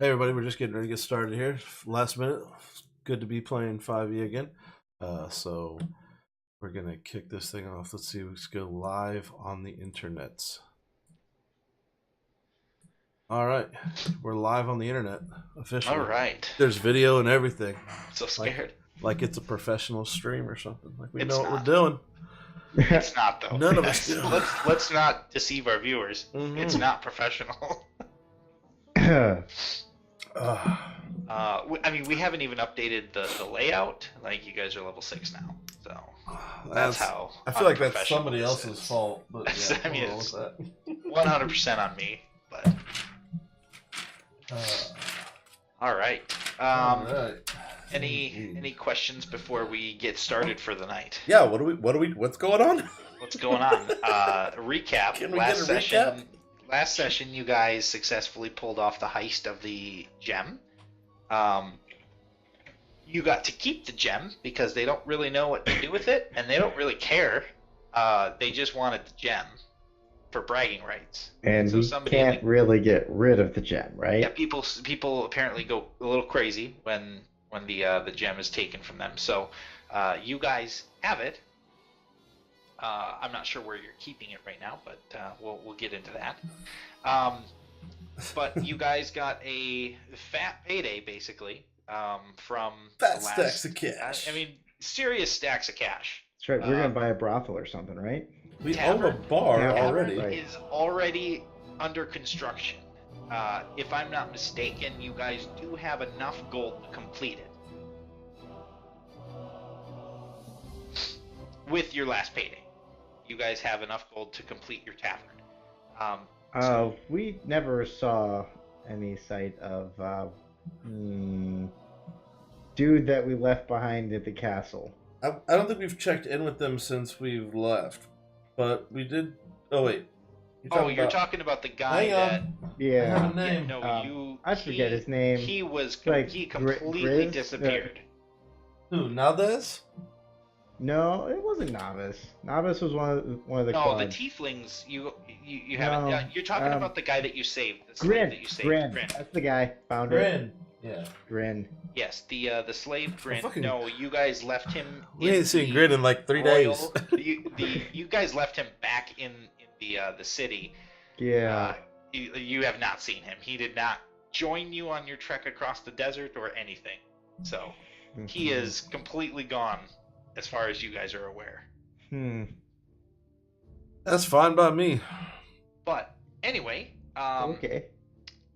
Hey everybody, we're just getting ready to get started here. Last minute. Good to be playing 5e again. So we're gonna kick this thing off. Let's see, let's go live on the internets. All right, we're live on the internet officially. All right. There's video and everything. I'm so scared. Like it's a professional stream or something. Like we It's know what not. we're doing. It's not though. None of us do. Let's not deceive our viewers. Mhm. It's not professional. I mean, we haven't even updated the layout. Like, you guys are level 6 now, so that's how. I feel like that's unprofessional somebody this else's is. fault. But yeah, I mean, we'll roll it's with that. 100% on me. But all right. All right. Any questions before we get started for the night? Yeah. What's going on? What's going on? Recap. Can we get a recap? Last session, you guys successfully pulled off the heist of the gem. You got to keep the gem because they don't really know what to do with it, and they don't really care. They just wanted the gem for bragging rights. And so we can't really get rid of the gem, right? Yeah, people apparently go a little crazy when the gem is taken from them. So you guys have it. I'm not sure where you're keeping it right now, but we'll get into that. But you guys got a fat payday, basically, from Fat the last, stacks of cash. I mean, serious stacks of cash. That's right. We're gonna buy a brothel or something, right? We Tavern. own a bar Yeah, already. right. Is already under construction. If I'm not mistaken, you guys do have enough gold to complete it. With your last payday. You guys have enough gold to complete your tavern. We never saw any sight of dude that we left behind at the castle. I don't think we've checked in with them since we've left, but we did. Oh wait. You're talking about the guy Hang that. on. I Yeah. have a name. No, I forget his name. He was Like he completely Grizz? disappeared. Who? Naldez? No, it wasn't Novice. Novice was one of the. No, quads. the tieflings. You haven't. No, You're talking about the guy that you saved. The slave Grin. that you saved. Grin. Grin. That's the guy. Found it. Grin. Yeah. Grin. Yes, the slave Grin. fucking- No, you guys left him. We in ain't seen the Grin in like 3 days. you guys left him back in the city. Yeah. You have not seen him. He did not join you on your trek across the desert or anything. So he is completely gone, as far as you guys are aware. That's fine by me. But anyway, Okay.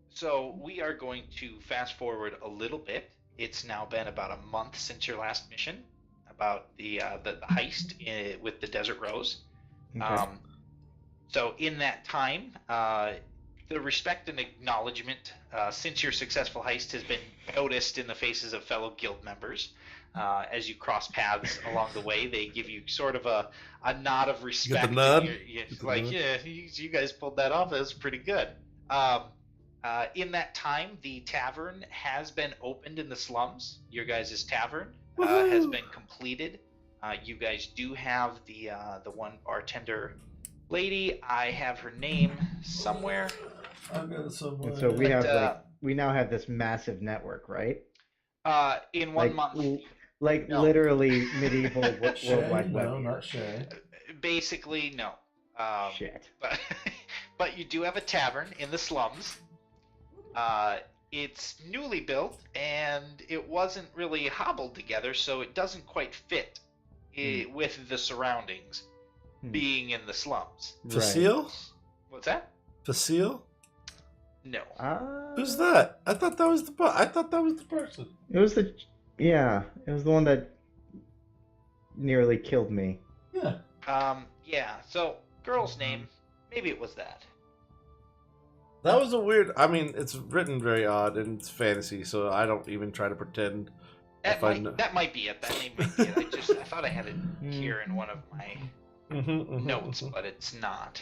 so we are going to fast forward a little bit. It's now been about a month since your last mission, about the heist with the Desert Rose. Okay. So in that time, the respect and acknowledgement since your successful heist has been noticed in the faces of fellow guild members. As you cross paths along the way, they give you sort of a nod of respect. Get the nod? Like, yeah, you guys pulled that off. That was pretty good. In that time, the tavern has been opened in the slums. Your guys' tavern has been completed. You guys do have the one bartender lady. I have her name somewhere. I've got it somewhere. And so we now have this massive network, right? In 1 month. Like No. literally medieval worldwide web. No, not Shay. Basically, no. Shit. But you do have a tavern in the slums. It's newly built, and it wasn't really hobbled together, so it doesn't quite fit with the surroundings being in the slums. Facile? What's that? Facile? No. Who's that? I thought that was the person. It was the one that nearly killed me. Yeah. Yeah, so, girl's name, maybe it was that. That was a weird. I mean, it's written very odd and it's fantasy, so I don't even try to pretend. That might be it. That name might be it. I thought I had it here in one of my notes, but it's not.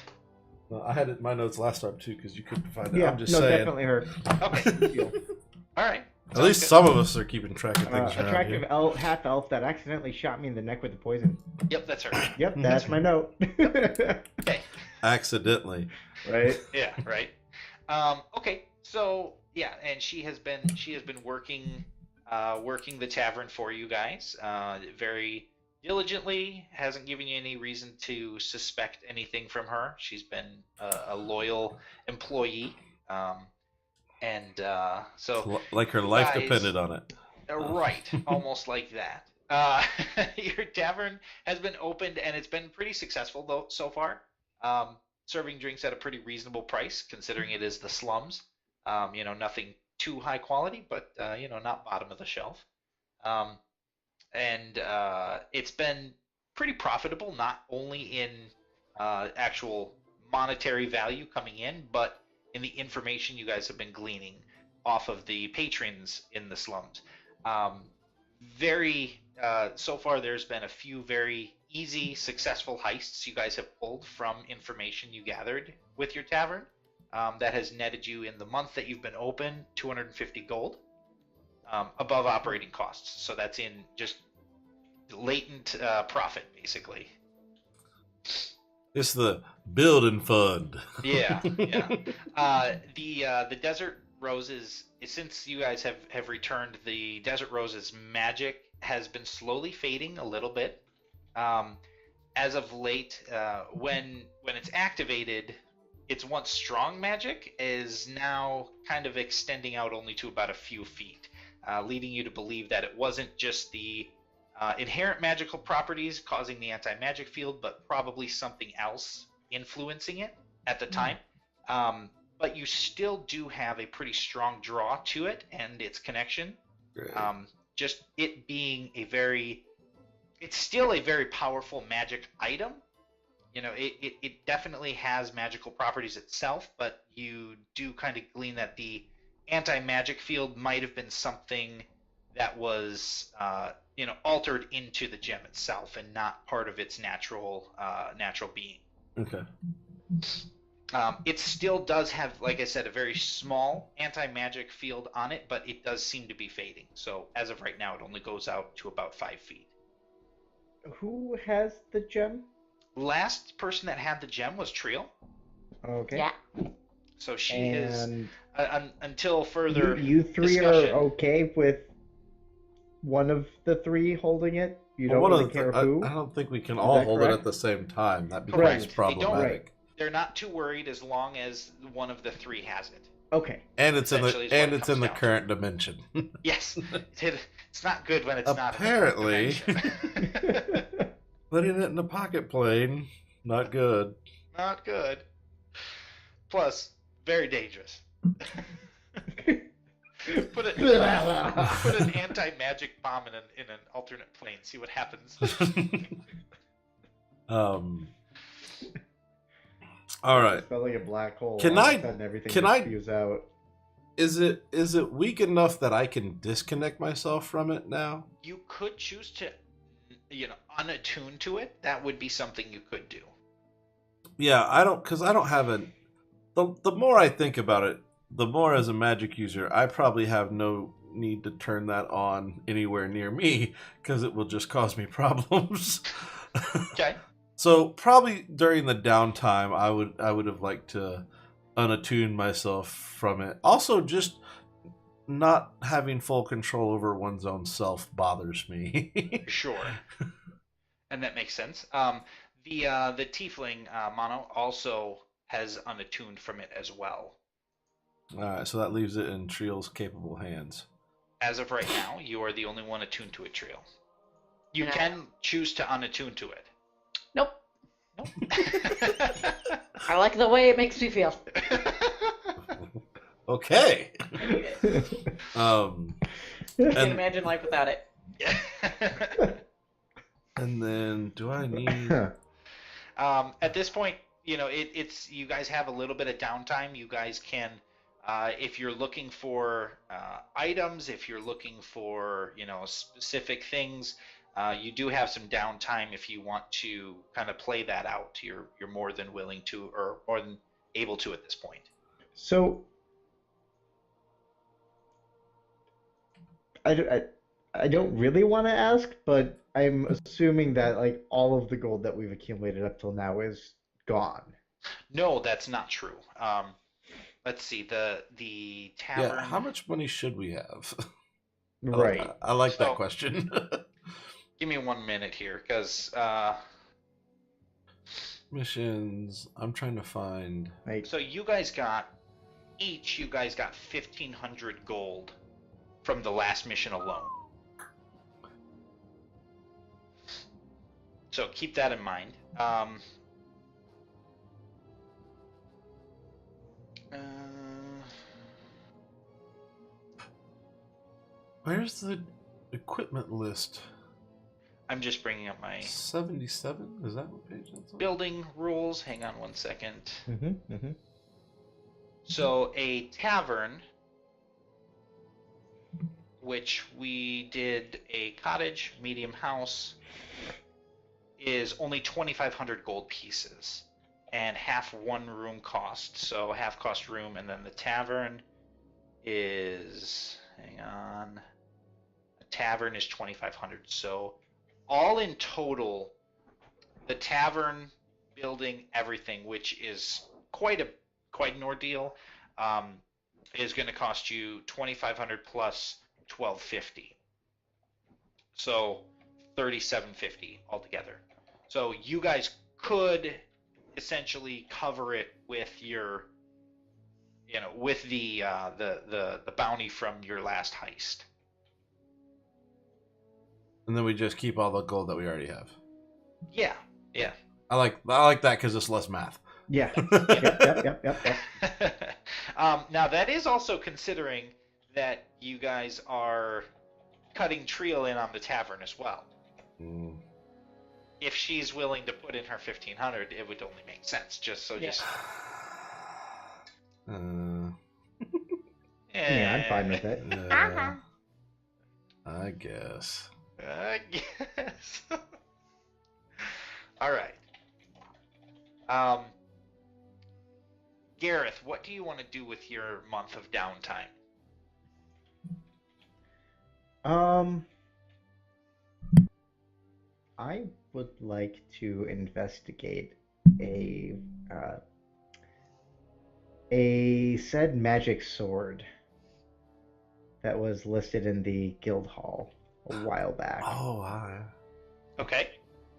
Well, I had it in my notes last time too, because you couldn't find it. Yeah, I'm just saying. definitely her. Okay. All right. At least some of us are keeping track of things around Attractive here. half elf that accidentally shot me in the neck with the poison. Yep, that's her. Yep, that's my note. Okay. Accidentally. Right? Yeah, right. Okay, So yeah, and she has been working the tavern for you guys very diligently. Hasn't given you any reason to suspect anything from her. She's been a loyal employee, um, and so Like her you life guys depended on it. right, almost like that. Your tavern has been opened and it's been pretty successful though so far. Um, Serving drinks at a pretty reasonable price, considering it is the slums. Nothing too high quality, but not bottom of the shelf. Um, and It's been pretty profitable, not only in actual monetary value coming in, but in the information you guys have been gleaning off of the patrons in the slums. Um, very So far, there's been a few very easy, successful heists you guys have pulled from information you gathered with your tavern. That has netted you in the month that you've been open 250 gold above operating costs. So that's in just latent profit, basically. It's the building fund. Yeah, yeah. The desert roses. Since you guys have returned, the desert roses magic has been slowly fading a little bit. Um, as of late, when it's activated, its once strong magic is now kind of extending out only to about a few feet, leading you to believe that it wasn't just the inherent magical properties causing the anti-magic field, but probably something else influencing it at the time. Um, but you still do have a pretty strong draw to it and its connection. Great. Just it being it's still a very powerful magic item. It definitely has magical properties itself, but you do kind of glean that the anti-magic field might have been something that was altered into the gem itself and not part of its natural being. Okay. It still does have, like I said, a very small anti-magic field on it, but it does seem to be fading. So as of right now, it only goes out to about 5 feet. Who has the gem? Last person that had the gem was Triel. Okay. Yeah. So she is And until further you three discussion. are okay with one of the three holding it? You don't Well, really care who? I don't think we can Is all that hold it correct? at the same time. That Correct. becomes They don't- problematic. They're not too worried as long as one of the three has it. Okay. And it's in Essentially is the what and it it's in comes the down to. current dimension. Yes, it's not good when it's Apparently. not in the current dimension. Putting it in a pocket plane, not good. Not good. Plus, very dangerous. Put an anti-magic bomb in an alternate plane. See what happens. All right. It felt like a black hole. Can All I- of a sudden everything can just I- spews out. Is it weak enough that I can disconnect myself from it now? You could choose to, unattune to it. That would be something you could do. Yeah, I don't have an. The more I think about it, the more as a magic user, I probably have no need to turn that on anywhere near me because it will just cause me problems. Okay. So probably during the downtime, I would have liked to unattune myself from it. Also, just not having full control over one's own self bothers me. Sure. And that makes sense. The tiefling mono also has unattuned from it as well. All right, so that leaves it in Triel's capable hands. As of right now, you are the only one attuned to it, Trio. You No. can choose to unattune to it. Nope. Nope. I like the way it makes me feel. Okay. I Um, can't and imagine life without it. and then do I need? At this point, it's you guys have a little bit of downtime. You guys can, if you're looking for items, if you're looking for specific things, you do have some downtime. If you want to kind of play that out, you're more than willing to, or more than able to at this point. So, I don't really want to ask, but I'm assuming that like all of the gold that we've accumulated up till now is gone. No, that's not true. let's see, the tavern. Yeah, how much money should we have? Right. I like that So- question. Give me 1 minute here, because Missions. I'm trying to find. Like, so you guys got 1,500 gold from the last mission alone. So keep that in mind. Uh, Where's the equipment list? I'm just bringing up my 77? Is that what page that's on? building rules. Hang on 1 second. mm-hmm. So a tavern, which we did a cottage, medium house, is only 2,500 gold pieces and half one room cost. So half cost room, and then the tavern is, hang on, a tavern is 2,500. So all in total, the tavern, building, everything, which is quite an ordeal, is going to cost you 2,500 plus 1,250. So 3,750 altogether. So you guys could essentially cover it with your, with the bounty from your last heist. And then we just keep all the gold that we already have. Yeah. I like that because it's less math. Yeah. Yep. Now that is also considering that you guys are cutting Triel in on the tavern as well. Mm. If she's willing to put in her 1,500, it would only make sense. Just Yeah, I'm fine with it. I guess. I guess. All right. Gareth, what do you want to do with your month of downtime? I would like to investigate a said magic sword that was listed in the guild hall a while back. Oh, hi. Okay.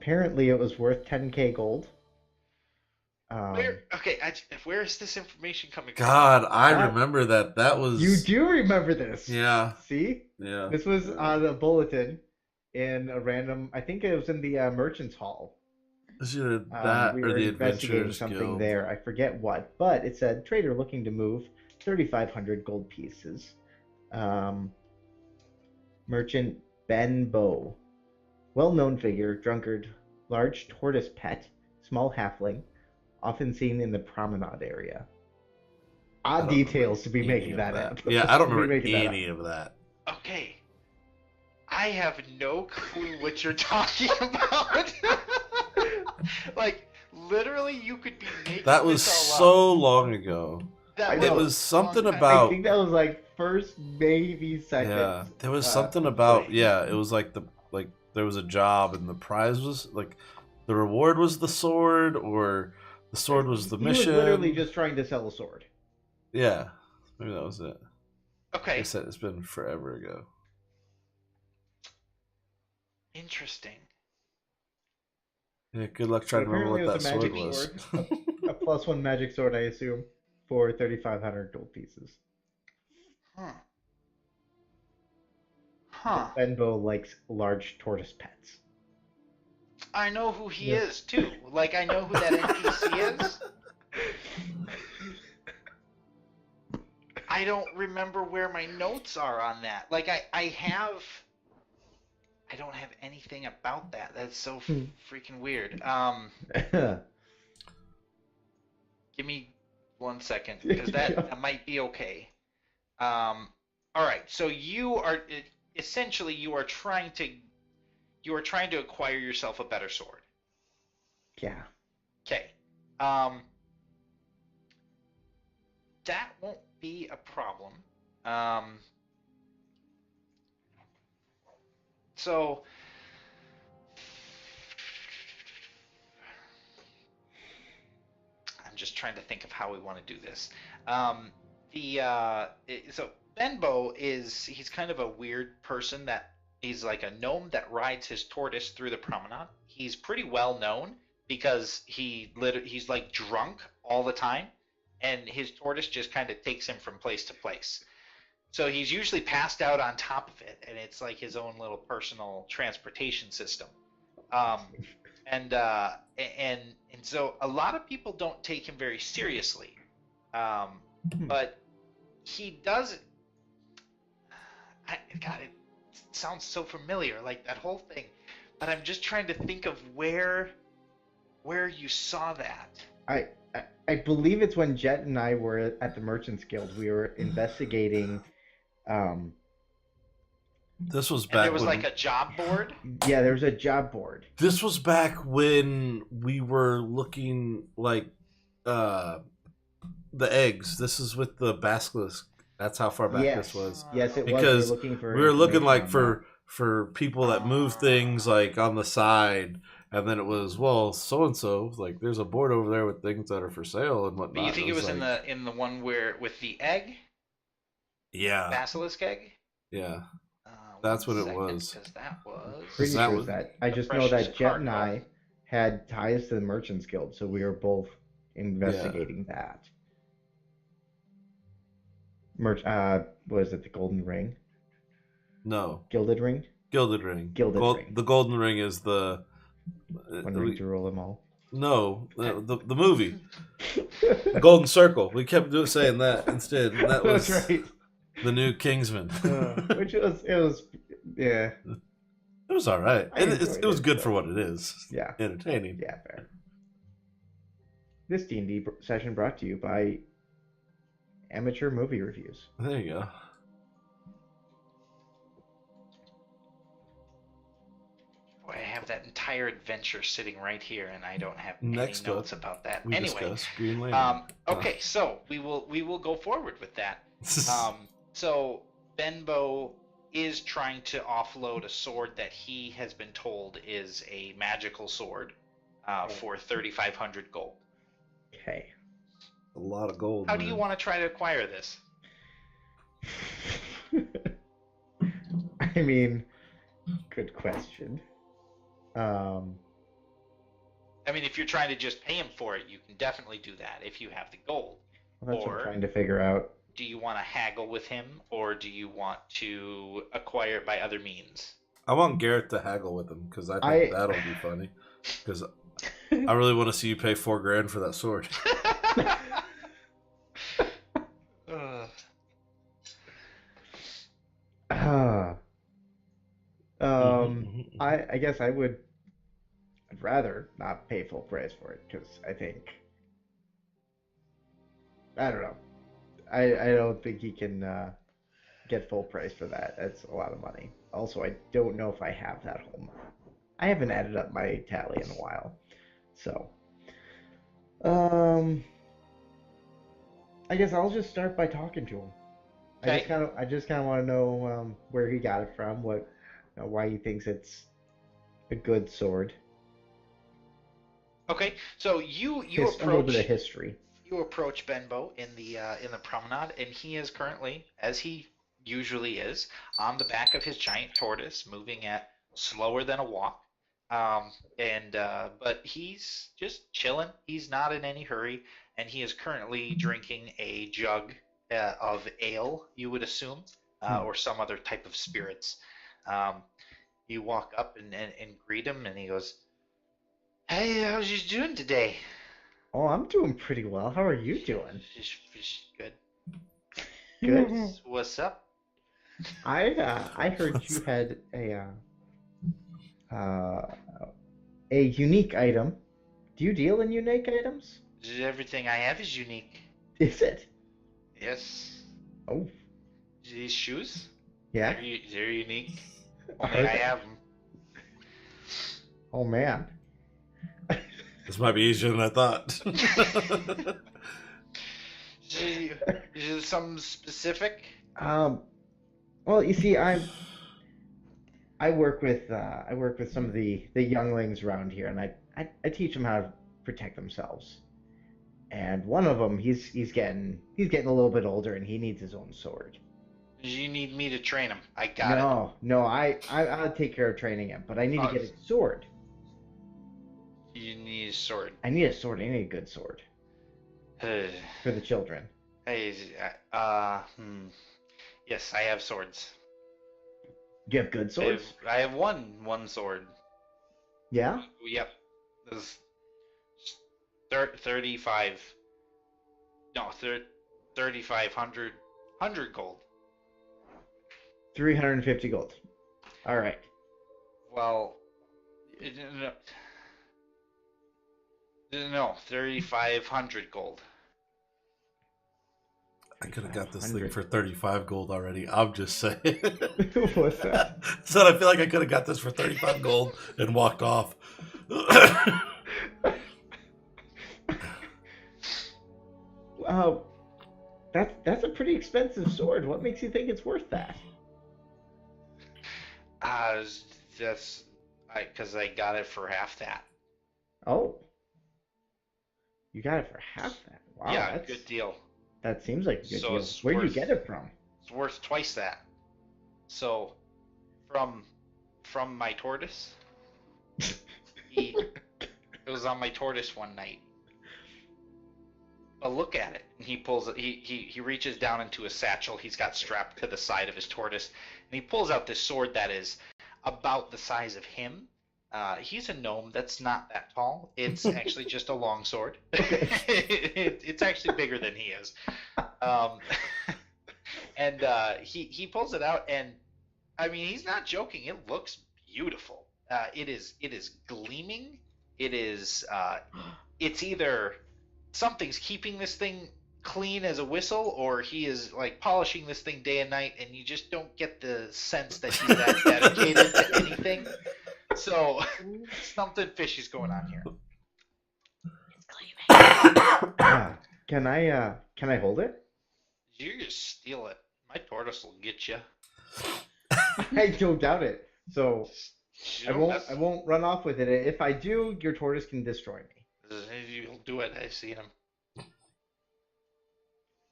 Apparently, it was worth 10k gold. Where is this information coming God, I That- remember that. That was. You do remember this? Yeah. See, Yeah. this was on a bulletin in a random. I think it was in the merchants hall. It's either that We or were the investigating Adventurers something Guild. there. I forget what, but it said trader looking to move 3,500 gold pieces. Merchant Ben Bow, well-known figure, drunkard, large tortoise pet, small halfling, often seen in the promenade area. I Odd don't details to be remember making any that of up. Yeah, I don't To be remember making that any of that. Okay. I have no clue what you're talking about. Like, literally, you could be making That was this all so long ago. That I It know. was something long time. I about. think that was like first, maybe second. Yeah, there was uh, something about. Yeah, it was like there was a job and the prize was like the reward was the sword or the sword was the He mission. was literally just trying to sell a sword. Yeah, maybe that was it. Like I Okay. said, it's been forever ago. Interesting. Yeah, good luck trying But to remember what apparently that it was sword a was. magic a +1 magic sword, I assume, for 3,500 gold pieces. Huh. Benbow likes large tortoise pets. I know who he Yeah. is, too. Like, I know who that NPC is. I don't remember where my notes are on that. Like, I don't have anything about that. That's so freaking weird. Give me 1 second, because that might be okay. All right. So you are essentially you are trying to acquire yourself a better sword. Yeah. Okay. That won't be a problem. So I'm just trying to think of how we want to do this. So Benbow he's kind of a weird person that he's like a gnome that rides his tortoise through the promenade. He's pretty well known because he's like drunk all the time, and his tortoise just kind of takes him from place to place. So he's usually passed out on top of it, and it's like his own little personal transportation system. Um, and so a lot of people don't take him very seriously, but he does. God, it sounds so familiar, like that whole thing. But I'm just trying to think of where you saw that. I believe it's when Jet and I were at the Merchants Guild. We were investigating. This was And back. there was like a job board. Yeah, there was a job board. This was back when we were looking like the eggs. This is with the basilisk. That's how far back this was. Yes, it Because was. We were looking like information for people that move things like on the side, and then it was, well, so and so, like there's a board over there with things that are for sale and whatnot. But you think it was like, in the one where with the egg? Yeah. Basilisk egg? Yeah. That's what it Second, was. Because that was. Pretty that sure was- that. I just know Precious that Jet and Cardinal. I had ties to the Merchants Guild, so we were both investigating that. Was it the Golden Ring? No. Gilded Ring? Gilded Ring. Gilded Ring. The Golden Ring is the. One ring to rule them all. No, the movie, the Golden Circle. We kept saying that instead. And that was That's right. the new Kingsman. Which it was, yeah. It was all right. I It enjoyed was it, good so. for what it is. Yeah. Entertaining. Yeah, fair. This D&D session brought to you by Amateur Movie Reviews. There you go. Boy, I have that entire adventure sitting right here, and I don't have Next any up, notes about that. We Anyway, discussed Green Lantern. okay, so we will go forward with that. So Benbow is trying to offload a sword that he has been told is a magical sword for 3,500 gold. Okay. A lot of gold. How do you want to try to acquire this? I mean, good question. I mean, if you're trying to just pay him for it, you can definitely do that if you have the gold. That's what Or- I'm trying to figure out. Do you want to haggle with him, or do you want to acquire it by other means? I want Garrett to haggle with him because I think that'll be funny. Because I really want to see you pay $4,000 for that sword. I guess I'd rather not pay full price for it because I don't know. I don't think he can get full price for that. That's a lot of money. Also, I don't know if I have that whole. I haven't added up my tally in a while, so I guess I'll just start by talking to him. Okay. I just kind of want to know where he got it from, why he thinks it's a good sword. Okay, so you A little bit of approach history. you approach Benbow in the promenade, and he is currently, as he usually is, on the back of his giant tortoise, moving at slower than a walk. But he's just chilling. He's not in any hurry, and he is currently drinking a jug of ale, you would assume, or some other type of spirits. You walk up and greet him, and he goes, "Hey, how's you doing today?" Oh, I'm doing pretty well. How are you doing? Good. Good. What's up? I heard you had a unique item. Do you deal in unique items? Everything I have is unique. Is it? Yes. Oh, These shoes? yeah. They're unique. Are Only I they? have them. Oh man. This might be easier than I thought. Is it something specific? Well, you see, I work with some of the younglings around here, and I teach them how to protect themselves. and one of them he's getting a little bit older, and he needs his own sword. You need me to train him. I got it. No, I'll take care of training him, but I need to Oh, get a sword. you need a sword. I need a sword. I need a good sword for the children. Hey, yes, I have swords. Do you have good swords? I have one sword. Yeah, Yep. This 35. No, 3,500 gold. 350 gold. All right. Well, no, 3,500 gold. I could have got this thing 3,500. for 35 gold already. I'm just saying. What's that? Said I feel like I could have got this for 35 gold and walked off. Wow, that's a pretty expensive sword. What makes you think it's worth that? Uh, that's because I got it for half that. Oh, you got it for half that. Wow, Yeah, good deal. that seems like a good So deal. it's Where'd you worth get it from? it's worth twice that. So from my tortoise, he it was on my tortoise one night. But look at it. And he pulls it. He reaches down into a satchel he's got strapped to the side of his tortoise, and he pulls out this sword that is about the size of him. He's a gnome that's not that tall. It's actually just a long sword. It's actually bigger than he is. Um, and he pulls it out, and I mean he's not joking. It looks beautiful. It is gleaming. It's either something's keeping this thing clean as a whistle, or he is like polishing this thing day and night, and you just don't get the sense that he's that dedicated to anything. So something fishy's going on here. Can I hold it? You just steal it. My tortoise will get you. I don't doubt it. So I You'll won't run off with it. If I do, your tortoise can destroy me. You'll do it. I've seen him.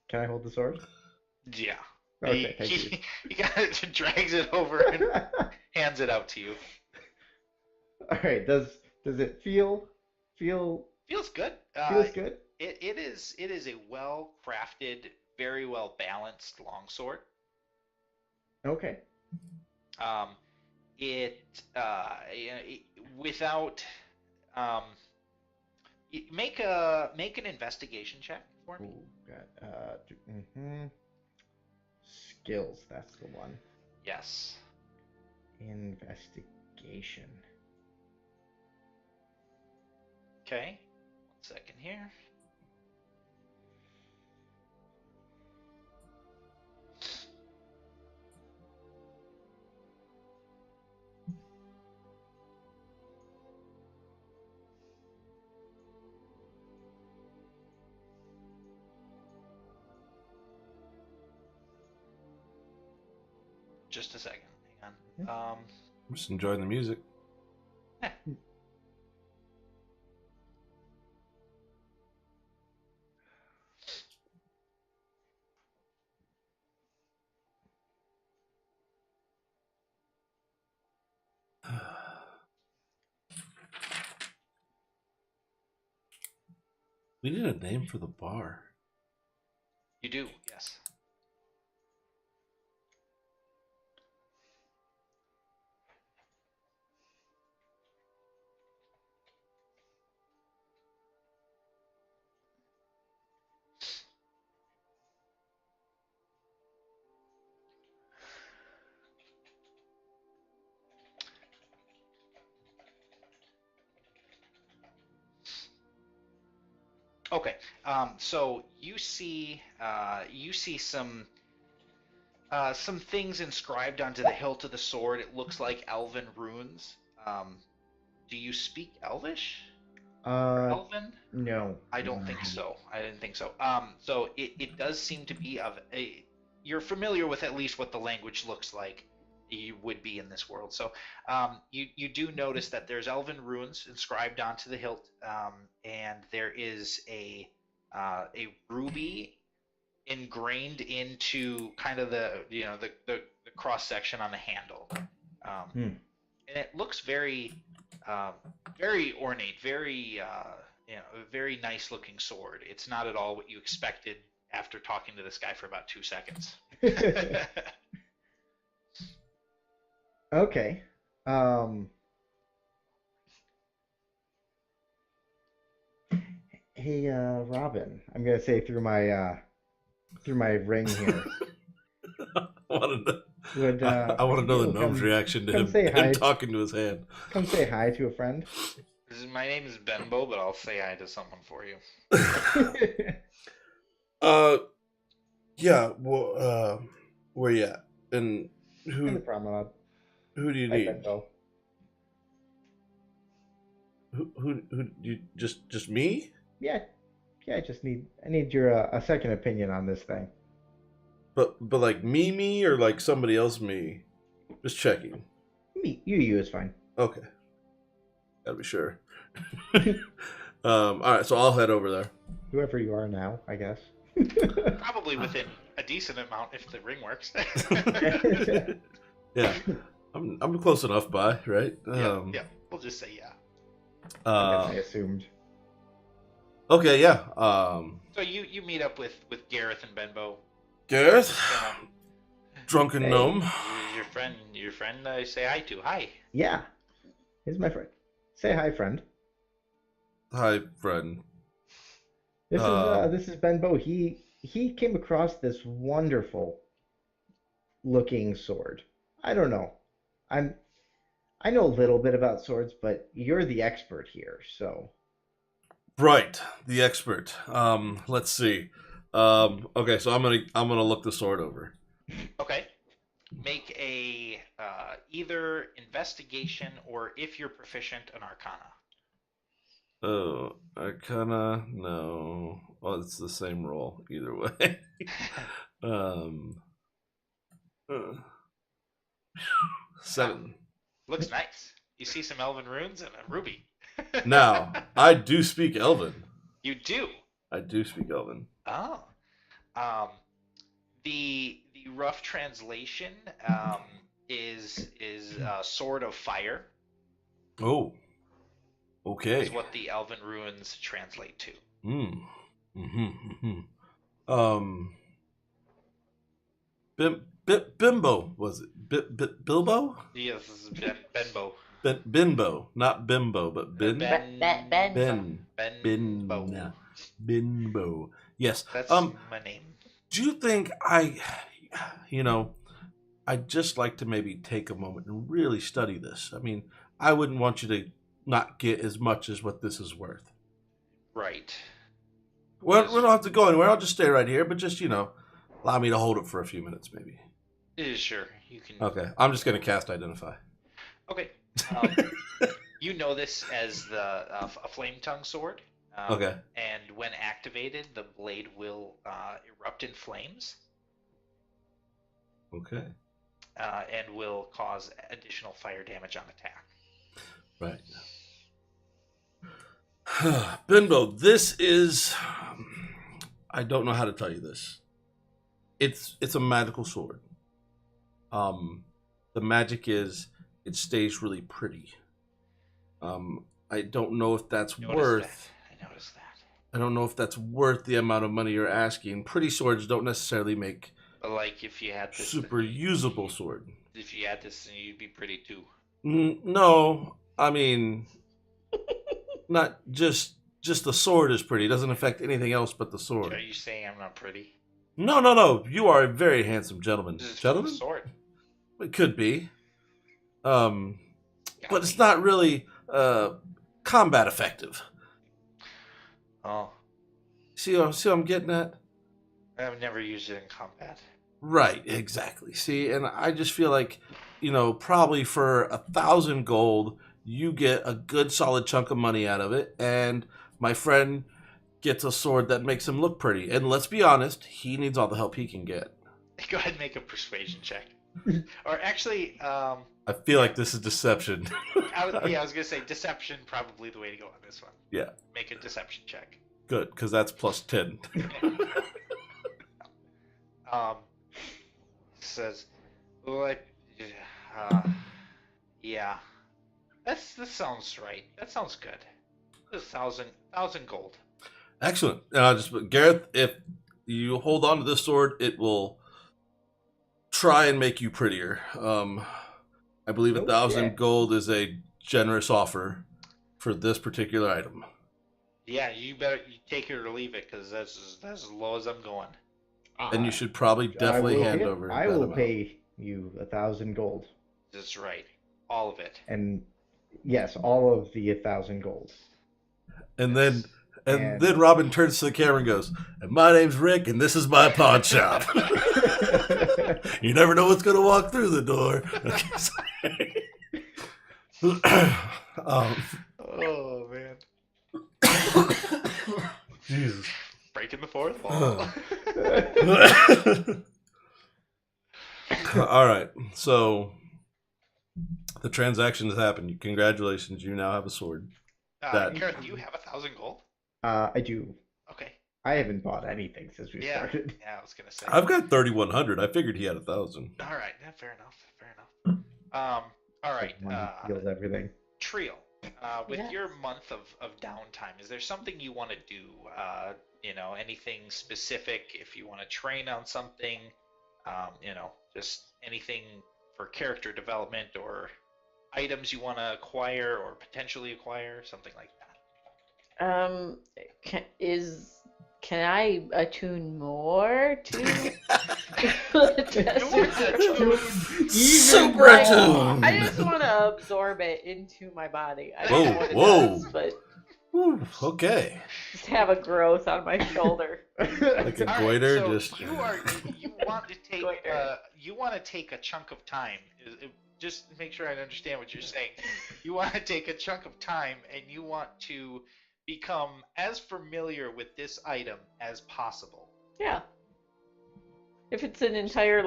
Can I hold the sword? Yeah. Okay, thank you. He kind of drags it over and hands it out to you. All right. Does it feel Feels good. feels good? It is a well crafted, very well balanced longsword. Okay. Um, without make an investigation check for me. Ooh, got skills. That's the one. Yes. Investigation. Okay. 1 second here. Just a second. Hang on. I'm just enjoying the music. We need a name for the bar. You do, yes. Okay. So you see some things inscribed onto the hilt of the sword. It looks like elven runes. Do you speak Elvish? Elven? No. I don't think so. I didn't think so. So it does seem to be of a. You're familiar with at least what the language looks like. You would be in this world. So you do notice that there's elven runes inscribed onto the hilt, and there is a a ruby ingrained into kind of the the cross section on the handle, and it looks very very ornate, very a very nice looking sword. It's not at all what you expected after talking to this guy for about 2 seconds. Okay. Hey, Robin. I'm gonna say through my ring here. I want to know, Would I want to know the gnome's reaction to him talking to his hand. Come say hi to a friend. My name is Benbow, but I'll say hi to someone for you. Yeah. Well, where you at? And who? In the promenade. Who do you Hi, need? Benbow. Who? You just me? Yeah. I need your a second opinion on this thing. But like me or like somebody else me? Just checking. You is fine. Okay. Gotta be sure. All right, so I'll head over there. Whoever you are now, I guess. Probably within a decent amount if the ring works. Yeah, I'm close enough by, right? Yeah, we'll just say yeah. I assumed. Okay, yeah. So you meet up with Gareth and Benbow. Gareth, drunken gnome. Your friend. I say hi to. Hi. Yeah, he's my friend. Say hi, friend. Hi, friend. This is Benbow. He came across this wonderful looking sword. I don't know. I know a little bit about swords, but you're the expert here, so. Right, the expert. Let's see. Okay, so I'm gonna look the sword over. Okay. Make a either investigation or, if you're proficient, an arcana. Oh, Arcana, no. Well, it's the same roll either way. uh, 7. Looks nice. You see some elven runes and a ruby. Now, I do speak Elven. You do? I do speak Elven. Oh. The rough translation is Sword of Fire. Oh. Okay. Is what the elven runes translate to. Bimbo, was it? Bilbo? Yes, this is Benbow. Binbo, not Bimbo, but Binbo. Yes. That's my name. Do you think I'd just like to maybe take a moment and really study this? I mean, I wouldn't want you to not get as much as what this is worth. Right. Well, we don't have to go anywhere. I'll just stay right here, but just, allow me to hold it for a few minutes, maybe. Sure, you can. Okay, I'm just going to cast Identify. Okay. You know this as a flame tongue sword. Okay. And when activated, the blade will erupt in flames. Okay. And will cause additional fire damage on attack. Right. Benbow, this is... I don't know how to tell you this. It's a magical sword. The magic is it stays really pretty. I don't know if that's worth... I noticed that. I don't know if that's worth the amount of money you're asking. Pretty swords don't necessarily make... But like if you had this... Super usable sword. If you had this, you'd be pretty too. No, I mean... Not just the sword is pretty. It doesn't affect anything else but the sword. Are you saying I'm not pretty? No. You are a very handsome gentleman. This is Gentleman? a sword. It could be. But it's not really combat effective. Oh. See what I'm getting at? I've never used it in combat. Right, exactly. See, and I just feel like, probably for 1,000 gold, you get a good solid chunk of money out of it, and my friend gets a sword that makes him look pretty. And let's be honest, he needs all the help he can get. Go ahead and make a persuasion check. Or actually, I feel like this is deception. I was going to say deception, probably the way to go on this one. Yeah. Make a deception check. Good, because that's plus 10. Um, says, well, yeah, that sounds right. That sounds good. 1,000 gold. Excellent. Gareth, if you hold on to this sword, it will try and make you prettier. I believe Oh, 1,000 shit. gold is a generous offer for this particular item. Yeah, you take it or leave it, because that's as low as I'm going. And you should probably definitely hand over I that will amount. pay you 1,000 gold. That's right, all of it. And yes, all of the 1,000 gold. And Yes. then Robin turns to the camera and goes, "And my name's Rick, and this is my pawn shop." You never know what's going to walk through the door. Okay, sorry. Oh man, Jesus. breaking the fourth wall. All right, so the transaction has happened. Congratulations, you now have a sword. Gareth, do you have 1,000 gold? I do. Okay. I haven't bought anything since we Yeah. started. Yeah, I was gonna say. I've got 3,100. I figured he had 1,000. All right. Yeah, fair enough. Fair enough. All right. Money heals everything. Trio. With Yes. your month of downtime, is there something you want to do? Anything specific? If you want to train on something, just anything for character development or items you want to acquire or potentially acquire, something like that. Can I attune more to the desert? Super Like, attuned. I just want to absorb it into my body. I Whoa, don't know what it whoa. does, but Whew, okay. just have a growth on my shoulder. Like a All right, goiter, so just. you want to take a chunk of time. Just make sure I understand what you're saying. You want to take a chunk of time and you want to become as familiar with this item as possible. Yeah. If it's an entire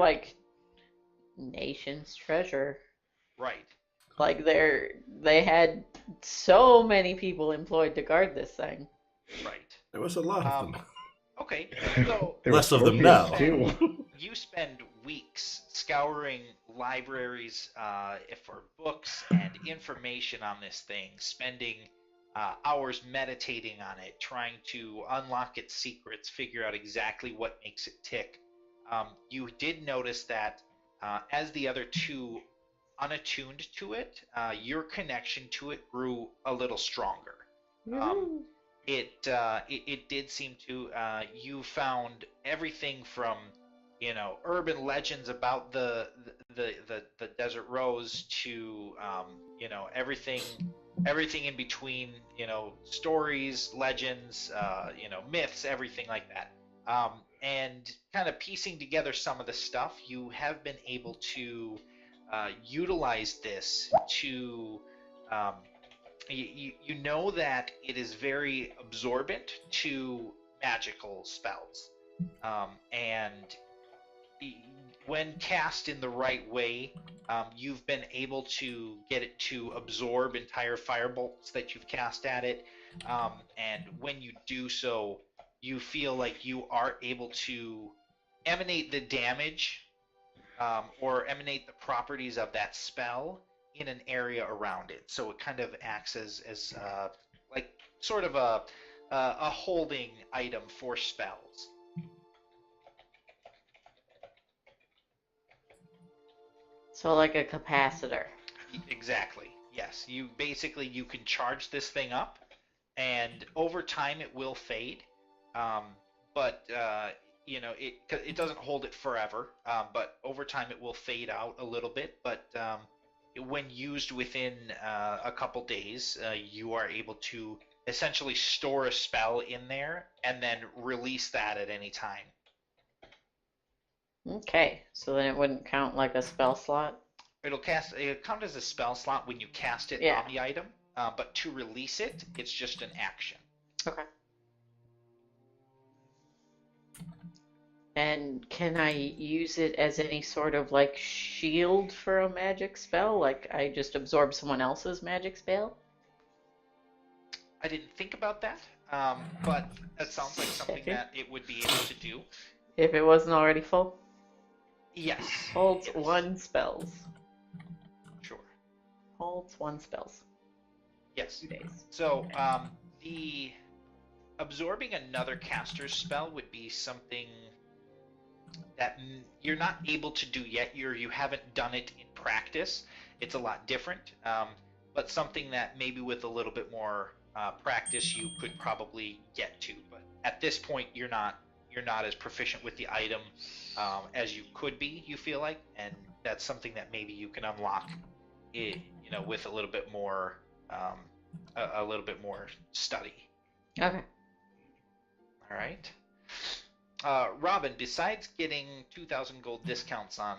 nation's treasure, Right. they had so many people employed to guard this thing. Right. There was a lot of them. Okay. So There were Less of them scorpions, now. too. you spend weeks scouring libraries for books and information on this thing, spending hours meditating on it, trying to unlock its secrets, figure out exactly what makes it tick. You did notice that as the other two unattuned to it, your connection to it grew a little stronger. It did seem to. You found everything from urban legends about the desert rose to everything in between, stories, legends, myths, everything like that. And kind of piecing together some of the stuff, you have been able to utilize this to. You know that it is very absorbent to magical spells, and when cast in the right way, you've been able to get it to absorb entire firebolts that you've cast at it, and when you do so, you feel like you are able to emanate the damage or emanate the properties of that spell in an area around it. So it kind of acts as like sort of a holding item for spells. So like a capacitor. Exactly. Yes. You can charge this thing up, and over time it will fade. But it doesn't hold it forever. But over time it will fade out a little bit. But when used within a couple days, you are able to essentially store a spell in there and then release that at any time. Okay, so then it wouldn't count like a spell slot? It'll count as a spell slot when you cast it Yeah. on the item, but to release it, it's just an action. Okay. And can I use it as any sort of shield for a magic spell? Like I just absorb someone else's magic spell? I didn't think about that, but that sounds like something that it would be able to do. If it wasn't already full. Yes. Holds yes. 1 spells. Sure. Holds 1 spells. Yes. 2 days. So the absorbing another caster's spell would be something that you're not able to do yet. You haven't done it in practice. It's a lot different, but something that maybe with a little bit more practice you could probably get to. But at this point, you're not as proficient with the item as you could be. You feel like, and that's something that maybe you can unlock, with a little bit more study. Okay. All right. Robin, besides getting 2,000 gold discounts on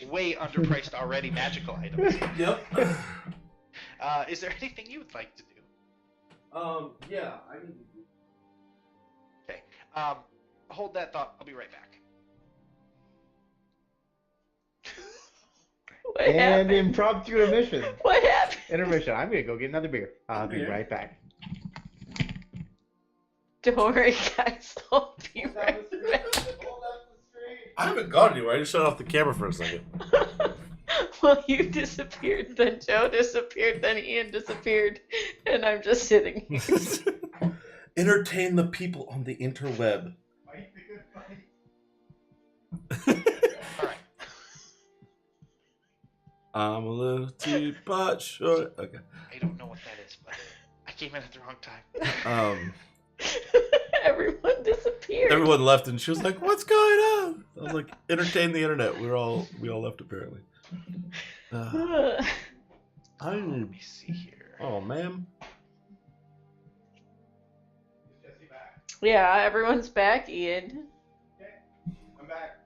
way underpriced already magical items, Yep. is there anything you would like to do? Yeah, I need to do. Okay. Hold that thought. I'll be right back. What And happened? impromptu intermission. What happened? Intermission. I'm gonna go get another beer. I'll be Beer? right back. Don't worry, guys. I'll be right back. I haven't gone anywhere. I just shut off the camera for a second. Well, you disappeared, then Joe disappeared, then Ian disappeared, and I'm just sitting here. Entertain the people on the interweb. All right. I'm a little teapot short. Okay. I don't know what that is, but I came in at the wrong time. Everyone disappeared. Everyone left, and she was like, "What's going on?" I was like, "Entertain the internet." We all left apparently. I Let need. me see here. Oh, ma'am. Yeah, everyone's back, Ian. I'm back.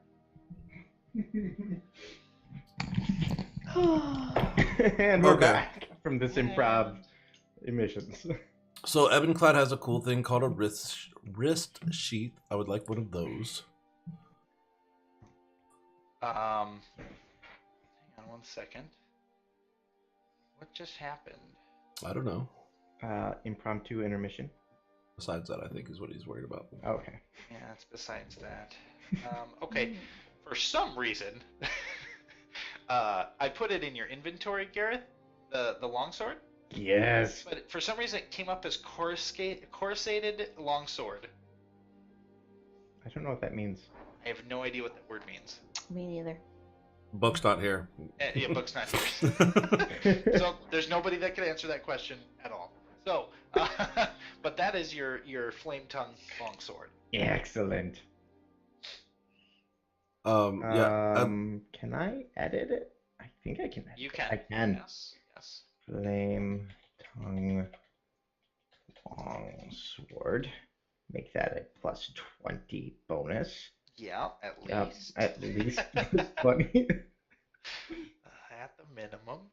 And we're Okay. back from this improv emissions. So Ebonclad has a cool thing called a wrist sheath. I would like one of those. Hang on 1 second. What just happened? I don't know. Impromptu intermission. Besides that, I think is what he's worried about. Okay. Yeah, it's besides that. Okay, for some reason, I put it in your inventory, Gareth, the longsword. Yes. But for some reason, it came up as coruscated longsword. I don't know what that means. I have no idea what that word means. Me neither. Book's not here. Yeah, Book's not here. So there's nobody that can answer that question at all. So, but that is your flame tongue longsword. Excellent. Yeah. Can I edit it? I think I can edit You it. can. I can. Yes. Flame tongue longsword. Make that a plus 20 bonus. Yeah, at Yep, least. at least plus 20. At the minimum.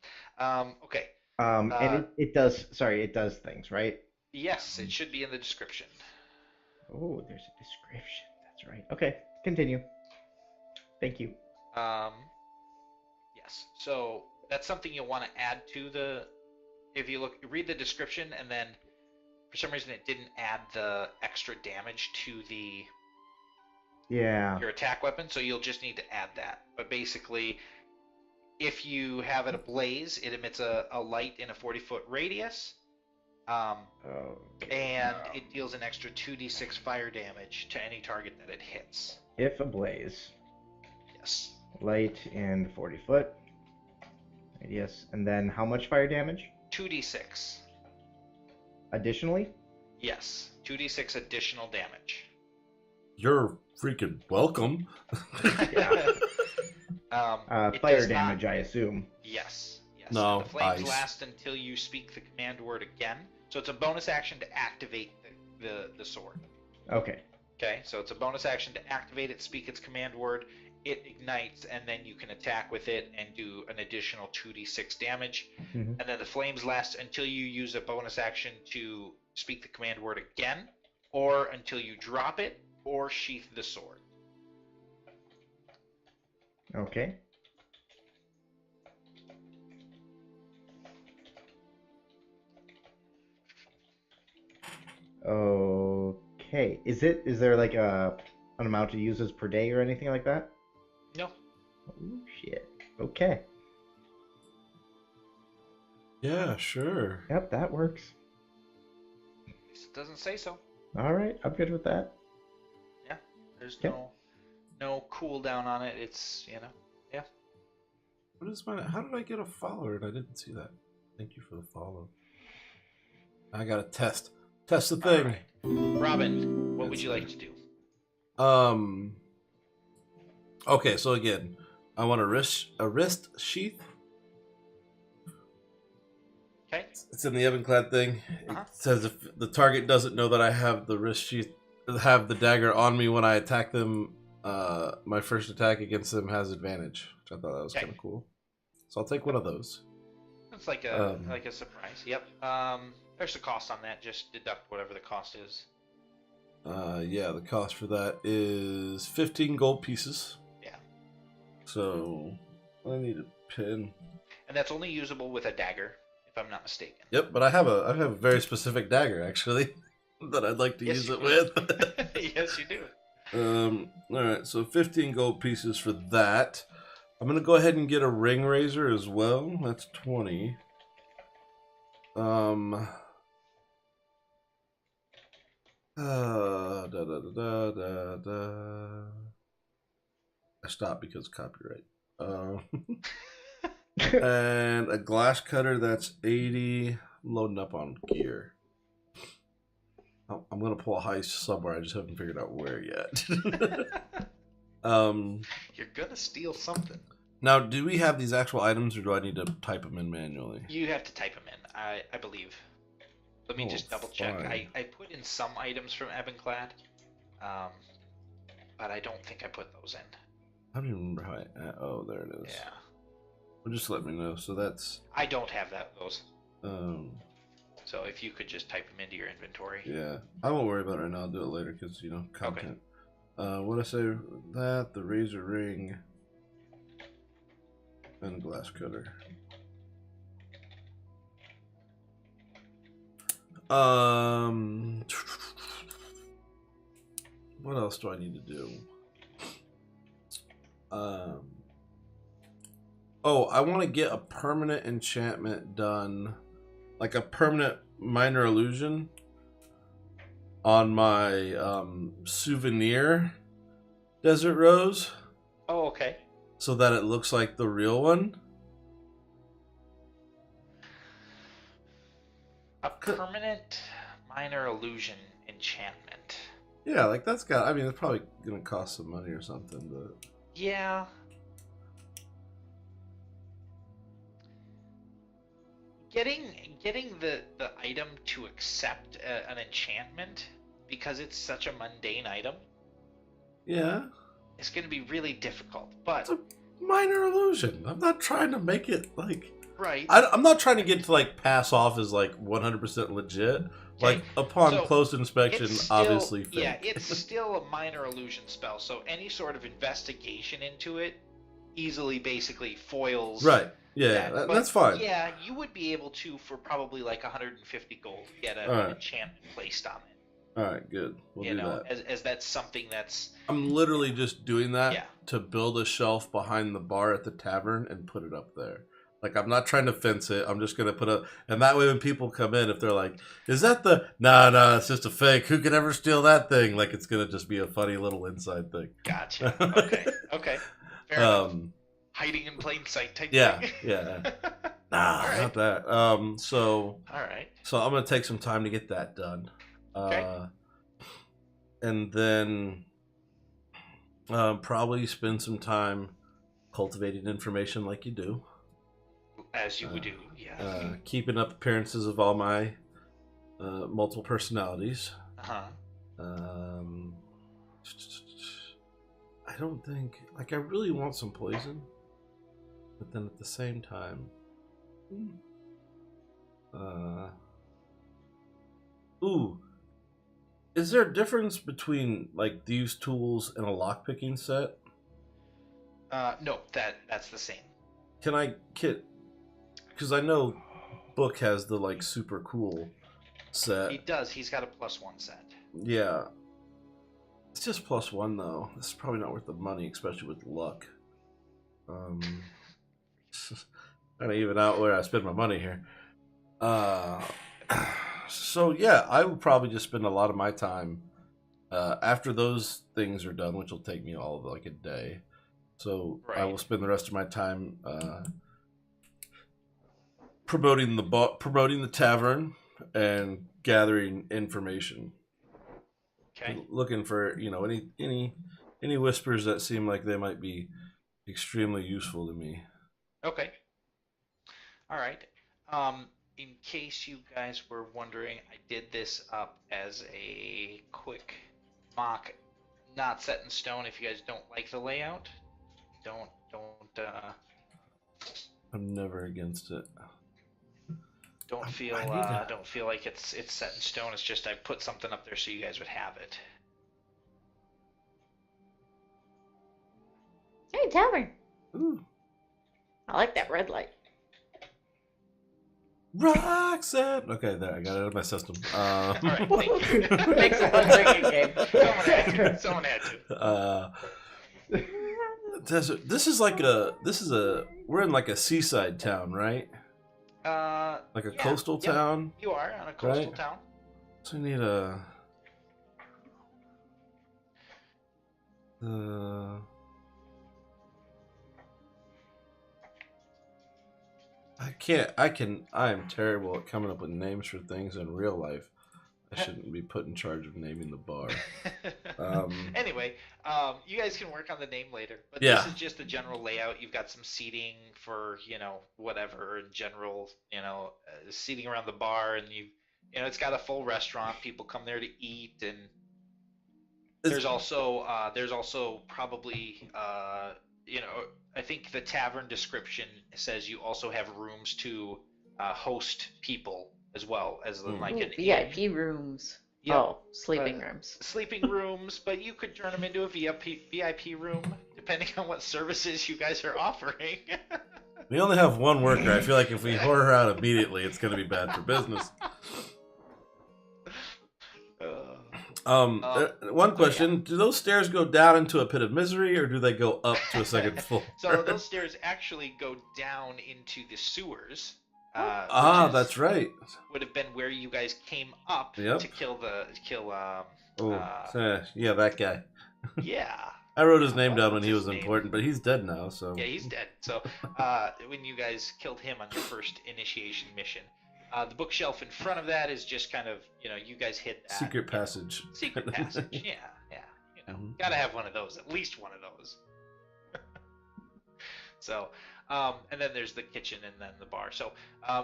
Okay. And it does. Sorry, it does things, right? Yes, it should be in the description. Oh, there's a description. That's right. Okay, continue. Thank you. Yes. So that's something you'll want to add to the. If you read the description, and then for some reason it didn't add the extra damage to Yeah. your attack weapon, so you'll just need to add that. But basically, if you have it ablaze, it emits a light in a 40-foot radius, and it deals an extra 2d6 fire damage to any target that it hits. If ablaze, Yes. light and 40 foot. Yes, and then how much fire damage? 2d6. Additionally? Yes. 2d6 additional damage. You're freaking welcome. Yeah. It Fire does not- damage, I assume. Yes. No, The flames ice. last until you speak the command word again. So it's a bonus action to activate the sword. Okay. Okay, so it's a bonus action to activate it, speak its command word. It ignites, and then you can attack with it and do an additional 2d6 damage. Mhm. And then the flames last until you use a bonus action to speak the command word again, or until you drop it or sheath the sword. Okay. Okay. Is there like an amount to uses per day or anything like that? No. Oh shit. Okay. Yeah, sure. Yep, that works. It doesn't say so. All right, I'm good with that. Yeah. There's Okay. no cooldown on it. It's yeah. What is my? How did I get a follower and I didn't see that? Thank you for the follow. I gotta test the thing. All right. Robin, what would you like to do? Okay, so again, I want a wrist sheath. Okay. It's in the Ebonclad thing. Uh-huh. It says if the target doesn't know that I have the wrist sheath, have the dagger on me when I attack them, my first attack against them has advantage. Which I thought that was Okay. kind of cool. So I'll take one of those. It's like a surprise. Yep. There's a cost on that. Just deduct whatever the cost is. Yeah, the cost for that is 15 gold pieces. Yeah. So I need a pin. And that's only usable with a dagger, if I'm not mistaken. Yep, but I have a very specific dagger actually that I'd like to Yes, use you it do. with. Yes, you do. All right, so 15 gold pieces for that. I'm gonna go ahead and get a ring razor as well. That's 20. Da, da, da, da, da, da. I stopped because copyright. And a glass cutter, that's 80. Loading up on gear. I'm gonna pull a heist somewhere. I just haven't figured out where yet. You're gonna steal something. Now, do we have these actual items, or do I need to type them in manually? You have to type them in, I believe. Let me just double check. Fine. I put in some items from Ebonclad, but I don't think I put those in. I don't even remember how I... Oh, there it is. Yeah. Well, just let me know. So that's... I don't have those. So if you could just type them into your inventory. yeah. I won't worry about it right now. I'll do it later because, content. What I say? That, the razor ring, and the glass cutter. What else do I need to do? Oh, I want to get a permanent enchantment done, like a permanent minor illusion on my souvenir desert rose, Oh, okay. so that it looks like the real one. A permanent minor illusion enchantment. Yeah, like that's got. I mean, it's probably gonna cost some money or something, but Yeah. Getting the item to accept an enchantment, because it's such a mundane item, yeah, is going to be really difficult. But it's a minor illusion. I'm not trying to make it like. right. I'm not trying to get to like pass off as like 100% legit. Like Okay, upon so close inspection, it's still, obviously fake. yeah, it's still a minor illusion spell. So any sort of investigation into it easily basically foils. Right. Yeah, that. that's fine. Yeah, you would be able to, for probably like 150 gold, get an Alright. enchantment placed on it. All right, good. We'll do that. As that's something that's I'm literally just doing that Yeah. to build a shelf behind the bar at the tavern and put it up there. Like, I'm not trying to fence it. I'm just going to put a... And that way when people come in, if they're like, is that the... Nah, it's just a fake. Who could ever steal that thing? Like, it's going to just be a funny little inside thing. Gotcha. Okay. Fair enough. Hiding in plain sight type Yeah, thing. yeah. Nah, All right. not that. So All right. I'm going to take some time to get that done. Okay. And then probably spend some time cultivating information like you do. As you would do, yeah. Keeping up appearances of all my multiple personalities. Uh-huh. I don't think... Like, I really want some poison. But then at the same time... Ooh. Is there a difference between, like, these tools and a lockpicking set? No, that's the same. Can I get... Because I know Book has the, like, super cool set. He does. He's got a +1 set. Yeah. It's just +1 though. This is probably not worth the money, especially with luck. Trying to even out where I spend my money here. So yeah, I would probably just spend a lot of my time after those things are done, which will take me all of like a day. So I will spend the rest of my time promoting the tavern, and gathering information. Okay. Looking for any whispers that seem like they might be extremely useful to me. Okay. All right. In case you guys were wondering, I did this up as a quick mock, not set in stone. If you guys don't like the layout, don't. I'm never against it. Don't feel like it's set in stone. It's just I put something up there so you guys would have it. Hey, tavern. Ooh. I like that red light. Roxanne. Okay, there, I got it out of my system. All right, thank you. Makes a fun drinking game. Someone had to. This is we're in like a seaside town, right? Like a coastal town. You are on a coastal right? town. So we need a. I am terrible at coming up with names for things in real life. I shouldn't be put in charge of naming the bar. Anyway, you guys can work on the name later. But Yeah. This is just the general layout. You've got some seating for, whatever in general, seating around the bar, and it's got a full restaurant. People come there to eat, and there's also probably, I think the tavern description says you also have rooms to host people as well as like an VIP rooms. Yep. Oh, sleeping rooms. Sleeping rooms, but you could turn them into a VIP room depending on what services you guys are offering. We only have one worker. I feel like if we whore her out immediately, it's going to be bad for business. One question: do those stairs go down into a pit of misery, or do they go up to a second floor? So those stairs actually go down into the sewers. That's right. Would have been where you guys came up to kill. Yeah, that guy. Yeah. I wrote his name down when he was important, but he's dead now. So yeah, he's dead. So when you guys killed him on your first initiation mission. The bookshelf in front of that is just kind of, you guys hid that. Secret passage. Secret passage, yeah. Gotta have one of those, at least one of those. So, and then there's the kitchen and then the bar. So,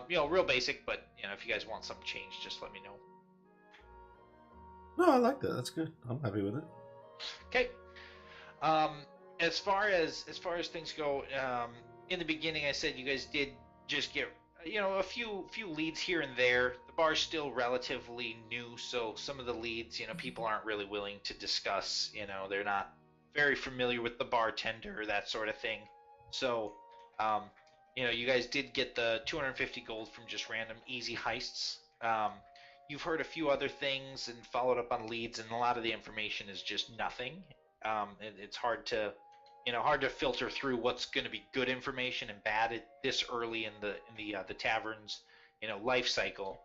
real basic, but, if you guys want some change, just let me know. No, I like that. That's good. I'm happy with it. Okay. As far as things go, in the beginning I said you guys did just get a few leads here and there. The bar's still relatively new, so some of the leads, people aren't really willing to discuss. They're not very familiar with the bartender, that sort of thing. So, you guys did get the 250 gold from just random easy heists. You've heard a few other things and followed up on leads, and a lot of the information is just nothing. It's hard to filter through what's going to be good information and bad this early in the tavern's life cycle.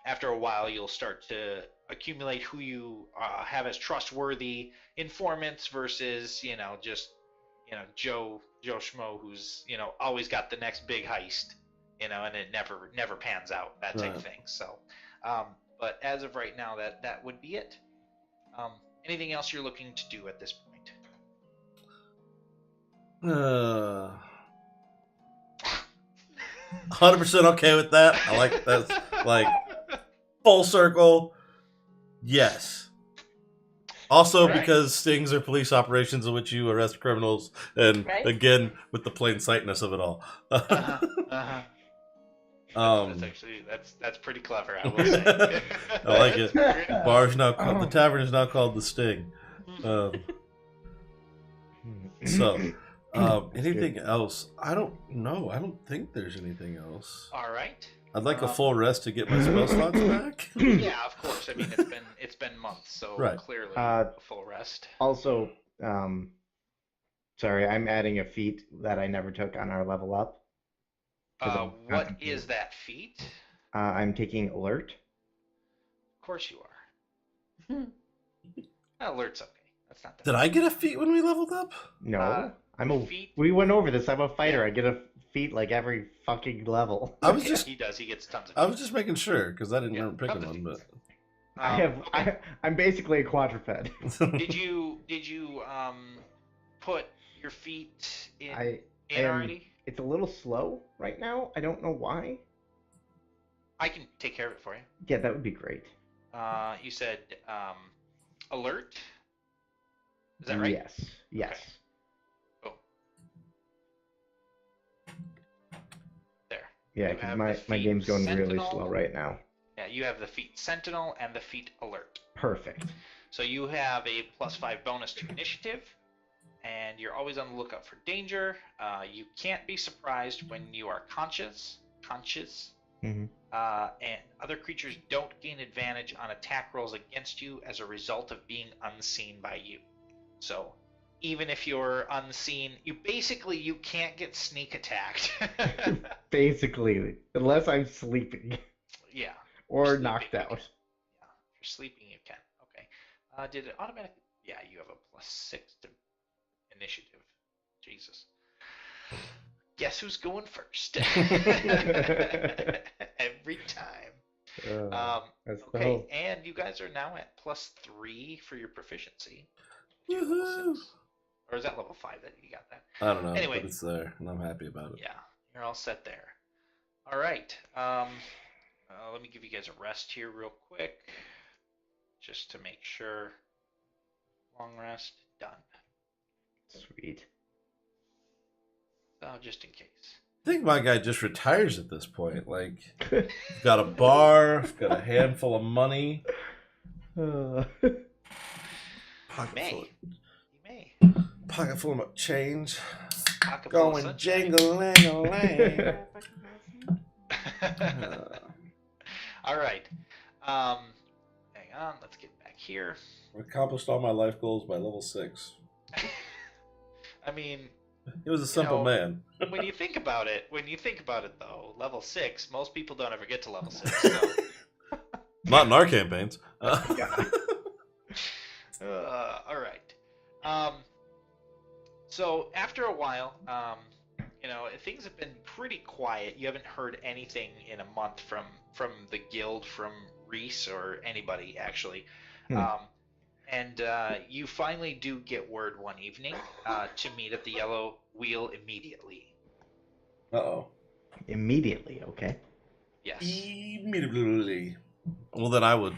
After a while, you'll start to accumulate who you have as trustworthy informants versus just Joe Schmo who's always got the next big heist, and it never pans out, that type of thing. So, but as of right now, that would be it. Anything else you're looking to do at this point? 100% okay with that. I like that's like full circle. Yes. Also, because stings are police operations in which you arrest criminals, and again with the plain sightness of it all. That's pretty clever, I will say. I like it. The tavern is now called the Sting. Anything else? I don't know. I don't think there's anything else. All right. I'd like a full rest to get my spell slots back. Yeah, of course. I mean, it's been months, so Right. clearly a full rest. Also, sorry, I'm adding a feat that I never took on our level up. What is that feat? I'm taking alert. Of course you are. Alert's okay. That's not that. Did I get a feat when we leveled up? No, feat. We went over this. I'm a fighter. Yeah. I get a feat like every fucking level. He does. He gets tons of. I was just making sure because I didn't remember picking tons of one. feats. But I'm basically a quadruped. Did you put your feet in I already? It's a little slow right now. I don't know why. I can take care of it for you. Yeah, that would be great. You said alert. Is that right? Yes. Yes. Okay. Boom. There. Yeah, You because have my the game's feat going really Sentinel. slow right now. Yeah, you have the feat Sentinel and the feat Alert. Perfect. So you have a +5 bonus to initiative, and you're always on the lookout for danger. You can't be surprised when you are conscious. Mm-hmm. And other creatures don't gain advantage on attack rolls against you as a result of being unseen by you. So even if you're unseen, you can't get sneak attacked. Basically, unless I'm sleeping Yeah. or Sleeping, knocked you out. can. Yeah, if you're sleeping, you can. Okay. Did it automatically? Yeah, you have a +6 to initiative. Jesus. Guess who's going first? Every time. That's the Okay, hope. and you guys are now at +3 for your proficiency. Woohoo! Or is that level 5 that you got that? I don't know, Anyway. but it's there, and I'm happy about it. Yeah, you're all set there. All right. Let me give you guys a rest here real quick, just to make sure. Long rest, done. Sweet. Just in case. I think my guy just retires at this point. Like, got a bar, got a handful of money. Pocket full of change. Going jingle-lang-a-lang. All right. Hang on. Let's get back here. Accomplished all my life goals by level 6. I mean, he was a simple man. when you think about it, though, level 6, most people don't ever get to level 6. So. Not in our campaigns. All right. So after a while, things have been pretty quiet. You haven't heard anything in a month from the guild, from Reese, or anybody actually. And you finally do get word one evening to meet at the Yellow Wheel immediately. Uh-oh. Immediately, okay. Yes. Immediately. Well, then I will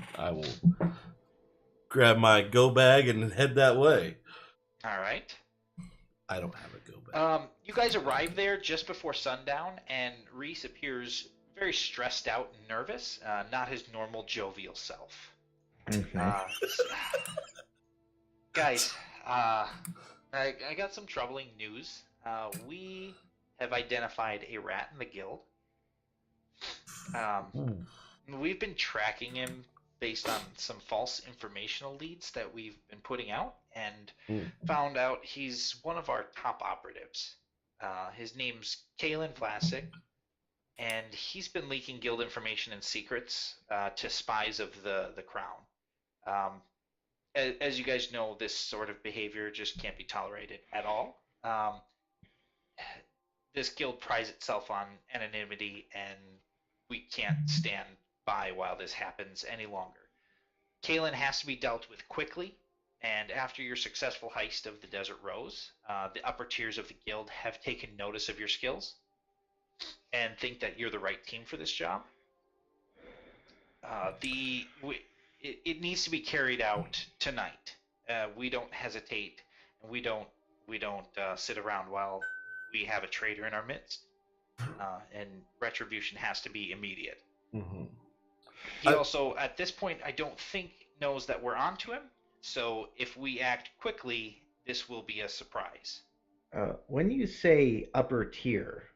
grab my go bag and head that way. All right. I don't have a go bag. You guys arrive there just before sundown, and Reese appears very stressed out and nervous, not his normal jovial self. Guys, I got some troubling news. We have identified a rat in the guild. We've been tracking him based on some false informational leads that we've been putting out, and found out he's one of our top operatives. His name's Kalen Vlasic, and he's been leaking guild information and secrets to spies of the crown. As you guys know, this sort of behavior just can't be tolerated at all. This guild prides itself on anonymity, and we can't stand by while this happens any longer. Kalen has to be dealt with quickly, and after your successful heist of the Desert Rose, the upper tiers of the guild have taken notice of your skills and think that you're the right team for this job. It needs to be carried out tonight. We don't hesitate, and we don't sit around while we have a traitor in our midst. And retribution has to be immediate. Mm-hmm. He also, at this point, I don't think knows that we're onto him. So if we act quickly, this will be a surprise. When you say upper tier,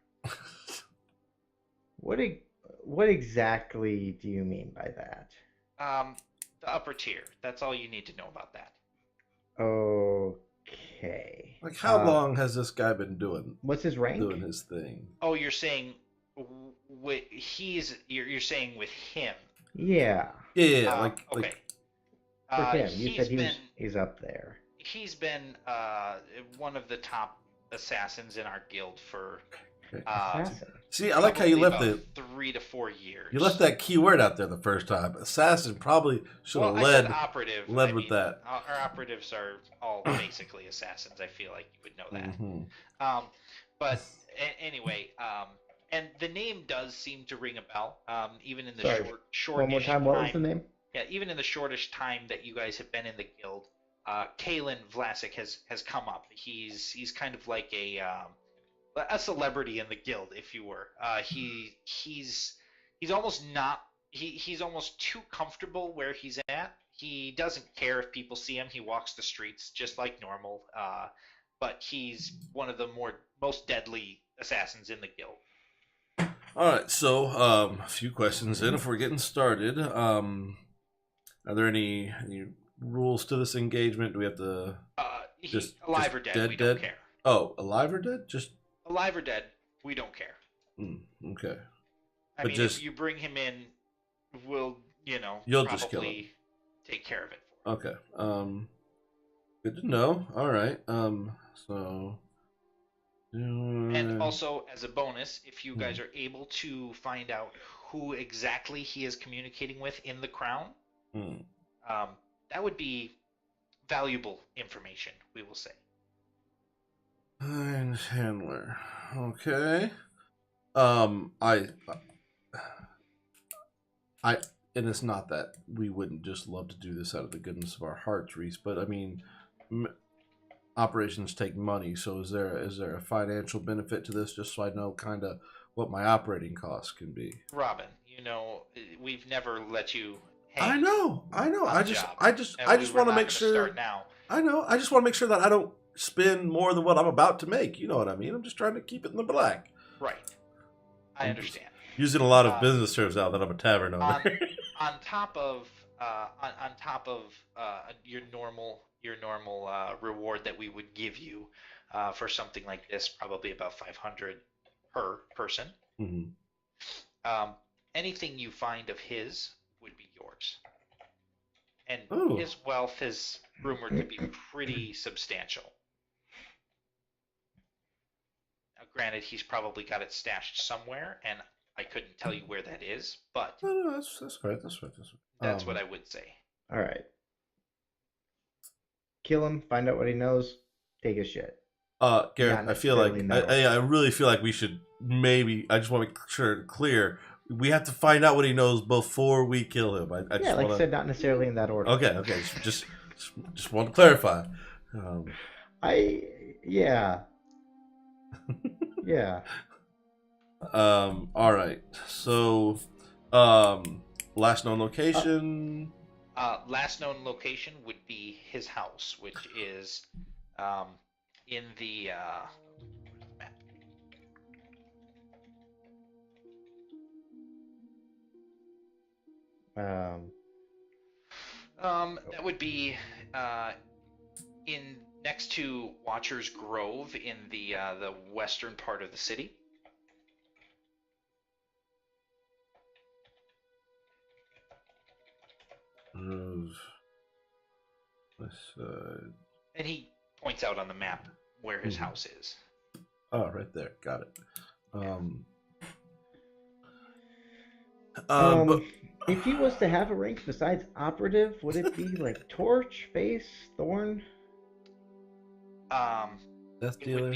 what exactly do you mean by that? The upper tier. That's all you need to know about that. Okay. Like, how long has this guy been doing What's his rank? his thing? Oh, you're saying you're saying with him. Yeah. Yeah, okay. For him, you said been he's up there. he's been one of the top assassins in our guild for Assassin. see, I like how you left about it. 3 to 4 years. You left that key word out there the first time. Assassin probably should have I said operative. led with that. Our operatives are all basically assassins. I feel like you would know that. Mm-hmm. But anyway, and the name does seem to ring a bell. Even in the short. One more time. What was the name? Yeah, even in the shortish time that you guys have been in the guild, Kalen Vlasic has come up. He's kind of like a celebrity in the guild, if you were. He's almost not. He's almost too comfortable where he's at. He doesn't care if people see him. He walks the streets just like normal. But he's one of the most deadly assassins in the guild. All right, so a few questions in. If we're getting started, are there any rules to this engagement? Do we have to just alive or dead? We don't care. Oh, alive or dead? Just alive or dead? We don't care. Okay. I mean, if you bring him in, we'll you'll just kill him. Take care of it. Okay. Good to know. All right. So. And also, as a bonus, if you guys are able to find out who exactly he is communicating with in the crown, that would be valuable information, we will say. Handler. Okay. And it's not that we wouldn't just love to do this out of the goodness of our hearts, Reese, but I mean, operations take money, so is there a financial benefit to this, just so I know kind of what my operating costs can be? Robin, we've never let you I know. I just want to make sure. I know. I just want to make sure that I don't spend more than what I'm about to make. You know what I mean? I'm just trying to keep it in the black. Right. I understand. Using a lot of business terms now that I'm a tavern owner. On top of your normal reward that we would give you for something like this, probably about 500 per person. Mm-hmm. Anything you find of his would be yours, and his wealth is rumored to be pretty substantial. Now, granted, he's probably got it stashed somewhere, and I couldn't tell you where that is, but no, that's right. That's what I would say. All right. Kill him. Find out what he knows. Take his shit. Gareth, I feel like I really feel like we should maybe. I just want to make sure clear. We have to find out what he knows before we kill him. I said, not necessarily in that order. Okay. Just want to clarify. Yeah. All right. So, last known location. Last known location would be his house, which is in the that would be in next to Watcher's Grove in the western part of the city. And he points out on the map where his house is. Oh, right there. Got it. But if he was to have a rank besides operative, would it be like torch, face, thorn? Death it dealer. Would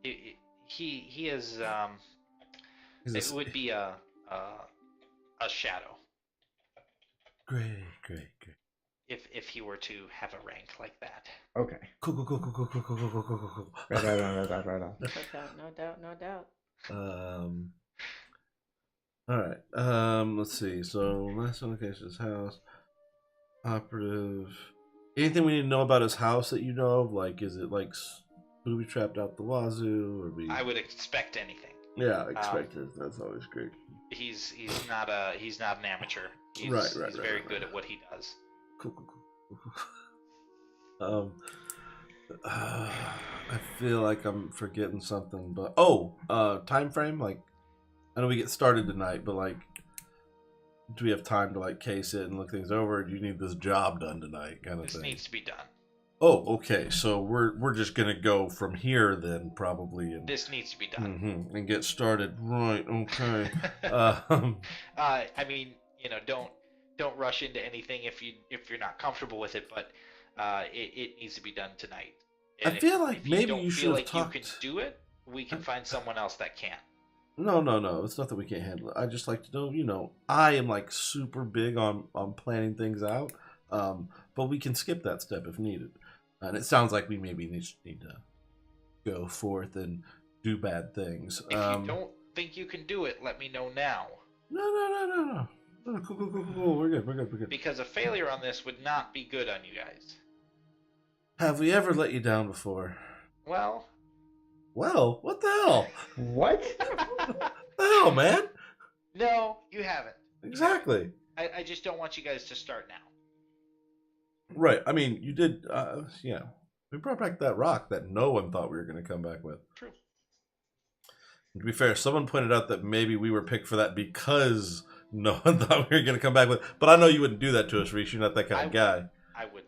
be he is it would be a shadow. Great. If he were to have a rank like that. Okay. Cool. Right on. No doubt. All right. Let's see. So last location is house. Operative. Anything we need to know about his house that you know of? Like, is it like booby trapped out the wazoo, or be? I would expect anything. Yeah, expected. That's always great. He's not an amateur. He's very good at what he does. Cool. I feel like I'm forgetting something, but time frame. Like, I know we get started tonight, but like, do we have time to like case it and look things over? Or do you need this job done tonight, kind of This thing? needs to be done. Oh, okay. So we're just gonna go from here then, probably. And, this needs to be done. Mm-hmm, and get started. Right. Okay. I mean, don't rush into anything if you're not comfortable with it, but it needs to be done tonight. And I feel like if maybe don't you feel should have like talked. you can do it, we can find someone else that can. No. It's not that we can't handle it. I just like to know. I am like super big on planning things out, but we can skip that step if needed. And it sounds like we maybe need to go forth and do bad things. If you don't think you can do it, let me know now. No. Cool. We're good. Because a failure on this would not be good on you guys. Have we ever let you down before? Well, what the hell? What? The hell, man? No, you haven't. Exactly. I just don't want you guys to start now. Right. I mean, you did. Yeah. We brought back that rock that no one thought we were going to come back with. True. To be fair, someone pointed out that maybe we were picked for that because no one thought we were going to come back with. But I know you wouldn't do that to us, Reese. You're not that kind of guy. I wouldn't.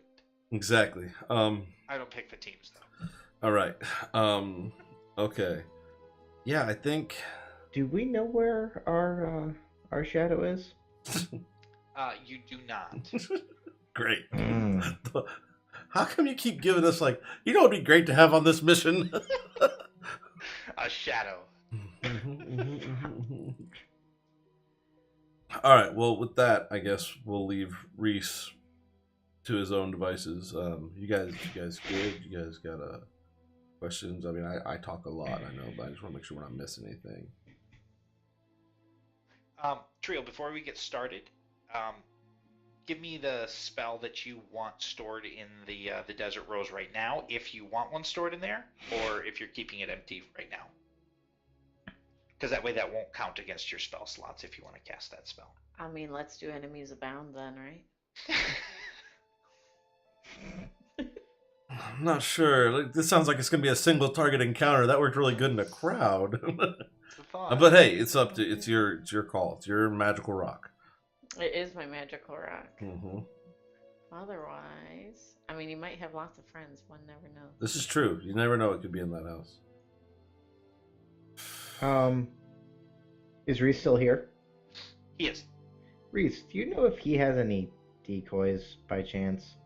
Exactly. I don't pick the teams though. All right. Okay. Yeah, I think. Do we know where our shadow is? You do not. Great. How come you keep giving us like, you know, it'd be great to have on this mission? A shadow. All right. Well, with that, I guess we'll leave Reese to his own devices. You guys good? You guys got questions? I mean, I talk a lot, I know, but I just want to make sure we're not missing anything. Trio, before we get started, give me the spell that you want stored in the Desert Rose right now, if you want one stored in there, or if you're keeping it empty right now. Because that way that won't count against your spell slots if you want to cast that spell. I mean, let's do enemies abound then, right? I'm not sure. Like, this sounds like it's going to be a single target encounter. That worked really good in a crowd. But hey, it's your call. It's your magical rock. It is my magical rock. Mm-hmm. Otherwise, I mean, you might have lots of friends. One never knows. This is true. You never know what could be in that house. Is Reese still here? He is. Reese, do you know if he has any decoys by chance?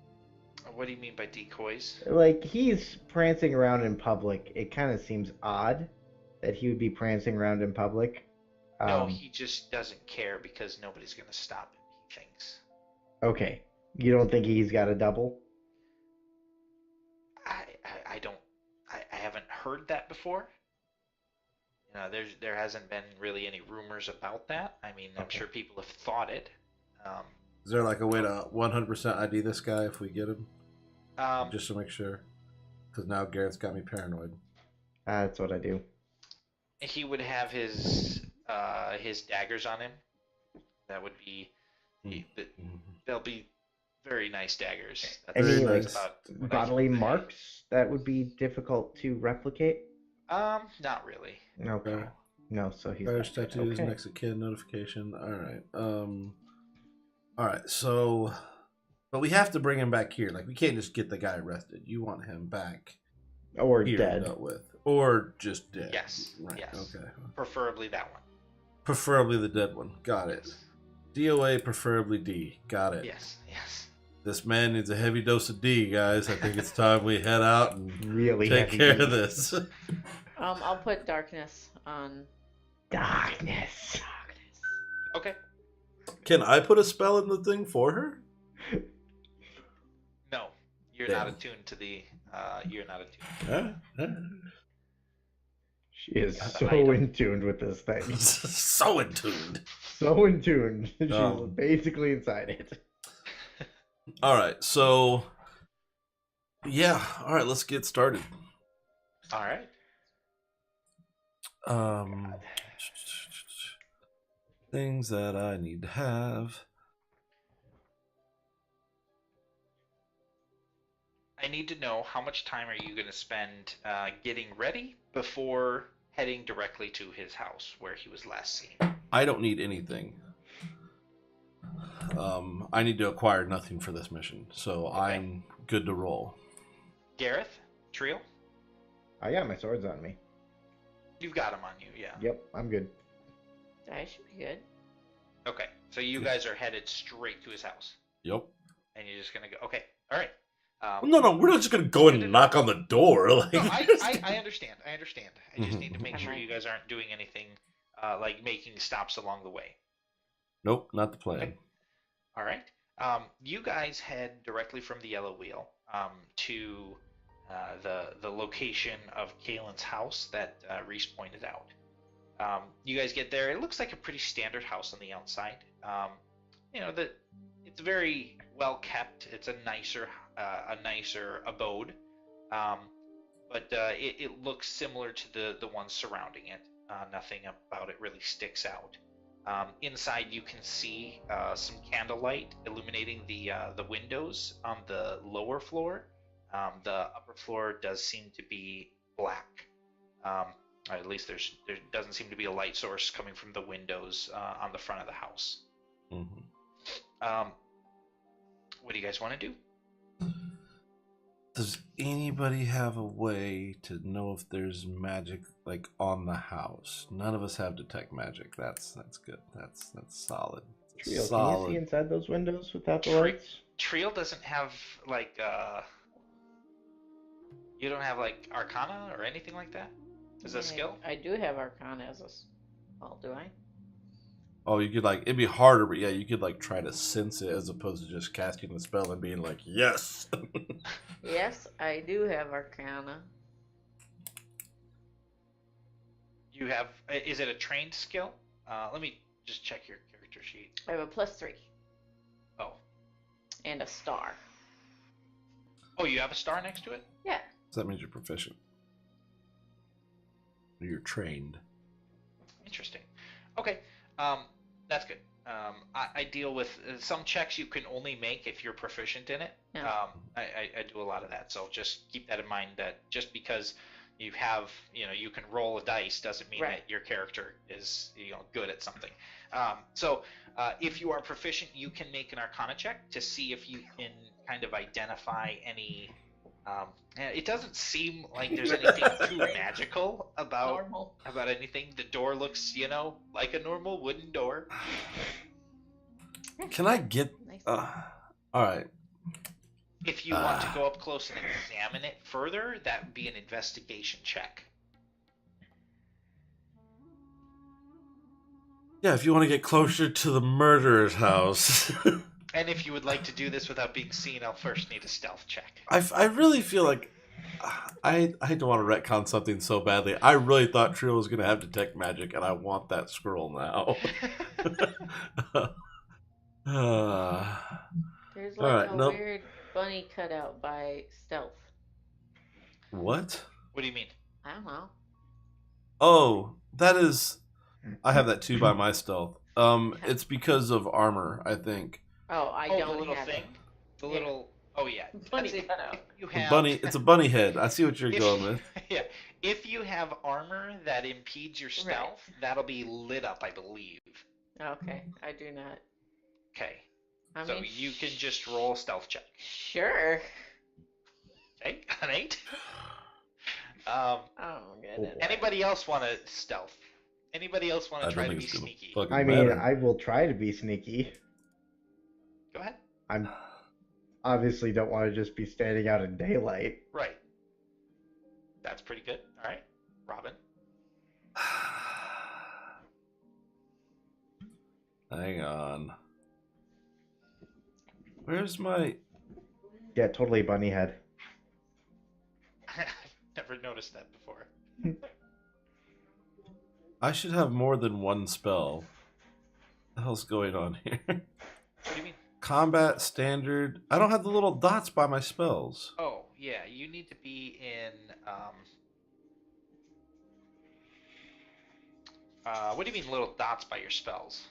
What do you mean by decoys? Like, he's prancing around in public. It kind of seems odd that he would be prancing around in public. No, he just doesn't care because nobody's going to stop him, he thinks. Okay. You don't think he's got a double? I haven't heard that before. You know, there hasn't been really any rumors about that. I mean, I'm sure people have thought it. Is there like a way to 100% ID this guy if we get him? Just to make sure. Because now Garrett's got me paranoid. That's what I do. He would have his daggers on him. That would be... They'll be very nice daggers. Any nice. bodily marks that would be difficult to replicate? Not really. Okay. No, so he's Bearish tattoos, okay. next of kin notification. All right. So, but we have to bring him back here. Like, we can't just get the guy arrested. You want him back Or here dead. dealt with, or just dead. Yes. Right. Yes. Okay. Preferably that one. Preferably the dead one. Got it. Yes. DOA, preferably D. Got it. Yes. This man needs a heavy dose of D, guys. I think it's time we head out and Really take heavy care D. of this. I'll put darkness on. Darkness. Okay. Can I put a spell in the thing for her? No, you're Damn. not attuned to the. You're not attuned. She is so item. in tune with this thing. So in tuned. So in tune. She's Oh. basically inside it. All right, so yeah, all right, let's get started. All right. Things that I need to have. I need to know how much time are you going to spend getting ready before heading directly to his house where he was last seen. I don't need anything. I need to acquire nothing for this mission, so Okay. I'm good to roll. Gareth, Triel, I got my swords on me. you've got them on you, yeah. Yep, I'm good. I should be good. Okay, so you guys are headed straight to his house, Yep. and you're just gonna go. Okay, all right. No, we're not just gonna go in and knock on the door. Like, No, I understand. I understand. I just need to make sure you guys aren't doing anything like making stops along the way. Nope, not the plan. Okay. All right. You guys head directly from the Yellow Wheel to the location of Kalen's house that Reese pointed out. You guys get there. It looks like a pretty standard house on the outside. It's very well kept. It's a nicer abode, but it looks similar to the ones surrounding it. Nothing about it really sticks out. Inside, you can see some candlelight illuminating the windows on the lower floor. The upper floor does seem to be black. At least there doesn't seem to be a light source coming from the windows on the front of the house. Mm-hmm. What do you guys want to do? Does anybody have a way to know if there's magic like on the house? None of us have detect magic. That's good. That's solid. Trio, Solid. can you see inside those windows without the lights? Triel doesn't have like you don't have like Arcana or anything like that? Is that a skill? I do have Arcana as a spell, do I? Oh, you could like it'd be harder, but yeah, you could like try to sense it as opposed to just casting the spell and being like, yes. Yes, I do have Arcana. You have. Is it a trained skill? Let me just check your character sheet. I have a +3 Oh. and a star. Oh, you have a star next to it? Yeah. So that means you're proficient. You're trained. Interesting. Okay. That's good. I deal with some checks you can only make if you're proficient in it. Yeah. I do a lot of that, so just keep that in mind. That just because you have, you can roll a dice doesn't mean that your character is, good at something. So if you are proficient, you can make an Arcana check to see if you can kind of identify any. It doesn't seem like there's anything too magical about anything. The door looks, like a normal wooden door. Can I get? All right. If you want to go up close and examine it further, that would be an investigation check. Yeah, if you want to get closer to the murderer's house. And if you would like to do this without being seen, I'll first need a stealth check. I really feel like I don't want to retcon something so badly. I really thought Trill was going to have detect magic, and I want that scroll now. There's like a weird bunny cutout by stealth. What? What do you mean? I don't know. Oh, that is. I have that too by my stealth. It's because of armor, I think. Oh, I don't the little have thing. it. The little. Oh yeah. Bunny cutout. You have bunny. It's a bunny head. I see what you're going with. Yeah. If you have armor that impedes your stealth, that'll be lit up, I believe. Okay, I do not. Okay. I so mean, you can just roll a stealth check. Sure. Okay, an 8. Oh goodness. Anybody else want to stealth? Anybody else want to try to be sneaky? I mean, I will try to be sneaky. Go ahead. I'm obviously don't want to just be standing out in daylight. Right. That's pretty good. All right, Robin. Hang on. Where's my... Yeah, totally bunny head. I've never noticed that before. I should have more than one spell. What the hell's going on here? What do you mean? Combat, standard. I don't have the little dots by my spells. Oh, yeah. You need to be in... What do you mean little dots by your spells?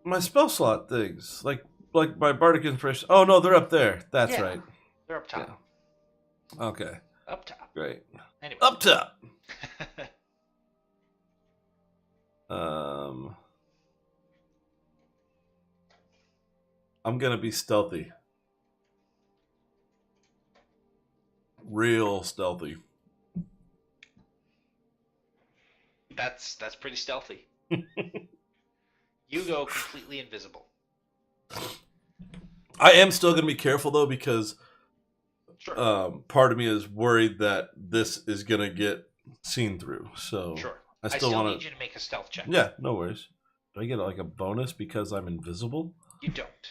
My spell slot things, like my bardic inspiration. Oh no, they're up there. That's Yeah. right. They're up top. Yeah. Okay. Up top. Great. Anyway. Up top. I'm gonna be stealthy. Real stealthy. That's pretty stealthy. You go completely invisible. I am still gonna be careful though because Sure. part of me is worried that this is gonna get seen through. So Sure. I still want need you to make a stealth check. Yeah, no worries. Do I get like a bonus because I'm invisible? You don't.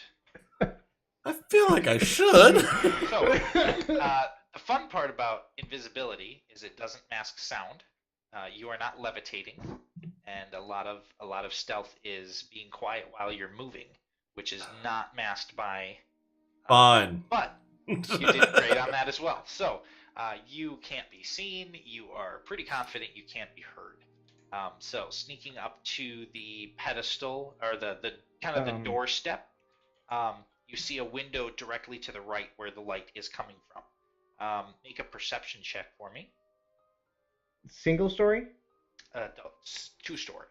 I feel like I should. So, the fun part about invisibility is it doesn't mask sound. You are not levitating, and a lot of stealth is being quiet while you're moving, which is not masked by. Fine. But you did great on that as well. So you can't be seen. You are pretty confident you can't be heard. So sneaking up to the pedestal or the kind of the doorstep, you see a window directly to the right where the light is coming from. Make a perception check for me. Single story? Two-story.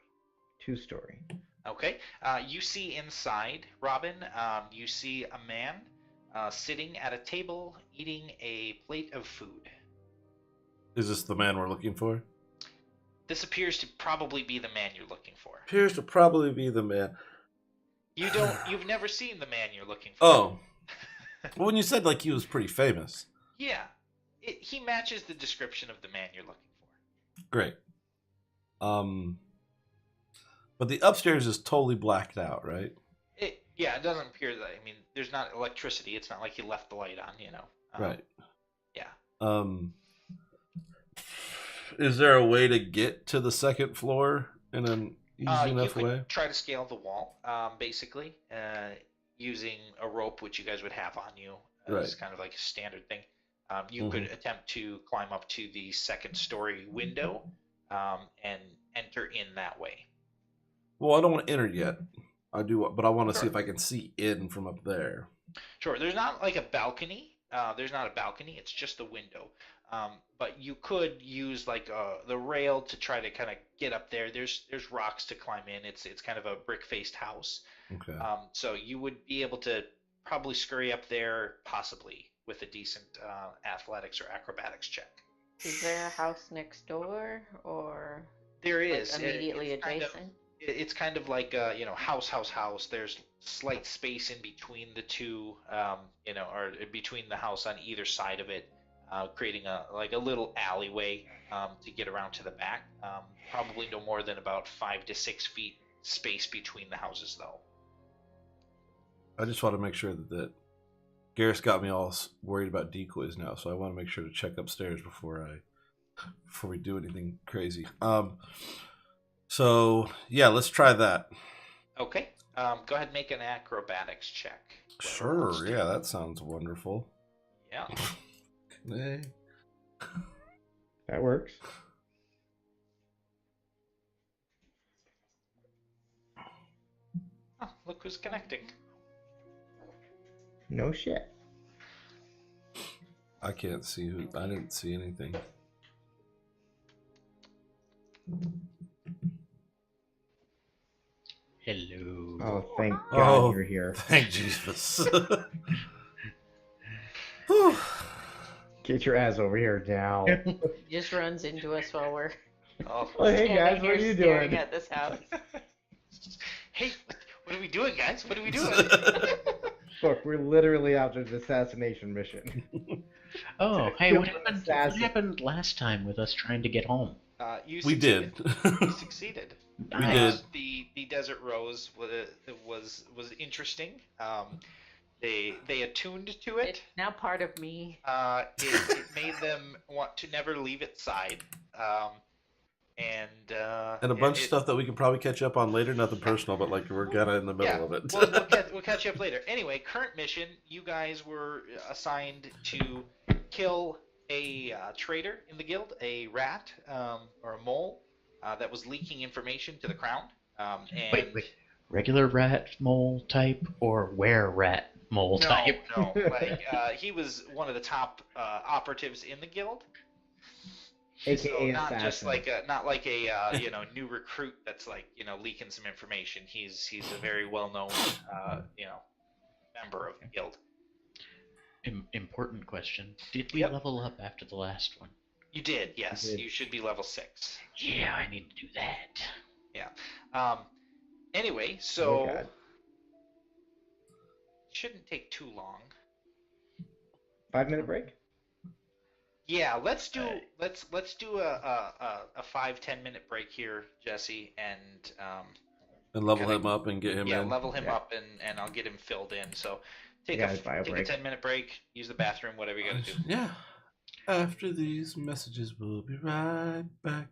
Two-story. Okay. You see inside, Robin, you see a man sitting at a table eating a plate of food. Is this the man we're looking for? This appears to probably be the man you're looking for. Appears to probably be the man. You've never seen the man you're looking for. Oh. Well, when you said like he was pretty famous. Yeah. He matches the description of the man you're looking for. Great. But the upstairs is totally blacked out, right? It doesn't appear that. I mean, there's not electricity. It's not like you left the light on, you know. Right. Yeah. Is there a way to get to the second floor in an easy enough you way? could try to scale the wall, basically, using a rope, which you guys would have on you. It's kind of like a standard thing. You could attempt to climb up to the second story window and enter in that way. Well, I don't want to enter yet. I do, but I want to see if I can see in from up there. Sure. There's not like a balcony. There's not a balcony. It's just a window. But you could use like the rail to try to kind of get up there. There's rocks to climb in. It's kind of a brick-faced house. Okay. So you would be able to probably scurry up there, possibly with a decent athletics or acrobatics check. Is there a house next door, or there is immediately adjacent? It's kind of like house. There's slight space in between the two, or between the house on either side of it, creating a little alleyway to get around to the back. Probably no more than about 5 to 6 feet space between the houses, though. I just want to make sure that Garrus got me all worried about decoys now, so I want to make sure to check upstairs before we do anything crazy. So yeah, let's try that. Okay. Go ahead and make an acrobatics check. Sure. Yeah, that sounds wonderful. Yeah. Okay. That works. Oh, look who's connecting. No shit. I can't see who. I didn't see anything. Hello. Oh, thank God Oh, you're here. Thank Jesus. Get your ass over here now. Just runs into us while we're Oh, Oh, hey guys, standing what are here you staring doing? at this house. hey, what are we doing, guys? What are we doing? Look, we're literally out on an assassination mission. Oh, hey, Kill what an happened? assassin. What happened last time with us trying to get home? You We did. succeeded. You succeeded. We did. The desert rose was interesting. They attuned to it. It's now part of me. It made them want to never leave its side. And And a bunch of stuff that we can probably catch up on later. Nothing personal, but like we're kind of in the middle of it. We'll catch you up later. Anyway, current mission: you guys were assigned to kill a traitor in the guild, a rat or a mole. that was leaking information to the crown. Wait. Regular rat mole type or were rat mole type? No. Like he was one of the top operatives in the guild. So AKA not just assassin. not like a new recruit that's like leaking some information. He's a very well known member of the guild. Important question. Did we Yep. level up after the last one? You did, yes. You did. You should be level 6. Yeah, I need to do that. Anyway, Oh so god. shouldn't take too long. 5-minute break? Yeah, let's do a 5-10 minute break here, Jesse, and And level kinda- him up and get him in. level him Yeah. up and I'll get him filled in. So I take got his bio take break. a 10-minute break, use the bathroom, whatever you got to do. Yeah. After these messages, we'll be right back.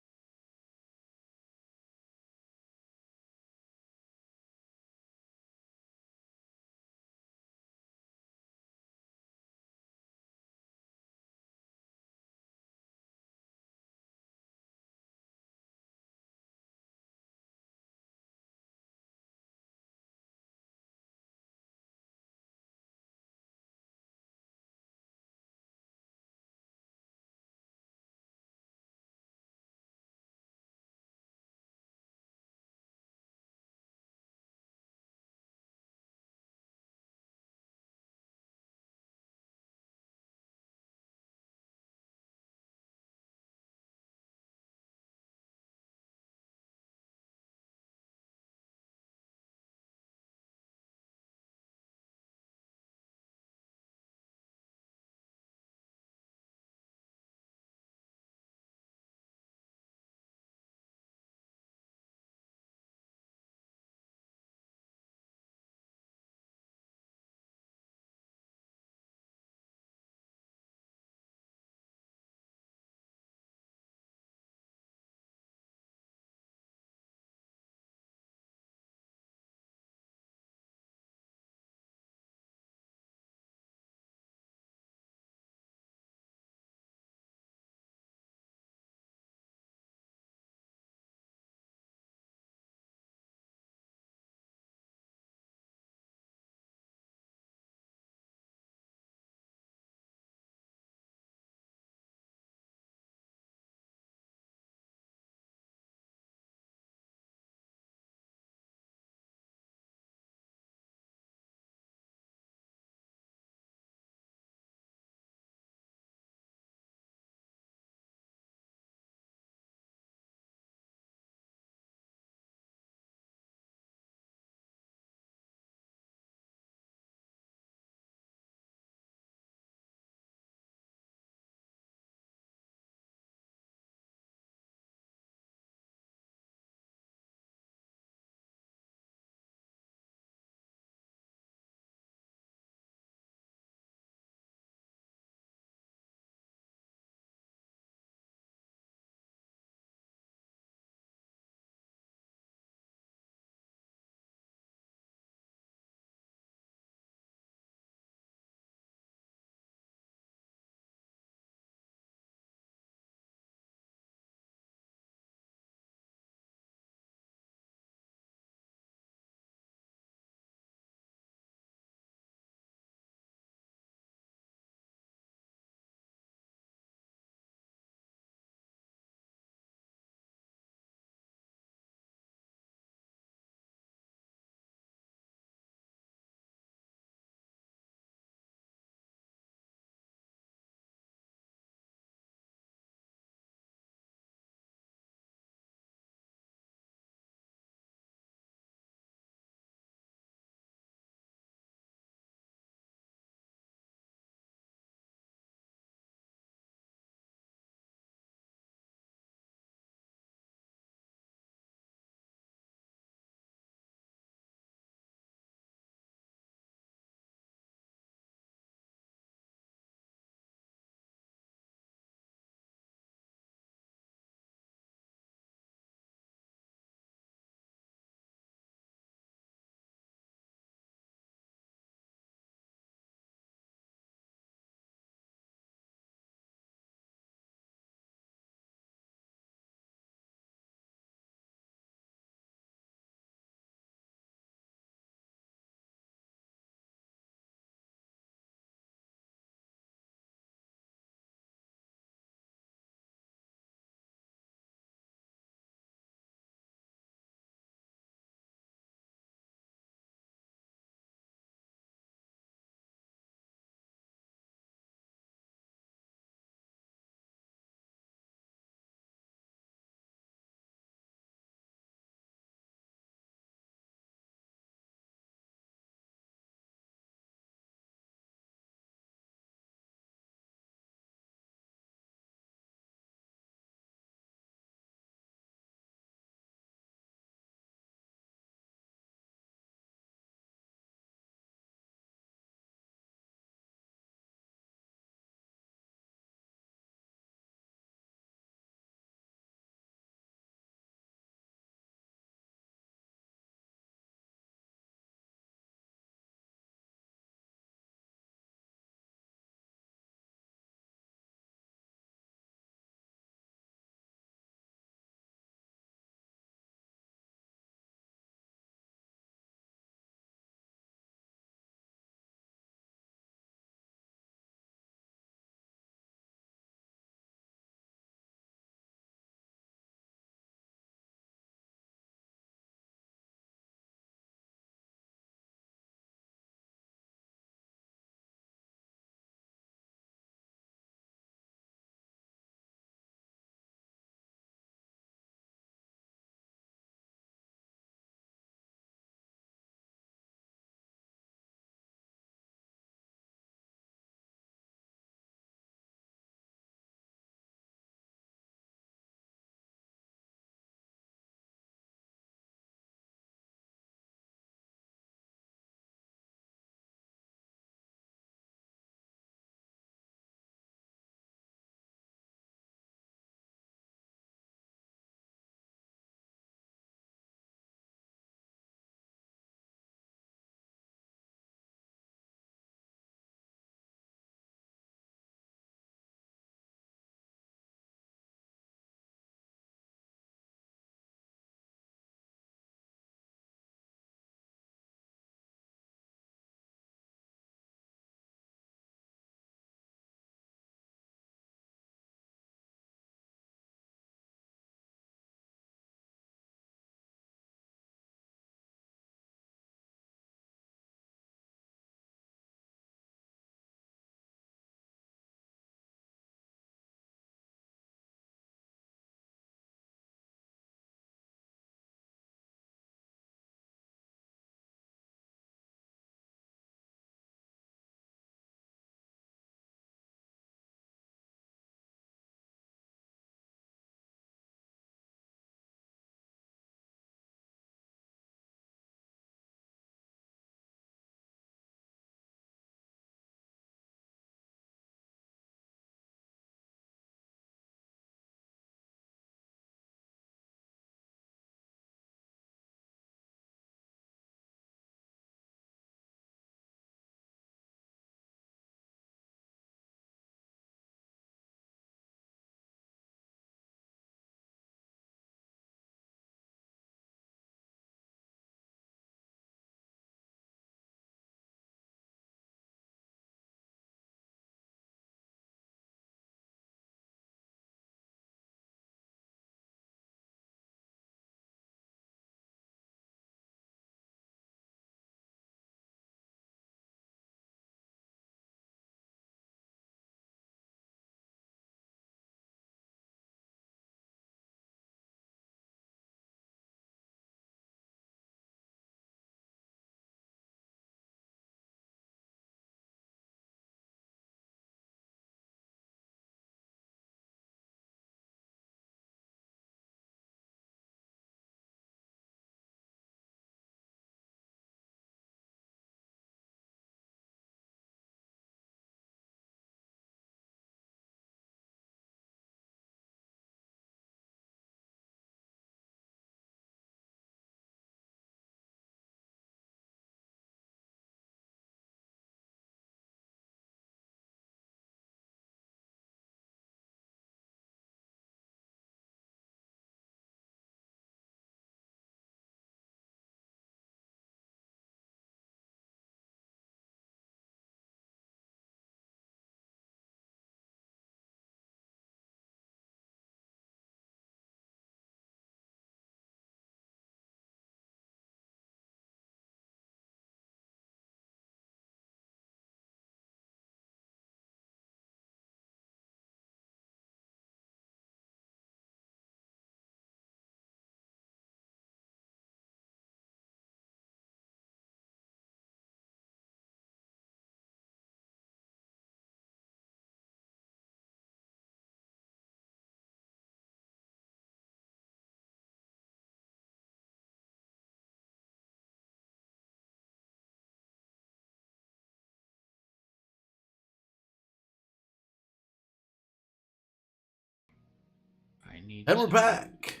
needs. And we're back.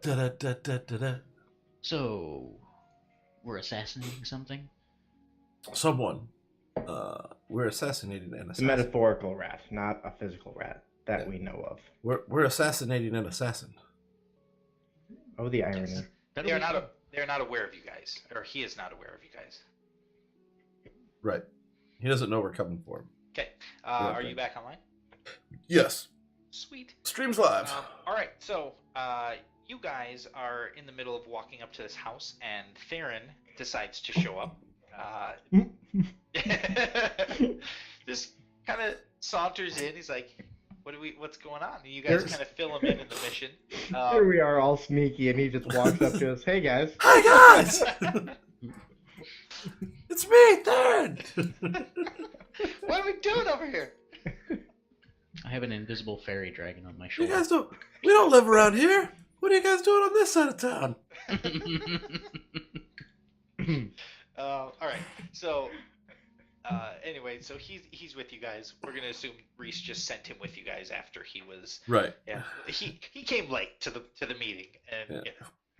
Da-da-da-da-da-da. So, we're assassinating something? Someone. We're assassinating an It's a assassin. metaphorical rat, not a physical rat that we know of. We're assassinating an assassin. Oh, the irony. Yes. That'll They're be fun. they're not aware of you guys, or he is not aware of you guys. Right. He doesn't know we're coming for him. Okay. Okay. Are you back online? Yes. Sweet. Streams live. All right. So you guys are in the middle of walking up to this house, and Theron decides to show up. Just kind of saunters in. He's like, What's going on?" And you guys kind of fill him in the mission. Here we are, all sneaky, and he just walks up to us. Hey, guys. Hi guys. It's me, Third. What are we doing over here? I have an invisible fairy dragon on my You shoulder. guys don't. We don't live around here. What are you guys doing on this side of town? All right. So anyway, so he's with you guys. We're gonna assume Reese just sent him with you guys after he was. Right. Yeah. He came late to the meeting, and Yeah.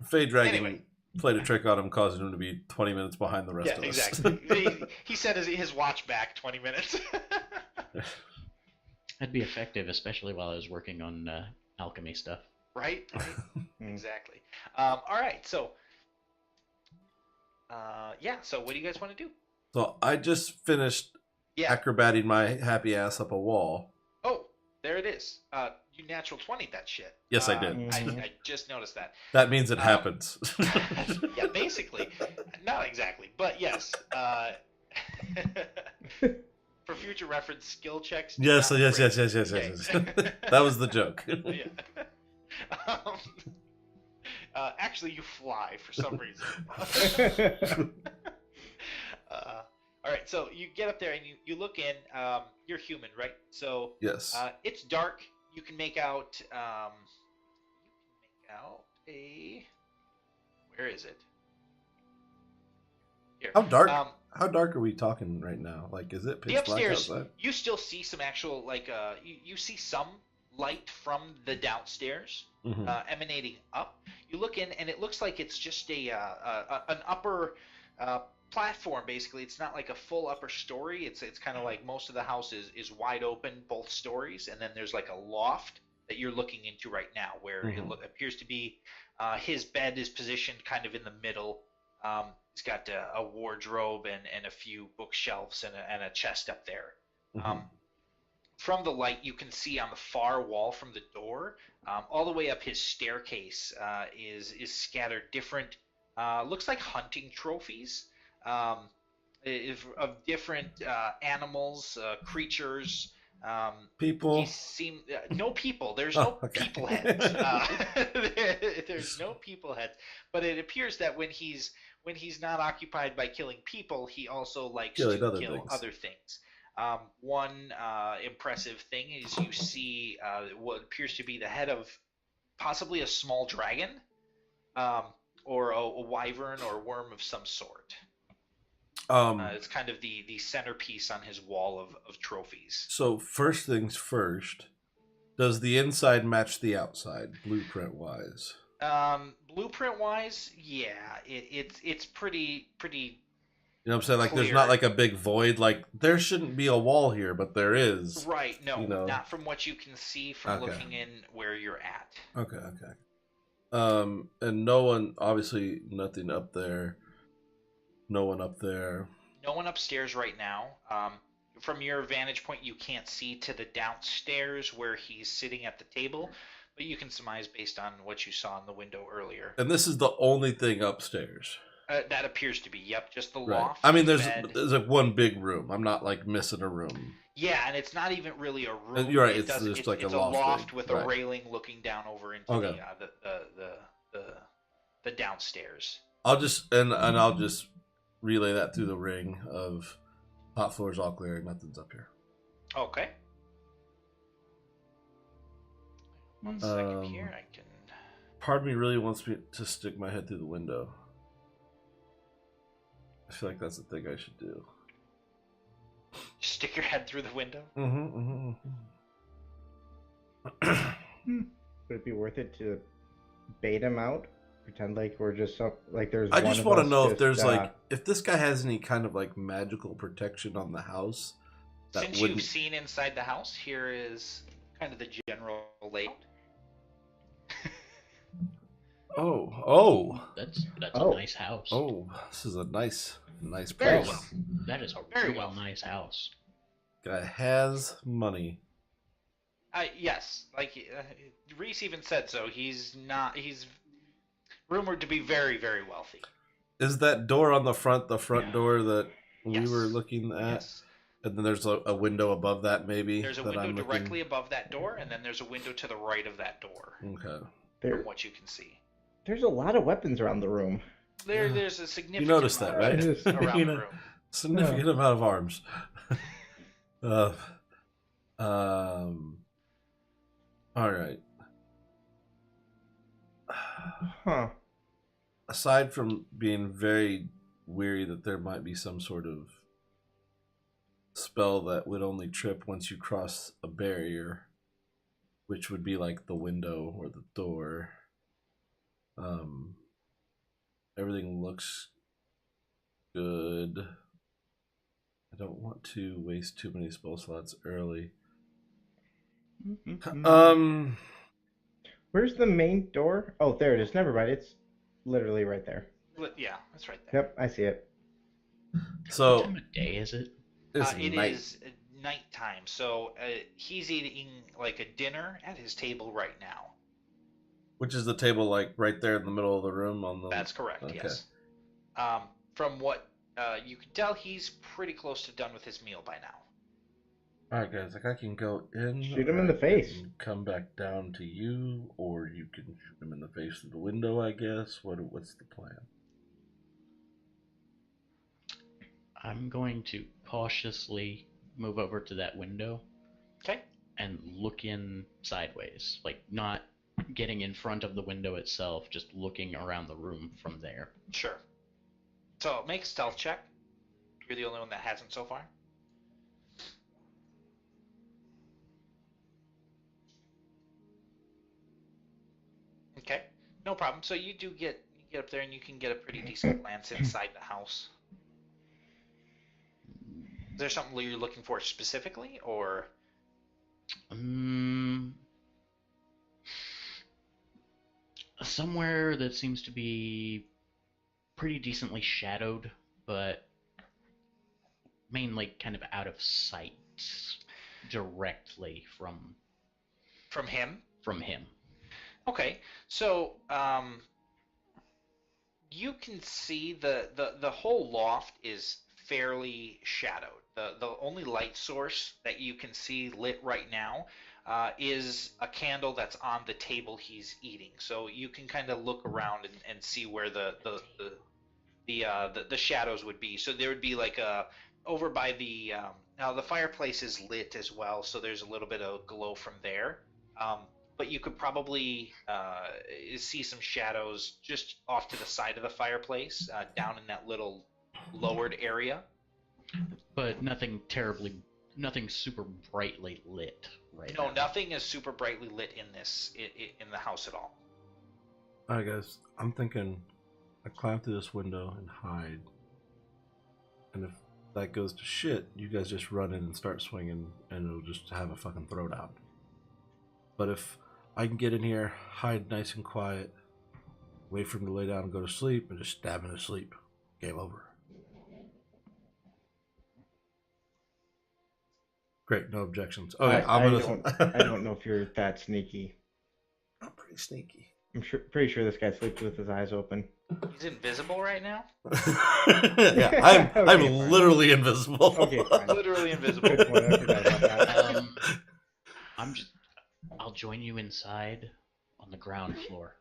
Fey Dragon Anyway. played a trick on him, causing him to be 20 minutes behind the rest yeah, of us. exactly. he set his watch back 20 minutes. That'd be effective, especially while I was working on alchemy stuff. Right? Exactly. All right. So, So, what do you guys want to do? So I just finished Yeah. acrobating my happy ass up a wall. Oh, there it is. You natural 20 that shit. Yes, I did. I just noticed that. That means it happens. Yeah, basically. Not exactly, but yes. For future reference, skill checks. do yes, not yes, crit. yes, yes, yes, Okay. yes, yes. That was the joke. Yeah. Actually, you fly for some reason. All right, so you get up there and you look in. You're human, right? So Yes. it's dark. You can make out. A. Where is it? Here. How dark? How dark are we talking right now? Like, is it pitch The black upstairs, outside? you still see some actual you see some light from the downstairs Mhm. emanating up. You look in, and it looks like it's just an upper platform. Basically, it's not like a full upper story. It's kind of like most of the house is wide open, both stories, and then there's like a loft that you're looking into right now, where it appears to be his bed is positioned kind of in the middle. He's got a wardrobe and a few bookshelves and a chest up there. From the light, you can see on the far wall from the door, all the way up his staircase, is scattered different, looks like hunting trophies, of different animals, creatures. People. No people. There's Oh, no okay. people heads. There's no people heads. But it appears that when he's not occupied by killing people, he also likes Killing to other kill things. other things. One impressive thing is you see what appears to be the head of possibly a small dragon, or a wyvern or worm of some sort. It's kind of the centerpiece on his wall of trophies. So first things first, does the inside match the outside, blueprint wise? Blueprint wise, yeah, it's pretty. You know what I'm saying? Like, Clear. there's not like a big void. Like, there shouldn't be a wall here, but there is. Right, no, You know. not from what you can see from Okay. looking in where you're at. Okay. And no one, obviously, nothing up there. No one up there. No one upstairs right now. From your vantage point, you can't see to the downstairs where he's sitting at the table, but you can surmise based on what you saw in the window earlier. And this is the only thing upstairs. That appears to be, yep, just the Right. loft. I mean, bed. there's like one big room. I'm not like missing a room. Yeah, and it's not even really a room. You're right, It it's doesn't- just like a it's loft loft thing. with Right. a railing looking down over into Okay. the downstairs. I'll just I'll just relay that through the ring of top floor's all clear, nothing's up here. Okay. One second here, I can. Part of me really wants me to stick my head through the window. I feel like that's the thing I should do. Stick your head through the window. Would it be worth it to bait him out? Pretend like we're just like there's I one just of want to us know if just, there's like if this guy has any kind of like magical protection on the house. That Since wouldn't... you've seen inside the house, here is kind of the general layout. Oh, That's Oh. a nice house. oh! This is a nice Very place. well. That is a Very real well. nice house. Guy has money. Yes, like Reese even said so. He's rumored to be very, very wealthy. Is that door on the front door that we Yes. were looking at? Yes. And then there's a window above that, maybe. There's a that window I'm directly above that door, and then there's a window to the right of that door, Okay. from what you can see. There's a lot of weapons around the room. There's a significant. You noticed that, right? Yes. Around You the know, room. significant amount of arms. All right. Huh. Aside from being very weary that there might be some sort of spell that would only trip once you cross a barrier, which would be like the window or the door, everything looks good. I don't want to waste too many spell slots early. Where's the main door? Oh, there it is. Never mind. It's literally right there. Yeah, that's right there. Yep, I see it. What So time of day is it? it's It night. is nighttime, so he's eating like a dinner at his table right now. Which is the table like right there in the middle of the room on the... That's correct. Okay. Yes. From what you can tell, he's pretty close to done with his meal by now. Alright guys, like I can go in. Shoot him in or the I face. can come back down to you, or you can shoot him in the face through the window, I guess. What's the plan? I'm going to cautiously move over to that window Okay. and look in sideways. Like, not getting in front of the window itself, just looking around the room from there. Sure. So make a stealth check. You're the only one that hasn't so far. Okay, no problem. So you get up there and you can get a pretty decent glance inside the house. Is there something you're looking for specifically, or Somewhere that seems to be pretty decently shadowed, but mainly kind of out of sight directly from him? him. Okay, so you can see the whole loft is fairly shadowed. The only light source that you can see lit right now is a candle that's on the table he's eating. So you can kind of look around and see where the shadows would be. So there would be like over by the now the fireplace is lit as well, so there's a little bit of glow from there. But you could probably see some shadows just off to the side of the fireplace, down in that little lowered area. But nothing super brightly lit right No, now. nothing is super brightly lit in in the house at all. Alright guys, I'm thinking I climb through this window and hide. And if that goes to shit, you guys just run in and start swinging and it'll just have a fucking throwdown. But if I can get in here, hide nice and quiet, wait for him to lay down and go to sleep, and just stab him to sleep, game over. Great, no objections. Okay, I don't know if you're that sneaky. I'm pretty sneaky. I'm pretty sure this guy sleeps with his eyes open. He's invisible right now? Yeah, I'm Okay, fine. literally invisible. Okay, fine. Literally invisible. Good point, I forgot about that. I'll join you inside on the ground floor.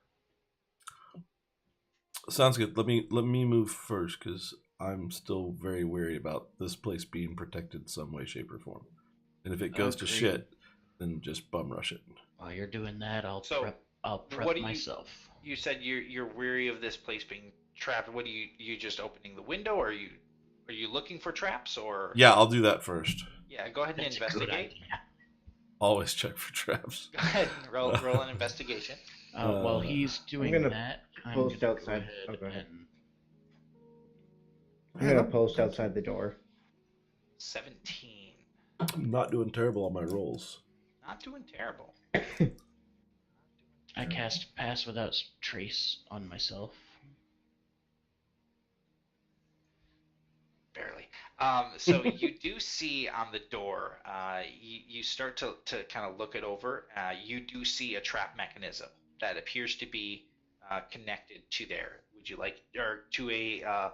Sounds good. Let me move first because I'm still very wary about this place being protected in some way, shape, or form. And if it goes to Agreed. shit, then just bum rush it. While you're doing that, I'll So, prep what do you- myself. You said you're weary of this place being trapped. What you just opening the window, or are you looking for traps, or Yeah, I'll do that first. Yeah, go ahead and That's a good investigate. idea. always check for traps. Go ahead and roll an investigation. While he's doing gonna that, I'm post gonna outside. go Oh, ahead go ahead. and I'm gonna post outside the door. 17. I'm not doing terrible on my rolls. Not doing terrible. I cast Pass Without Trace on myself. Barely. So you do see on the door, you start to kind of look it over. You do see a trap mechanism that appears to be connected to there. Would you like, or to a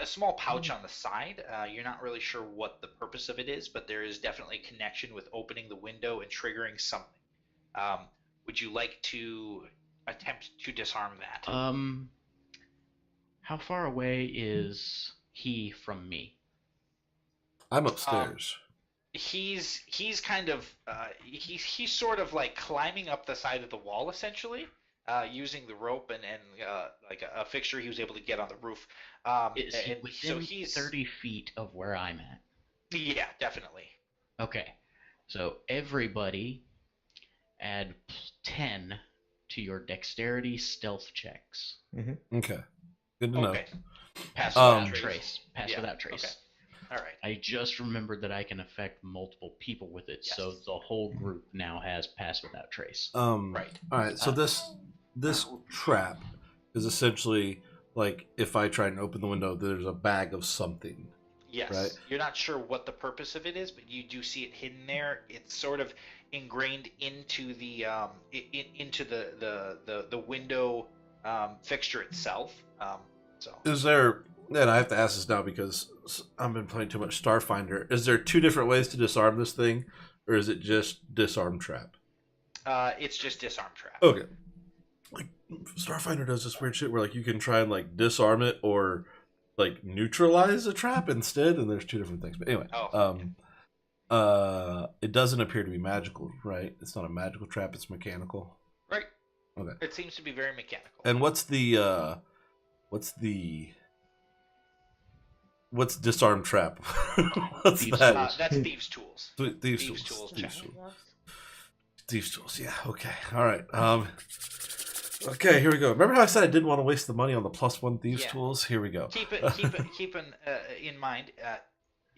small pouch on the side? You're not really sure what the purpose of it is, but there is definitely a connection with opening the window and triggering something. Would you like to attempt to disarm that? How far away is he from me? I'm upstairs. He's kind of he's sort of like climbing up the side of the wall essentially, using the rope and like a fixture he was able to get on the roof. Is he And within so he's 30 feet of where I'm at? Yeah, definitely. Okay, so everybody add 10 to your dexterity stealth checks. Okay. Good to know. Okay. Pass Um, without trace. Trace. Pass Yeah, without trace. okay. All right. I just remembered that I can affect multiple people with it, so Yes. the whole group now has Pass Without Trace. Right. All right. So this trap is essentially like if I try and open the window, there's a bag of something. Yes. Right. You're not sure what the purpose of it is, but you do see it hidden there. It's sort of ingrained into the the window fixture itself. So Is there? And I have to ask this now because I've been playing too much Starfinder. Is there two different ways to disarm this thing, or is it just disarm trap? it's just disarm trap. Okay. Like Starfinder does this weird shit where like you can try and like disarm it or like neutralize a trap instead, and there's two different things. But anyway, it doesn't appear to be magical, right? It's not a magical trap; it's mechanical. Right. Okay. It seems to be very mechanical. And what's disarm trap? What's Thieves' that? That's thieves' tools. Thieves' Thieves' tools. tools Thieves' check. tools. Thieves' tools. Yeah. Okay. All right. Okay. Here we go. Remember how I said I didn't want to waste the money on the +1 thieves' Yeah. tools? Here we go. Keep in mind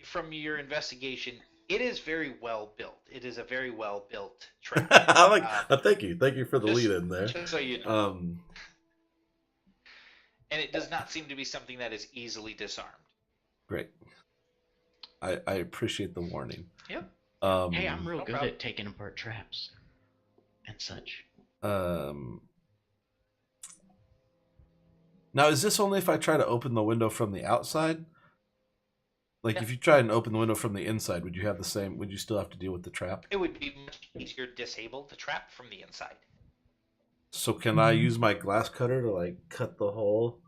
from your investigation. It is very well built. It is a very well built trap. I like. Thank you for the lead in there. Just so you know. And it does not seem to be something that is easily disarmed. Great. I appreciate the warning. Yep. Hey, I'm real No good problem. at taking apart traps and such. Now, is this only if I try to open the window from the outside? Like, Yeah. if you try and open the window from the inside, would you have the same? Would you still have to deal with the trap? It would be much easier to disable the trap from the inside. So, can I use my glass cutter to like cut the hole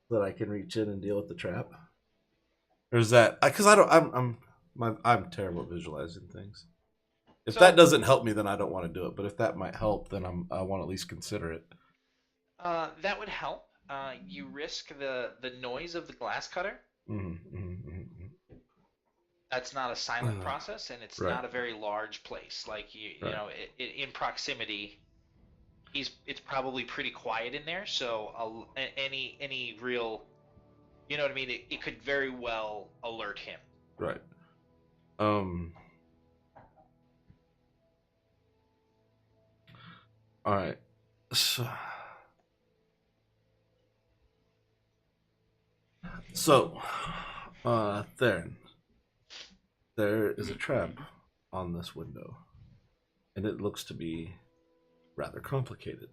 so that I can reach in and deal with the trap? Or is that because I don't? I'm terrible at visualizing things. If So- that doesn't help me, then I don't want to do it. But if that might help, then I want to at least consider it. That would help. You risk the noise of the glass cutter. That's not a silent process, and it's Right. not a very large place. Like you Right. know, in proximity, it's probably pretty quiet in there. So any real, you know what I mean? It could very well alert him. Right. All right. So, there is a trap on this window, and it looks to be rather complicated.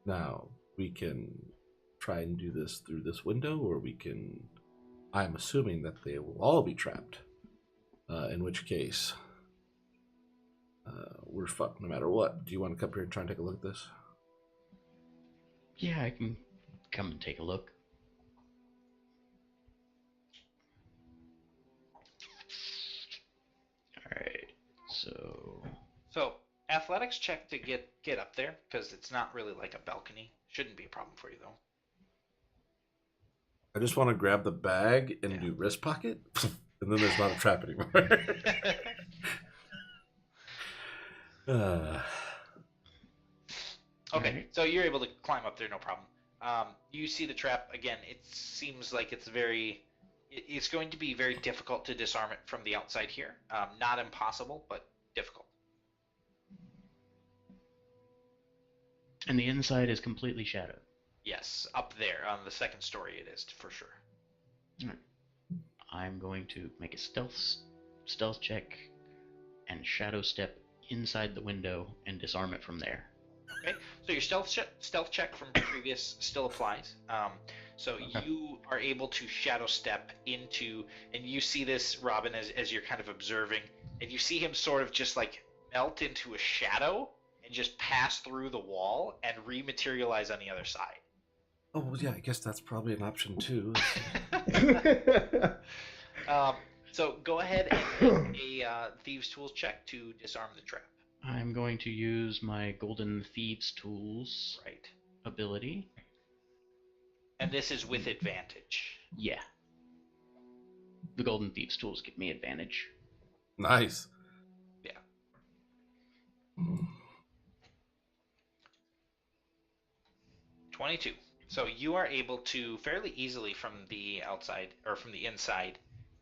Now, we can try and do this through this window, or we can... I'm assuming that they will all be trapped, in which case, we're fucked no matter what. Do you want to come up here and try and take a look at this? Yeah, I can come and take a look. Alright, so... So athletics check to get up there because it's not really like a balcony. Shouldn't be a problem for you though. I just want to grab the bag and do wrist pocket, and then there's not a trap anymore. Uh, Okay, Alright. so you're able to climb up there, no problem. You see the trap again. It seems like it's going to be very difficult to disarm it from the outside here. Not impossible, but difficult. And the inside is completely shadowed. Yes, up there on the second story it is for sure. I'm going to make a stealth check and shadow step inside the window and disarm it from there. Okay, so your stealth check from previous still applies. So you are able to shadow step into, and you see this, Robin, as you're kind of observing, and you see him sort of just like melt into a shadow and just pass through the wall and rematerialize on the other side. oh, well, yeah, I guess that's probably an option too. So go ahead and make a thieves' tools check to disarm the trap. I'm going to use my Golden Thieves Tools Right, ability. and this is with advantage. Yeah. The Golden Thieves Tools give me advantage. Nice. Yeah. 22. So you are able to fairly easily from the outside or from the inside,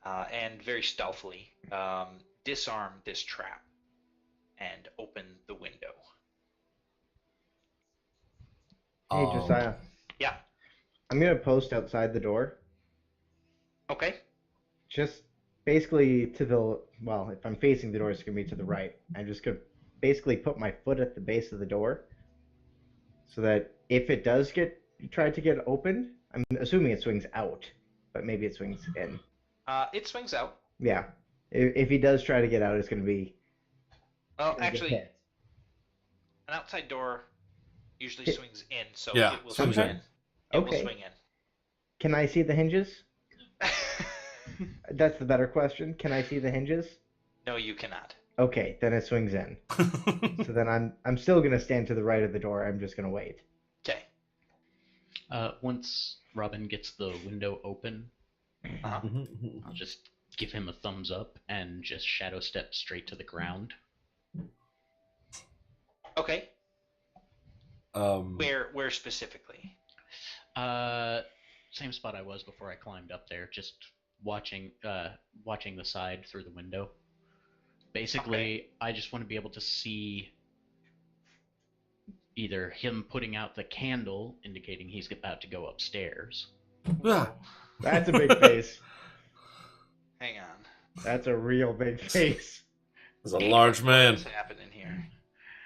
and very stealthily disarm this trap and open the window. Hey, Josiah. Yeah. I'm gonna post outside the door. Okay. Just basically to the well, if I'm facing the door, it's gonna be to the right. I'm just gonna basically put my foot at the base of the door, so that if it does try to get opened, I'm assuming it swings out, but maybe it swings in. It swings out. Yeah. If he does try to get out, it's gonna be. Well, gonna get actually, hit. an outside door usually It- swings in, so Yeah, it will swings swing in. in. It will Okay. swing in. Can I see the hinges? That's the better question. Can I see the hinges? No, you cannot. Okay, then it swings in. So then I'm still gonna stand to the right of the door. I'm just gonna wait. Okay. Once Robin gets the window open, I'll just give him a thumbs up and just shadow step straight to the ground. Okay. Where specifically? Same spot I was before I climbed up there, just watching the side through the window. Basically, I just want to be able to see either him putting out the candle, indicating he's about to go upstairs. Ah. That's a big face. Hang on. That's a real big face. There's a large man. What's happening here?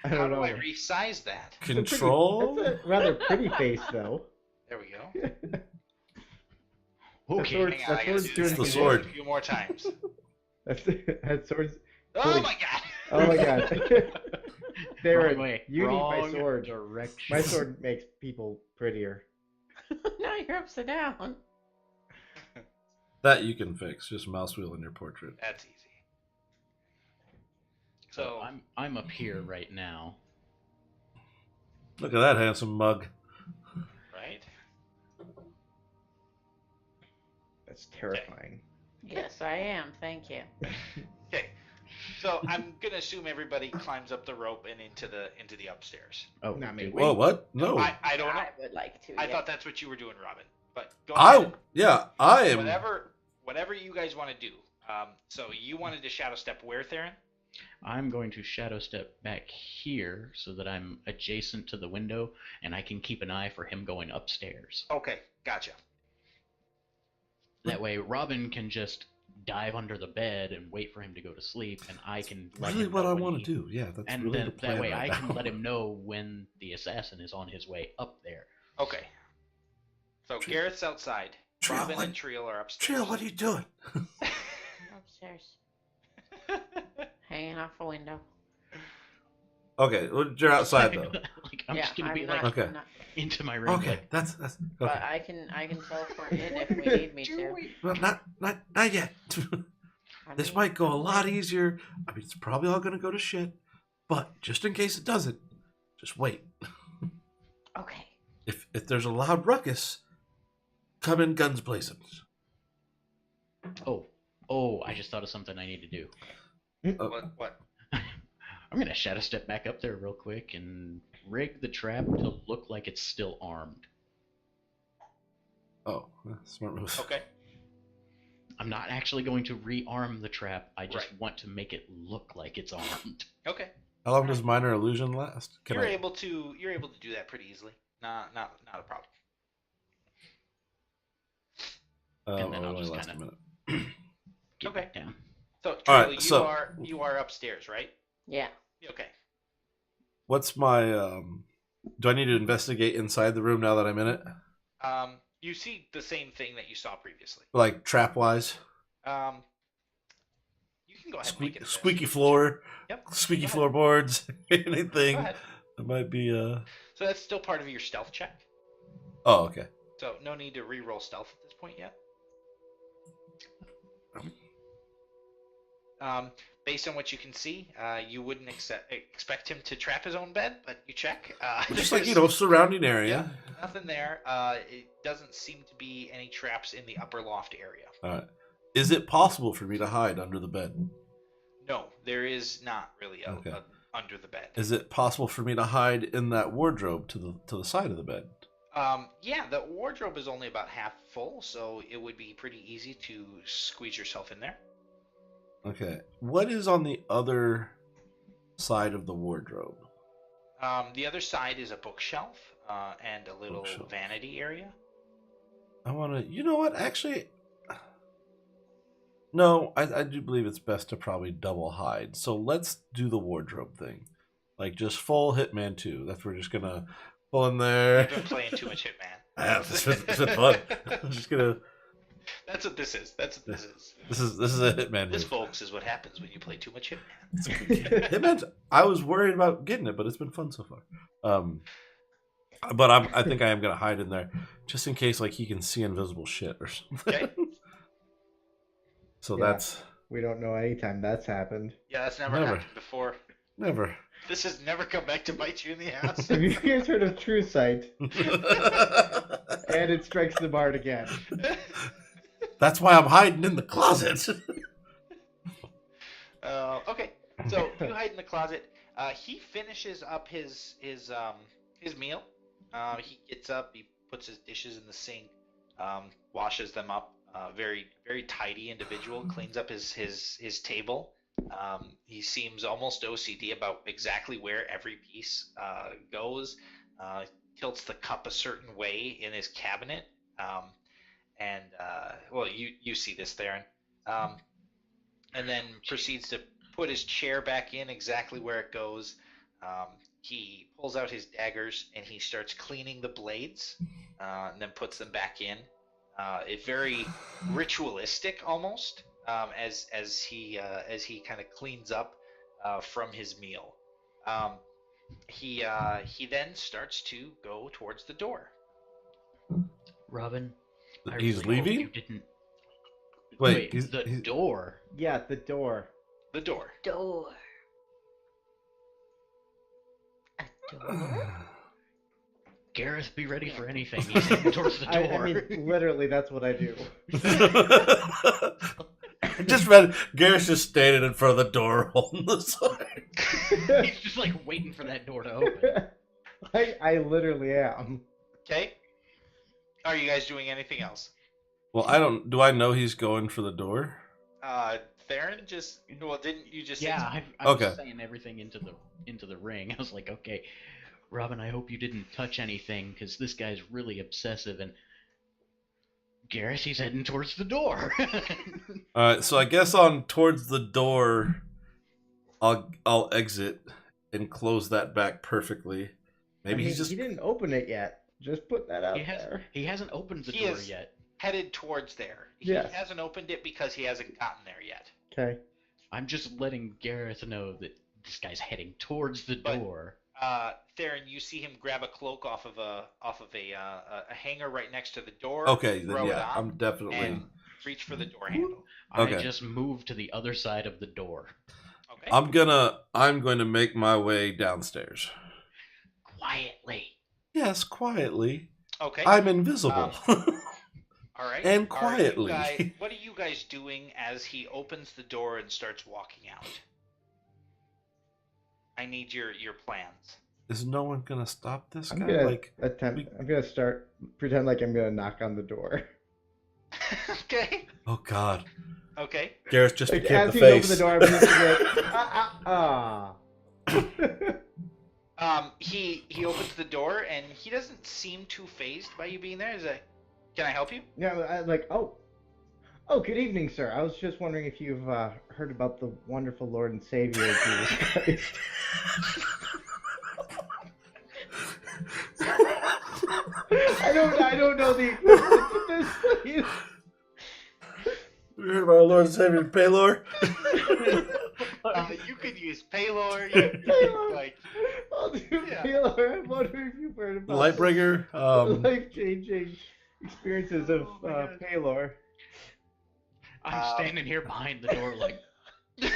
I How don't do know. I resize that? Control? That's a rather pretty face, though. There we go. Okay, sword- Hang on, I gotta sword's do doing this the sword. a few more times. That sword's. Oh Holy- my god! Oh my god. Darren, Wrong way. you need my Wrong sword. direction. My sword makes people prettier. Now you're upside down. That you can fix. Just mouse wheel in your portrait. That's easy. So So I'm up here right now. Look at that handsome mug. right. That's terrifying. Yes, I am. Thank you. Okay. So I'm gonna assume everybody climbs up the rope and into the upstairs. Oh, Not me. do- Whoa, what? No. I don't know. I would like to. I yes. thought that's what you were doing, Robin. But go ahead. I am. Whatever you guys want to do. So you wanted to shadow step where, Theron? I'm going to shadow step back here so that I'm adjacent to the window and I can keep an eye for him going upstairs. Okay, gotcha. That way, Robin can just dive under the bed and wait for him to go to sleep, and I can let Really him what know I when want he- to do. Yeah, that's And really then the plan that way, right I can now. let him know when the assassin is on his way up there. Okay. So Garrett's outside. Trill, Robin what- and Trill are upstairs. Trill, what are you doing? Upstairs. Hanging off a window. Okay, well, you're outside though. Like, I'm yeah, just gonna I'm be not, like Okay. I'm not, into my room. Okay, Like, that's but okay. I can teleport in if we need me to. Well, not yet. I This mean, might go a lot easier. I mean, it's probably all gonna go to shit, but just in case it doesn't, just wait. Okay. If there's a loud ruckus, come in guns blazing. oh, I just thought of something I need to do. What? All I'm gonna shadow step back up there real quick and rig the trap to look like it's still armed. Oh, smart move. Okay. I'm not actually going to rearm the trap. I just Right. want to make it look like it's armed. Okay. How long does minor illusion last? You're able to do that pretty easily. Not a problem. And then I'll only just last a kinda- minute. Get Okay. back down. So, All Trailer, right, you are upstairs, right? Yeah. Okay. What's my do I need to investigate inside the room now that I'm in it? You see the same thing that you saw previously. Like trap wise? You can go ahead and make it. Squeaky floor. Yep. Squeaky Go ahead. floorboards. Go Anything ahead. that might be So that's still part of your stealth check. Oh, okay. So no need to re-roll stealth at this point yet. Based on what you can see, you wouldn't expect him to trap his own bed, but you check. Just like, surrounding area. Yeah, nothing there. It doesn't seem to be any traps in the upper loft area. Alright. Is it possible for me to hide under the bed? No, there is not really a Okay. under the bed. Is it possible for me to hide in that wardrobe to the side of the bed? Yeah, the wardrobe is only about half full, so it would be pretty easy to squeeze yourself in there. Okay. What is on the other side of the wardrobe? The other side is a bookshelf and a little Bookshelf. vanity area. I want to. You know what? Actually, no. I do believe it's best to probably double hide. So let's do the wardrobe thing, like just full Hitman 2. That's we're just gonna pull in there. You've been playing too much Hitman. I have. It's been fun. I'm just gonna. That's what this is. That's what this is. This is a Hitman. This, move. folks, is what happens when you play too much Hitman. Hitman. I was worried about getting it, but it's been fun so far. But I think I am gonna hide in there just in case, like he can see invisible shit or something. Okay. So Yeah. that's We don't know any time that's happened. Yeah, that's never Never. happened before. never. This has never come back to bite you in the ass. Have you guys heard of True Sight? And it strikes the bard again. That's why I'm hiding in the closet. Okay, so you hide in the closet. He finishes up his meal. He gets up. He puts his dishes in the sink, washes them up. Very very tidy individual. Cleans up his table. He seems almost OCD about exactly where every piece goes. Tilts the cup a certain way in his cabinet. Well, you see this, Theron. And then proceeds to put his chair back in exactly where it goes. He pulls out his daggers and he starts cleaning the blades, and then puts them back in. It's very ritualistic almost, as he kind of cleans up from his meal. He then starts to go towards the door. Robin, I He's really hope leaving? You didn't. Wait, the door. Yeah, the door. The door. Door. A door? Gareth, be ready for anything. He's heading towards the door. I mean, literally, that's what I do. Just read Garrett's just standing in front of the door holding the sign. He's just like waiting for that door to open. I literally am. Okay. Are you guys doing anything else? Well, do I know he's going for the door? Theron just. Well, didn't you just? Yeah, Say I was Okay. saying everything into the ring. I was like, okay, Robin, I hope you didn't touch anything because this guy's really obsessive. And Gareth, he's heading towards the door. All right, so I guess on towards the door, I'll exit and close that back perfectly. Maybe I mean, he's just he didn't open it yet. Just put that out he there. hasn't opened the He door is- yet. headed towards there. Yes. He hasn't opened it because he hasn't gotten there yet. Okay. I'm just letting Gareth know that this guy's heading towards the But- door. Theron, you see him grab a cloak off of a hanger right next to the door. okay. Then throw it yeah, on, I'm definitely and reach for the door handle. Okay. I just moved to the other side of the door. Okay. I'm going to make my way downstairs. Quietly. Yes, quietly. Okay. I'm invisible. All right. and Are you quietly. guys- what are you guys doing as he opens the door and starts walking out? I need your plans. Is no one gonna stop this I'm guy? gonna Like, attempt. I'm gonna pretend like I'm gonna knock on the door. Okay. oh god, Okay. Gareth just Like became as the he's face. open the door, I'm just gonna be like, He opens the door and he doesn't seem too phased by you being there. He's like, "Can I help you?" Yeah, like, oh, good evening, sir. I was just wondering if you've heard about the wonderful Lord and Savior Jesus Christ. I don't know the existence of this, please. You heard about our Lord and Savior Paylor? You could use Paylor. You could, like, I'll do Yeah. Paylor. I'm wondering if you've heard about Lightbringer. the life-changing experiences of Oh my God. Paylor. I'm standing here behind the door like, what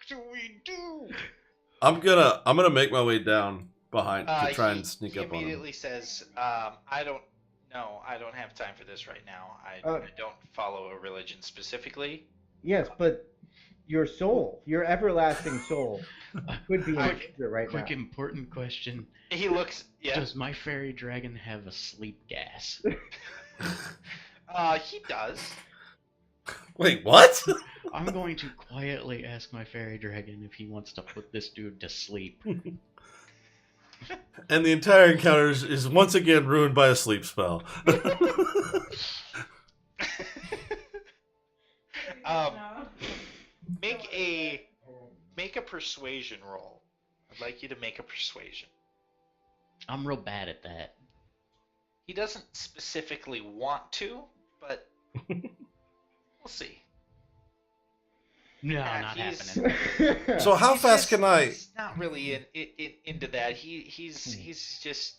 do we do? I'm gonna make my way down behind to try he, and sneak he up on him. immediately says, I don't have time for this right now. I don't follow a religion specifically. Yes, but your soul, your everlasting soul, could be in danger right Quick now. important question. He looks, yeah. Does my fairy dragon have a sleep gas? He does. Wait, what? I'm going to quietly ask my fairy dragon if he wants to put this dude to sleep. And the entire encounter is once again ruined by a sleep spell. Make a persuasion roll. I'd like you to make a persuasion. I'm real bad at that. He doesn't specifically want to, but we'll see. No, Yeah, not he's- happening. So how fast can I? He's not really into that. He's just,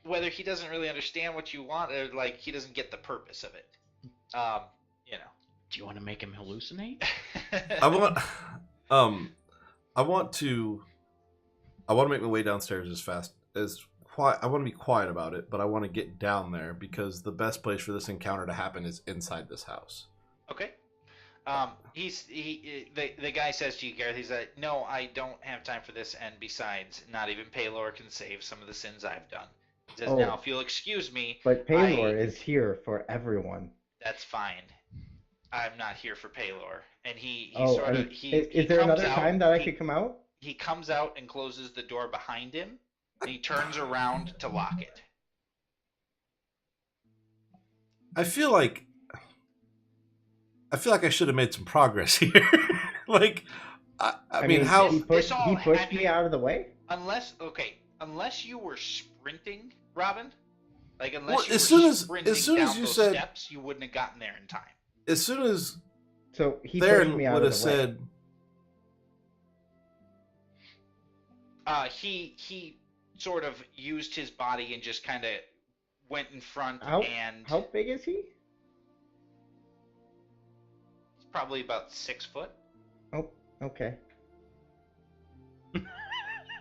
whether he doesn't really understand what you want or like he doesn't get the purpose of it. You know. Do you want to make him hallucinate? I want. I want to make my way downstairs as fast as quiet. I want to be quiet about it, but I want to get down there because the best place for this encounter to happen is inside this house. Okay. The guy says to you, Gareth, he's like, no, I don't have time for this, and besides, not even Paylor can save some of the sins I've done. He says, now, if you'll excuse me, But Paylor is here for everyone. that's fine. I'm not here for Paylor. And he is there another time that I could come out? He comes out and closes the door behind him, and he turns around to lock it. I feel like I should have made some progress here. Like, I mean, how he pushed me out of the way? Unless you were sprinting, Robin. Like, unless Well, you as were soon as- sprinting as soon down as you those said- steps, you wouldn't have gotten there in time. as soon as So he pushed Theron me out would of have the way. said, He sort of used his body and just kind of went in front and How big is he? he's probably about 6 foot. Oh, okay.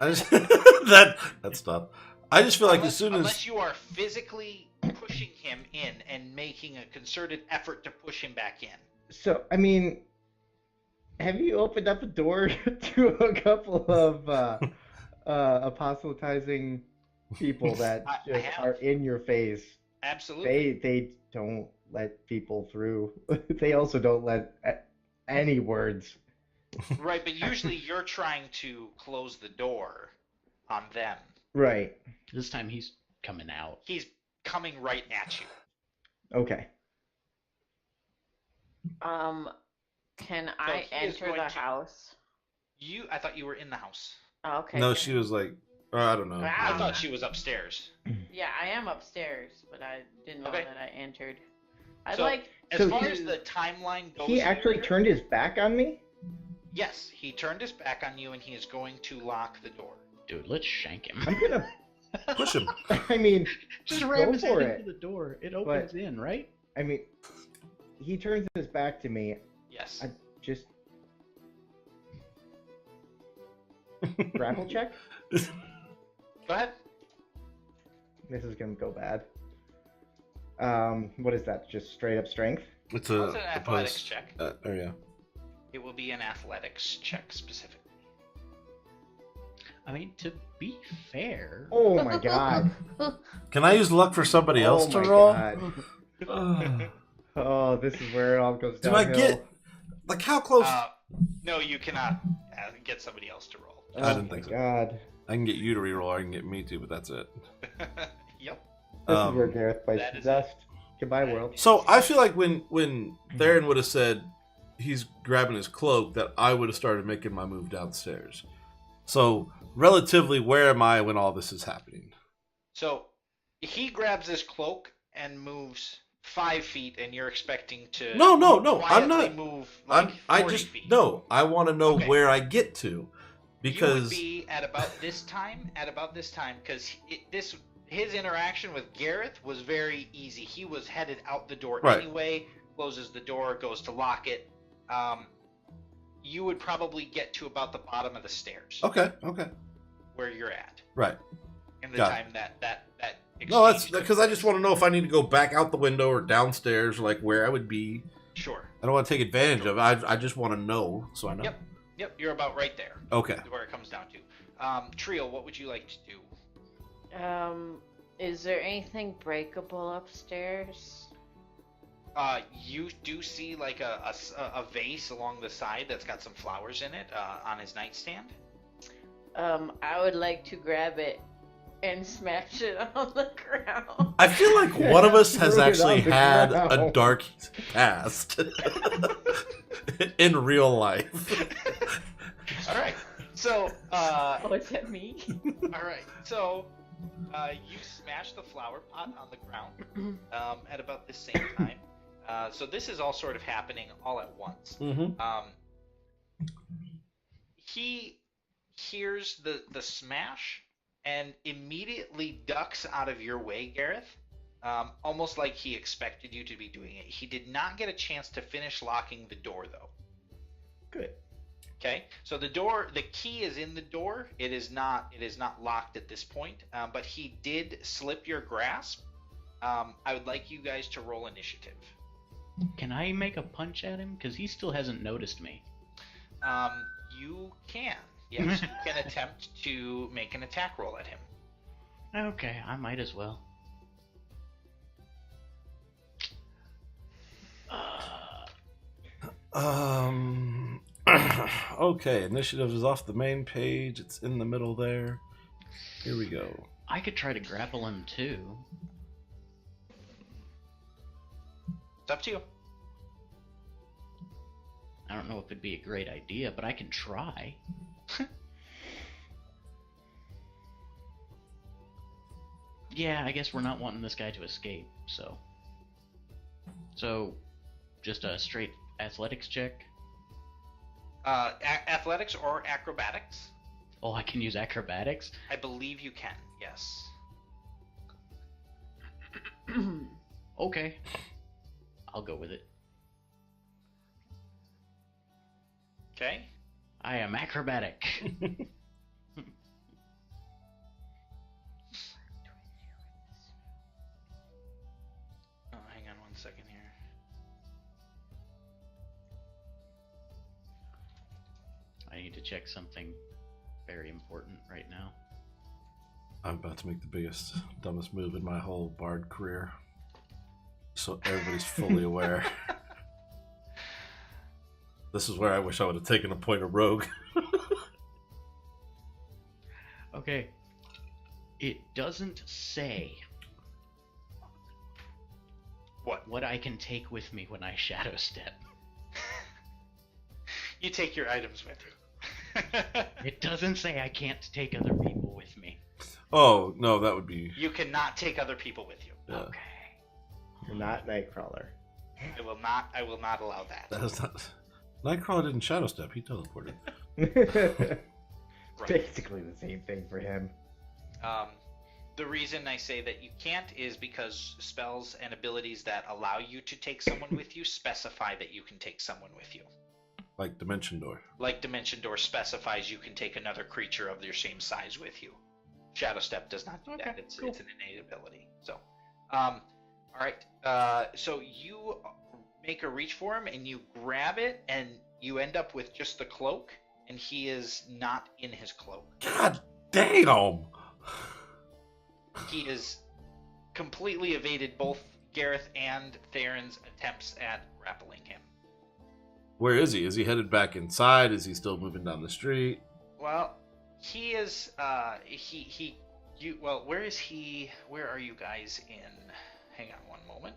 I just, that stuff. I just feel like Unless you are physically pushing him in and making a concerted effort to push him back in. So, I mean, have you opened up a door to a couple of apostatizing people that I just have. are in your face? Absolutely. They don't let people through. They also don't let any words. Right, but usually you're trying to close the door on them. Right. This time he's coming out. He's coming right at you. Okay. Can I he is enter going the to- house? I thought you were in the house. Oh, okay. no, she was like, I don't know. I thought she was upstairs. Yeah, I am upstairs, but I didn't know Okay. that I entered. So- I'd like. As So far he- as the timeline goes, He actually here, turned his back on me? Yes, he turned his back on you and he is going to lock the door. Dude, let's shank him. I'm gonna. Push him. I mean, Just go ram his for head it. into the door. It opens in, right? I mean, he turns his back to me. Yes. I just grapple check. Go ahead. This is gonna go bad. What is that? Just straight up strength? It's It's an athletics post. check. Oh yeah. It will be an athletics check specifically. I mean, to be fair, Oh my god. Can I use luck for somebody else Oh to my roll? God. Oh, this is where it all goes Do downhill. I get like how close? No, you cannot get somebody else to roll. I didn't think so. God. I can get you to reroll, or I can get me to, but that's it. Yep. This is where Gareth bites that the is dust. Goodbye, world. So I feel like when Theron would have said he's grabbing his cloak, that I would have started making my move downstairs. So relatively, where am I when all this is happening? So he grabs his cloak and moves 5 feet, and you're expecting to No, I'm quietly not. move like 40 feet. No. I want to know Okay. where I get to, You because would be at about this time, because his interaction with Gareth was very easy. He was headed out the door Right. anyway, closes the door, goes to lock it. You would probably get to about the bottom of the stairs okay, where you're at right. in the Got time that No, that's exchange because I took just place. want to know if I need to go back out the window or downstairs, or like where I would be. Sure. I don't want to take advantage of it. I just want to know, so I know. Yep, you're about right there. Okay. Is where it comes down to. Trio, what would you like to do? Is there anything breakable upstairs? You do see like a vase along the side that's got some flowers in it on his nightstand. I would like to grab it and smash it on the ground. I feel like one of us has Threw it actually on the had ground. a dark past in real life. All right. So, Oh, is that me? all right. So, you smash the flower pot on the ground at about the same time. So this is all sort of happening all at once. Mm-hmm. He hears the smash and immediately ducks out of your way, Gareth. Almost like he expected you to be doing it. He did not get a chance to finish locking the door, though. Good. Okay, so the key is in the door. It is not locked at this point. But he did slip your grasp. I would like you guys to roll initiative. can I make a punch at him? Because he still hasn't noticed me. You can. Yes, you can attempt to make an attack roll at him. Okay, I might as well. Okay, initiative is off the main page. It's in the middle there. Here we go. I could try to grapple him too. It's up to you. I don't know if it'd be a great idea, but I can try. Yeah, I guess we're not wanting this guy to escape, so. So, just a straight athletics check. Athletics or acrobatics? Oh, I can use acrobatics? I believe you can. Yes. Okay. I'll go with it. Okay. I am acrobatic. Oh, hang on 1 second here. I need to check something very important right now. I'm about to make the biggest, dumbest move in my whole bard career. So everybody's fully aware. This is where I wish I would have taken a point of rogue. Okay. It doesn't say What? I can take with me when I shadow step. You take your items with you. It doesn't say I can't take other people with me. Oh, no, that would be... You cannot take other people with you. Yeah. Okay. You're not Nightcrawler. I will not allow that. That is not... Nightcrawler didn't shadow step, he teleported. Right. Basically the same thing for him. The reason I say that you can't is because spells and abilities that allow you to take someone with you specify that you can take someone with you. Like Dimension Door. Like Dimension Door specifies you can take another creature of your same size with you. Shadow Step does not do Okay, that. It's cool. an innate ability. So, all right. So you make a reach for him and you grab it, and you end up with just the cloak, and he is not in his cloak. God Damn! He has completely evaded both Gareth and Theron's attempts at grappling him. Where is he? Is he headed back inside? Is he still moving down the street? Well, he is. Well, where is he? Where are you guys in? Hang on one moment.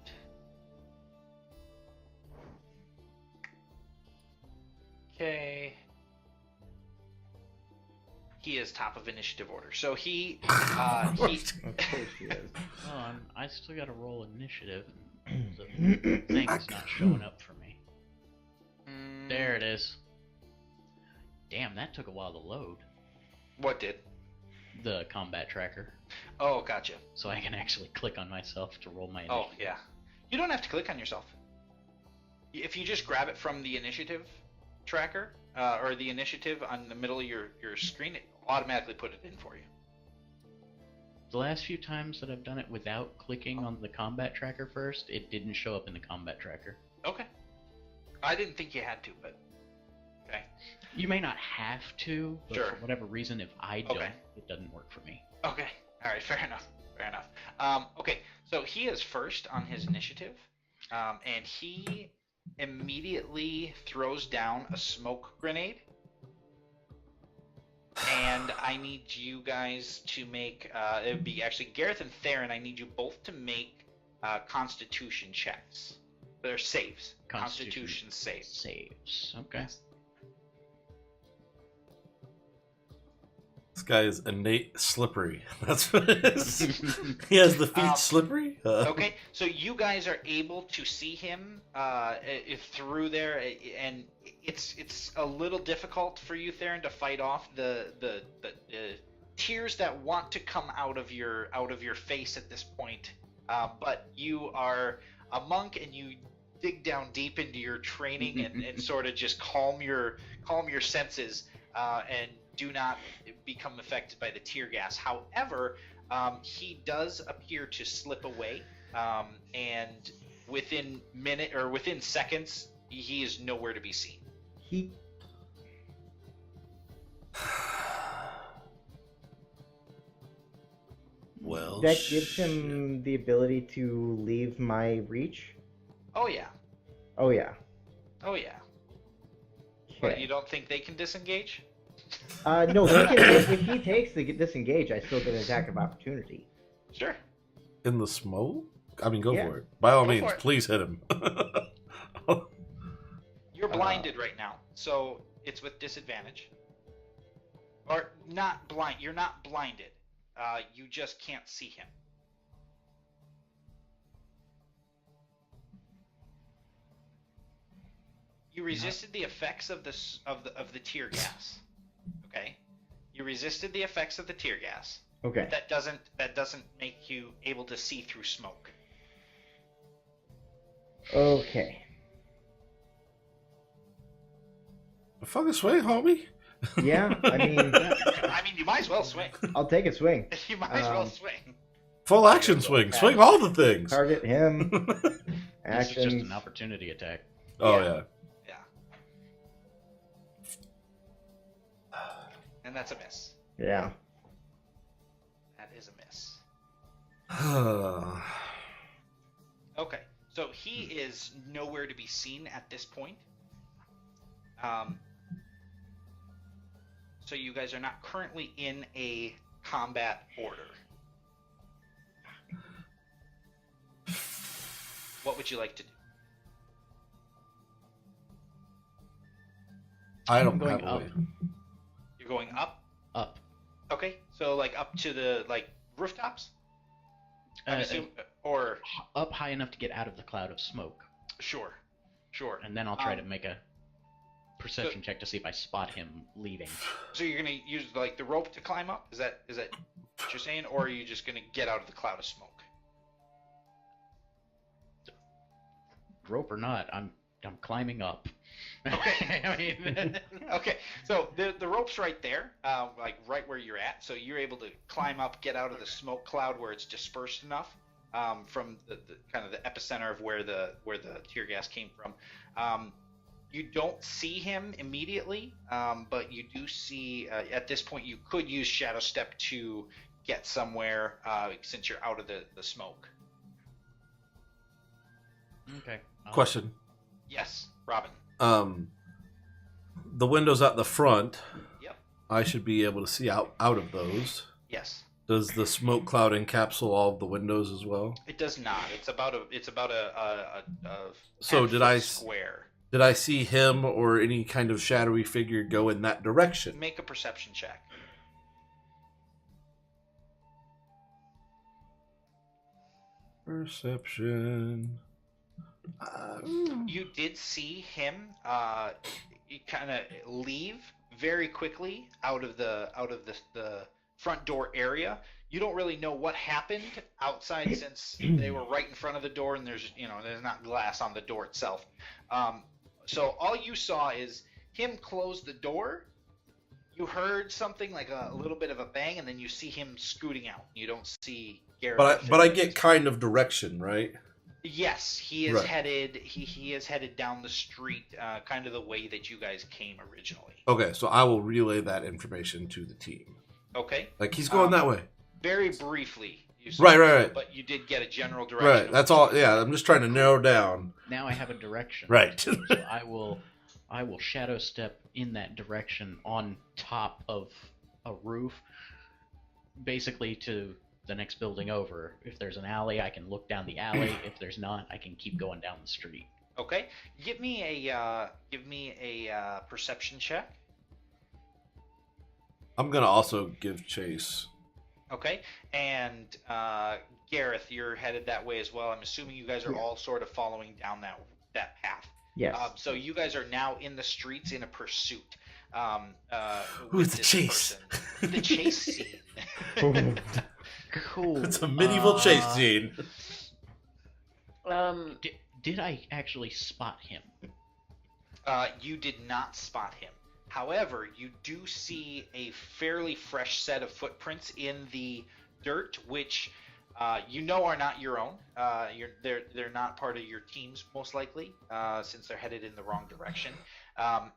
Okay. He is top of initiative order. So he. Of course he is. Oh, I still got to roll initiative. The thing's not showing up for me. There it is. Damn, that took a while to load. What did? The combat tracker. Oh, gotcha. So I can actually click on myself to roll my Oh, initiative. yeah. You don't have to click on yourself. If you just grab it from the initiative tracker, or the initiative on the middle of your screen, it will automatically put it in for you. The last few times that I've done it without clicking on the combat tracker first, it didn't show up in the combat tracker. Okay. I didn't think you had to, but... Okay. You may not have to, but Sure. for whatever reason, if I don't, Okay. it doesn't work for me. Okay. Alright, fair enough. Fair enough. Okay, so he is first on his initiative, and he immediately throws down a smoke grenade. And I need you guys to make, it would be actually Gareth and Theron, I need you both to make Constitution checks. They're saves. Constitution saves. Saves. Okay. This guy is innate slippery. That's what it is. He has the feet slippery. Okay, so you guys are able to see him through there, and it's a little difficult for you, Theron, to fight off the tears that want to come out of your face at this point. But you are a monk, and you dig down deep into your training and sort of just calm your senses and do not become affected by the tear gas. However, he does appear to slip away, and within seconds, he is nowhere to be seen. Well, That gives him the ability to leave my reach. Oh yeah, Oh yeah. oh yeah. Okay. But you don't think they can disengage? No. If he takes the disengage, I still get an attack of opportunity. Sure. in the smoke? I mean, go Yeah. for it. By all Go means, for it. please hit him. You're blinded right now, so it's with disadvantage. Or not blind. You're not blinded. You just can't see him. You resisted the effects of the tear gas. Okay. You resisted the effects of the tear gas. Okay. That doesn't make you able to see through smoke. Okay. Fucking swing, homie. Yeah, I mean, I mean, you might as well swing. I'll take a swing. You might as well swing. Full action swing. Swing all the things. Target him. This is Action. just an opportunity attack. Oh, Yeah. yeah. And that's a miss. Yeah. That is a miss. Okay, so he is nowhere to be seen at this point. So you guys are not currently in a combat order. What would you like to do? I don't I'm going have a up. way. You're going up? Up. Okay, so like up to the rooftops? I assume, or Up high enough to get out of the cloud of smoke. sure. And then I'll try to make a perception check to see if I spot him leaving. So you're gonna use like the rope to climb up? Is that what you're saying, or are you just gonna get out of the cloud of smoke? Rope or not, I'm climbing up. Okay. I mean, Okay, so the rope's right there, like right where you're at. So you're able to climb up, get out of the smoke cloud where it's dispersed enough from the kind of the epicenter of where the tear gas came from. You don't see him immediately, but you do see at this point you could use Shadow Step to get somewhere since you're out of the smoke. Okay. Question. Yes, Robin. The windows at the front. Yep. I should be able to see out of those. Yes. Does the smoke cloud encapsulate all of the windows as well? It does not. It's about a So did I square. Did I see him or any kind of shadowy figure go in that direction? Make a perception check. Perception. You did see him kind of leave very quickly out of the front door area. You don't really know what happened outside since they were right in front of the door, and there's not glass on the door itself. So all you saw is him close the door. You heard something like a little bit of a bang, and then you see him scooting out. You don't see Garrett. But I get kind of direction, right? Yes, he is Right. headed. He is headed down the street, kind of the way that you guys came originally. Okay, so I will relay that information to the team. Okay. Like he's going that way. Very briefly. You saw Right. But you did get a general direction. Right. That's all. Yeah, I'm just trying to narrow down. Now I have a direction. Right. So I will shadow step in that direction on top of a roof, basically to the next building over. If there's an alley, I can look down the alley. If there's not, I can keep going down the street. Okay. Give me a perception check. I'm gonna also give chase. Okay. And Gareth, you're headed that way as well. I'm assuming you guys are all sort of following down that path. Yes. So you guys are now in the streets in a pursuit. Who's with the this chase? person. The chase scene. Cool. It's a medieval chase scene. Did I actually spot him? You did not spot him. However, you do see a fairly fresh set of footprints in the dirt, which are not your own. They're not part of your team's most likely, since they're headed in the wrong direction.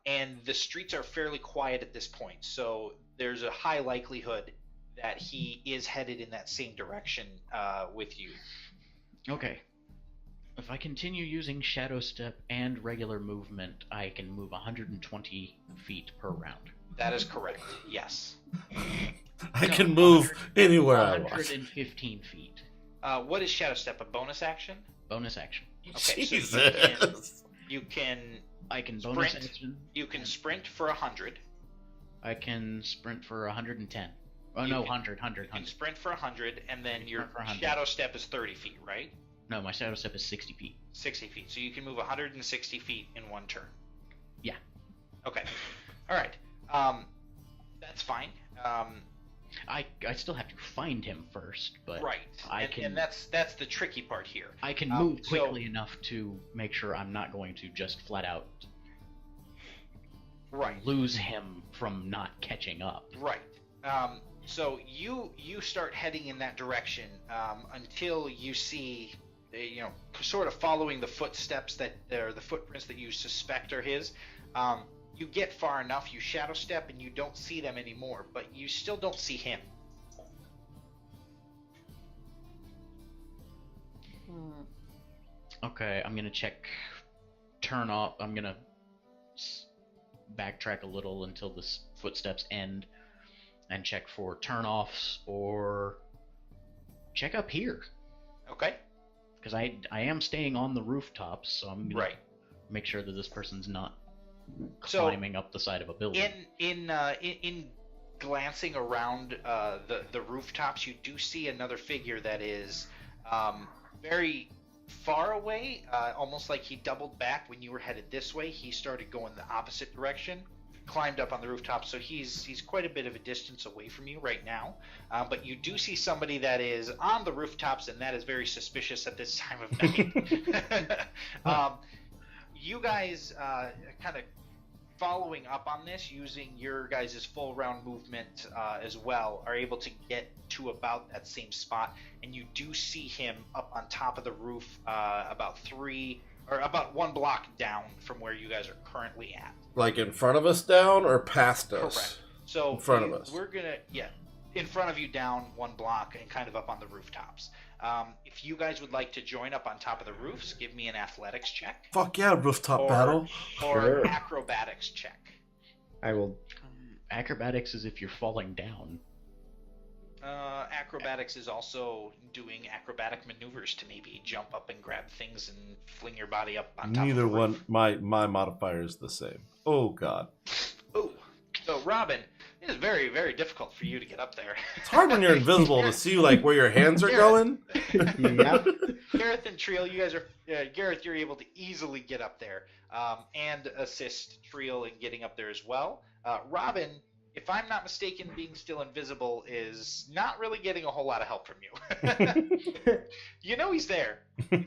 And the streets are fairly quiet at this point, so there's a high likelihood that he is headed in that same direction with you. Okay. If I continue using Shadow Step and regular movement, I can move 120 feet per round. That is correct. Yes. I can move anywhere I want. 115 feet. What is Shadow Step? A bonus action? Bonus action. Okay, Jesus. so I can bonus Sprint. action. you can sprint for 100. I can sprint for 110. Oh You no, can- 100. You can sprint for 100, and then your Sprint for 100. Shadow Step is 30 feet, right? No, my Shadow Step is 60 feet. 60 feet. So you can move 160 feet in one turn. Yeah. Okay. All right. That's fine. I still have to find him first, but Right. And that's the tricky part here. I can Um, move so- quickly enough to make sure I'm not going to just flat out Right. lose him from not catching up. Right. So you start heading in that direction until you see, sort of following the footsteps or the footprints that you suspect are his. You get far enough, you shadow step, and you don't see them anymore, but you still don't see him. Okay, I'm gonna check turn off. I'm gonna backtrack a little until the footsteps end and check for turn-offs or check up here. Okay. Because I am staying on the rooftops, so I'm gonna Right. make sure that this person's not So climbing up the side of a building. in glancing around the rooftops, you do see another figure that is very far away, almost like he doubled back when you were headed this way. He started going the opposite direction, climbed up on the rooftop, so he's quite a bit of a distance away from you right now. But you do see somebody that is on the rooftops, and that is very suspicious at this time of night. You guys kind of following up on this, using your guys' full round movement as well, are able to get to about that same spot, and you do see him up on top of the roof, about 3 or about 1 block down from where you guys are currently at. Like in front of us down or past us? Correct. So in front of us. We're gonna in front of you down 1 block and kind of up on the rooftops. If you guys would like to join up on top of the roofs, give me an athletics check. Fuck yeah, rooftop battle. Or Sure. an acrobatics check. I will. Acrobatics is if you're falling down. Acrobatics is also doing acrobatic maneuvers to maybe jump up and grab things and fling your body up on top Neither of the one. roof. My modifier is the same. Oh god. Ooh. So Robin, it is very, very difficult for you to get up there. It's hard when you're invisible to see like where your hands are going. Yep. Gareth and Triel, you guys are Gareth. You're able to easily get up there and assist Triel in getting up there as well. Robin, if I'm not mistaken, being still invisible is not really getting a whole lot of help from you. You know he's there. You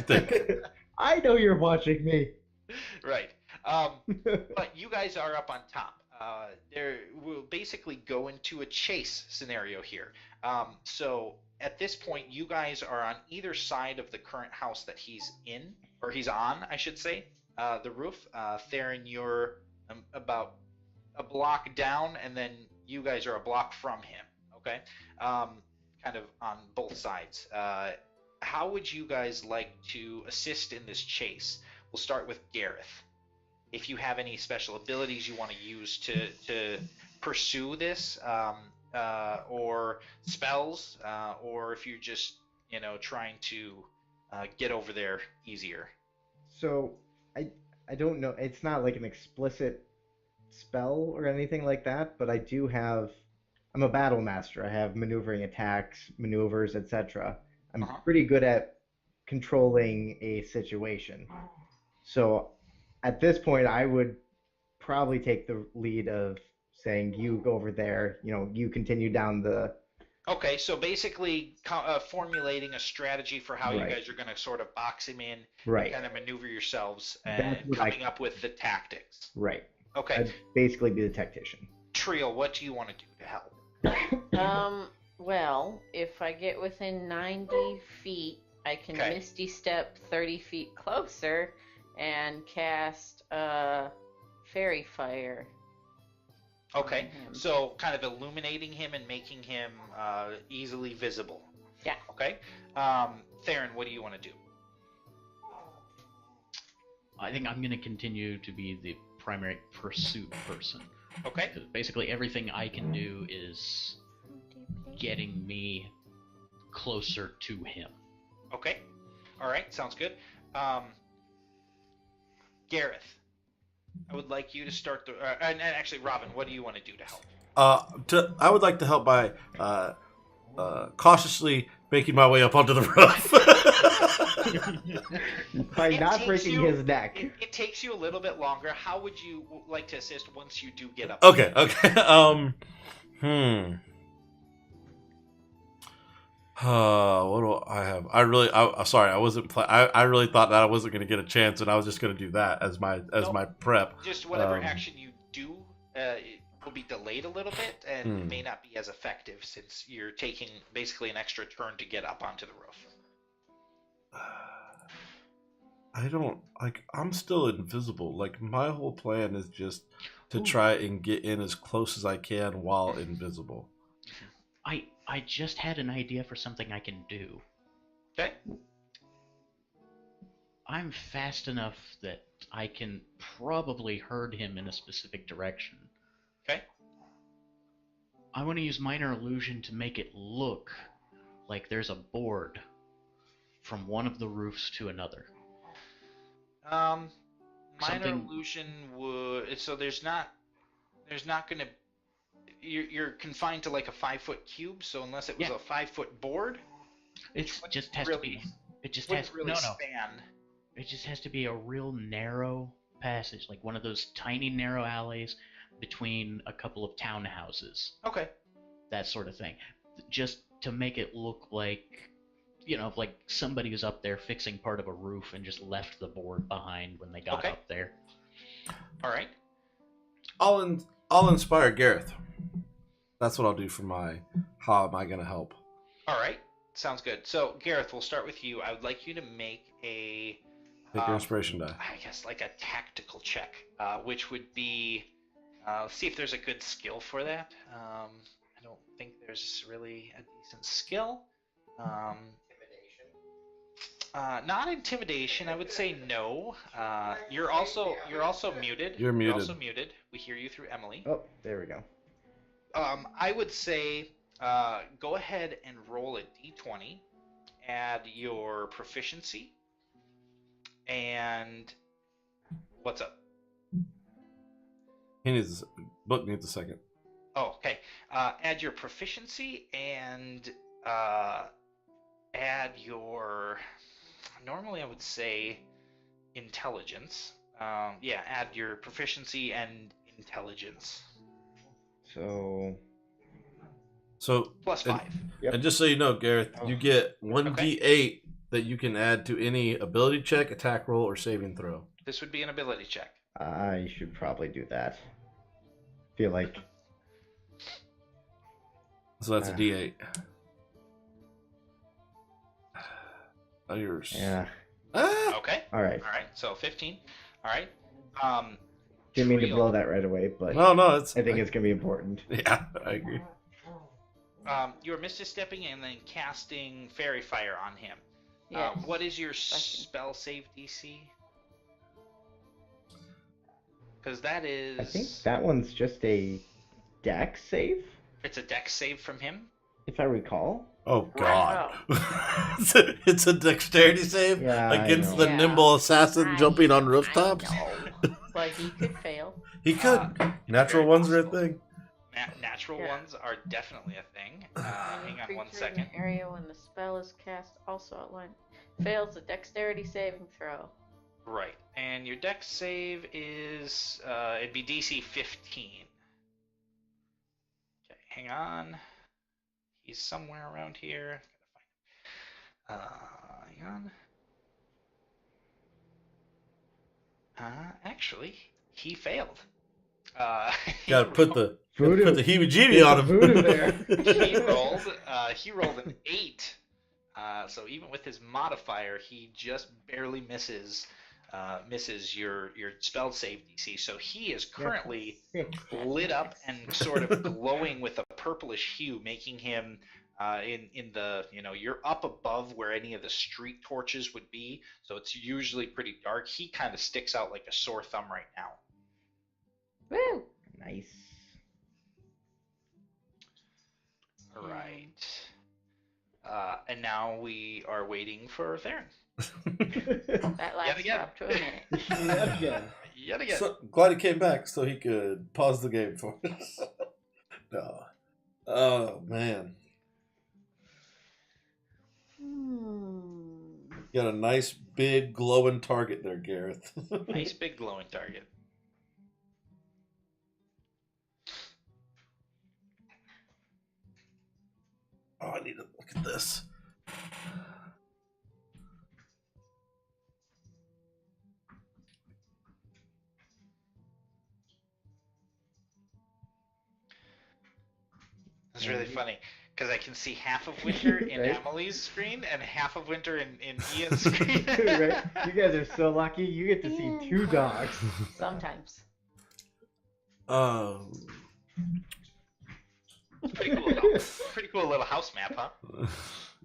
think. I know you're watching me. Right. But you guys are up on top. We'll basically go into a chase scenario here. So at this point, you guys are on either side of the current house that he's in, or he's on, I should say, the roof. Theron, you're about a block down, and then you guys are a block from him. Okay, kind of on both sides. How would you guys like to assist in this chase? We'll start with Gareth. If you have any special abilities you want to use to pursue this, or spells, or if you're just trying to get over there easier. So I don't know. It's not like an explicit spell or anything like that, but I do have. I'm a battle master. I have maneuvering attacks, maneuvers, etc. I'm pretty good at controlling a situation. So at this point, I would probably take the lead of saying, you go over there, you continue down the... Okay, so basically formulating a strategy for how Right. you guys are going to sort of box him in, Right. kind of maneuver yourselves, and That's what coming up with the tactics. Right. Okay, I'd basically be the tactician. Triel, what do you want to do to help? Well, if I get within 90 feet, I can Okay. Misty Step 30 feet closer and cast Fairy Fire. Okay, on him. so kind of illuminating him and making him easily visible. Yeah. Okay, Theron, what do you want to do? I think I'm going to continue to be the primary pursuit person. Okay, 'Cause basically everything I can do is getting me closer to him. okay, all right, sounds good. Gareth, I would like you to start the. And actually, Robin, what do you want to do to help? I would like to help by cautiously making my way up onto the roof. By It not takes breaking you- his neck. It takes you a little bit longer. How would you like to assist once you do get up? Okay. What do I have? Sorry, I wasn't. I really thought that I wasn't going to get a chance, and I was just going to do that as my Nope. prep. Just whatever Um, action you do, it will be delayed a little bit, and it may not be as effective since you're taking basically an extra turn to get up onto the roof. I don't like. I'm still invisible. Like my whole plan is just to Ooh. try and get in as close as I can while invisible. I just had an idea for something I can do. Okay. I'm fast enough that I can probably herd him in a specific direction. Okay. I want to use minor illusion to make it look like there's a board from one of the roofs to another. Minor Something- illusion would. So there's not going to. You're confined to like a 5-foot cube. So unless it was Yeah. a 5-foot board, It wouldn't just has really- to be. It just wouldn't has really no. span. It just has to be a real narrow passage, like one of those tiny narrow alleys between a couple of townhouses, Okay. that sort of thing. Just to make it look like, like somebody was up there fixing part of a roof and just left the board behind when they got Okay. up there. All right. I'll inspire Gareth. That's what I'll do for my. How am I going to help? All right. Sounds good. So Gareth, we'll start with you. I would like you to make a Take your inspiration die. I guess like a tactical check, which would be. Let's see if there's a good skill for that. I don't think there's really a decent skill. Not intimidation. I would say no. You're also muted. You're muted. You're also muted. We hear you through Emily. Oh, there we go. I would say go ahead and roll a d20, add your proficiency, and what's up? Book needs a second. Oh, okay. Add your proficiency and add your. Normally, I would say intelligence. Add your proficiency and intelligence. So Plus 5. Yep. And just so you know, Gareth, you get 1d8 that you can add to any ability check, attack roll, or saving throw. This would be an ability check. I should probably do that. Feel like. So that's a d8. Oh, yours. Yeah. Ah! Okay. All right. All right. So 15. All right. Didn't mean to Trio. blow that right away, but No, it's. I think it's gonna be important. Yeah, I agree. You're misstepping and then casting fairy fire on him. Yes. What is your spell save DC? Because that is. I think that one's just a dex save, It's a dex save from him. if I recall. Oh God! It's a dexterity save Yeah, I against know. the Yeah. nimble assassin jumping on rooftops. know. But he could fail. He could. Natural very ones are a possible. thing. Natural Yeah. ones are definitely a thing. Hang on one Creature second. in the area when the spell is cast also outlined fails a dexterity saving throw. Right. And your dex save is it'd be DC 15. Okay, hang on. He's somewhere around here. Gotta find him. Hang on. Actually, he failed. He Gotta put the Voodoo. put the heebie-jeebie on him. Voodoo there. he rolled an 8. So even with his modifier, he just barely misses your spell save DC. So he is currently lit up and sort of glowing with a purplish hue, making him in the you're up above where any of the street torches would be. So it's usually pretty dark. He kind of sticks out like a sore thumb right now. Woo! Nice. All right. And now we are waiting for Theron. That lasts again. for up to a minute. Yet again. Yet again. So, glad he came back so he could pause the game for us. No. Oh man, got a nice big glowing target there, Gareth. Nice big glowing target. Oh, I need to look at this. It's really funny because I can see half of winter in Right? Emily's screen and half of winter in Ian's screen. Right? You guys are so lucky. You get to see Yeah. 2 dogs. Sometimes. Pretty cool little house map, huh?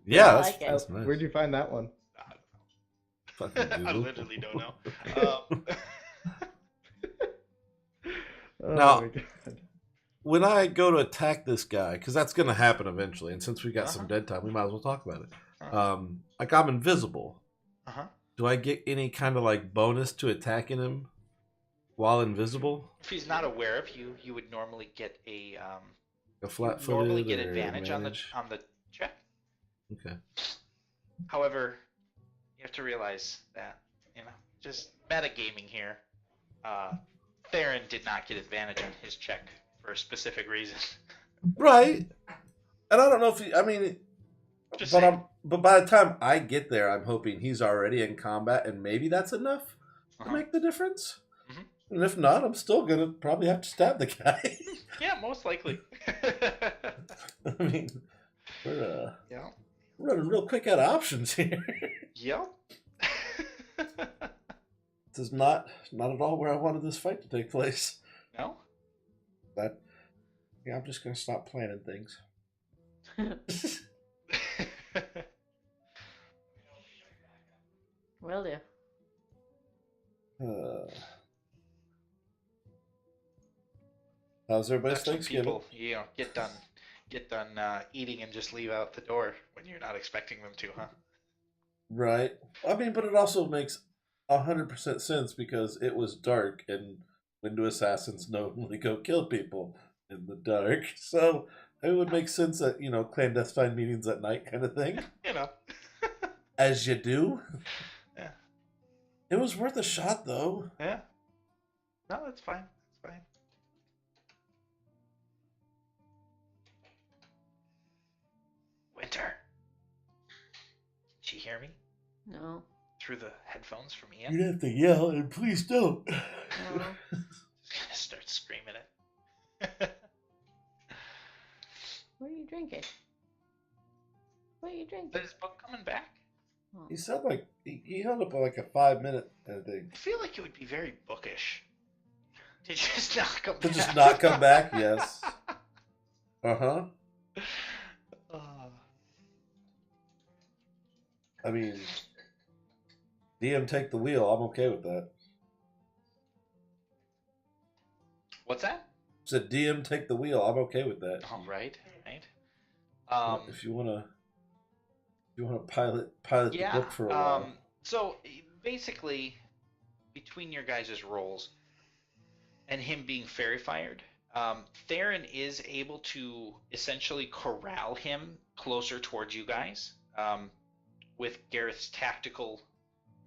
Yeah, I that's, like it. that's nice. Where'd you find that one? Fucking I Google. literally don't know. Oh Now- my God. When I go to attack this guy, because that's going to happen eventually, and since we got some dead time, we might as well talk about it. Like I'm invisible. Uh-huh. Do I get any kind of like bonus to attacking him while invisible? If he's not aware of you, you would normally get a Flat-footed normally get or advantage on the manage? check. Okay. However, you have to realize that just metagaming here. Theron did not get advantage on his check for a specific reason. Right. And I don't know if he, I mean, Just but saying. but by the time I get there, I'm hoping he's already in combat, and maybe that's enough to Uh-huh. make the difference. Mhm. And if not, I'm still gonna probably have to stab the guy. Yeah, most likely. I mean, we're Yeah. running real quick out of options here. Yep. is not at all where I wanted this fight to take place. No? But yeah, I'm just gonna stop planning things. Will do. How's everybody's That's when Thanksgiving? people, get done eating and just leave out the door when you're not expecting them to, huh? Right. I mean, but it also makes 100% sense because it was dark and window assassins normally go kill people in the dark. So it would make sense that, clandestine meetings at night kind of thing. You know. As you do. Yeah. It was worth a shot, though. Yeah. No, that's fine. That's fine. Winter. Did she hear me? No. Through the headphones from Ian? You'd have to yell, and please don't. No. Just gonna start screaming it. What are you drinking? What are you drinking? Is his book coming back? Oh. He said he held up like a 5-minute thing. I feel like it would be very bookish to just not come To back. just not come back, yes. Uh-huh. I mean, DM take the wheel. I'm okay with that. What's that? Said DM take the wheel. I'm okay with that. Oh, right. If you wanna pilot the book for a while. So basically, between your guys' roles and him being fairy fired, Theron is able to essentially corral him closer towards you guys. With Gareth's tactical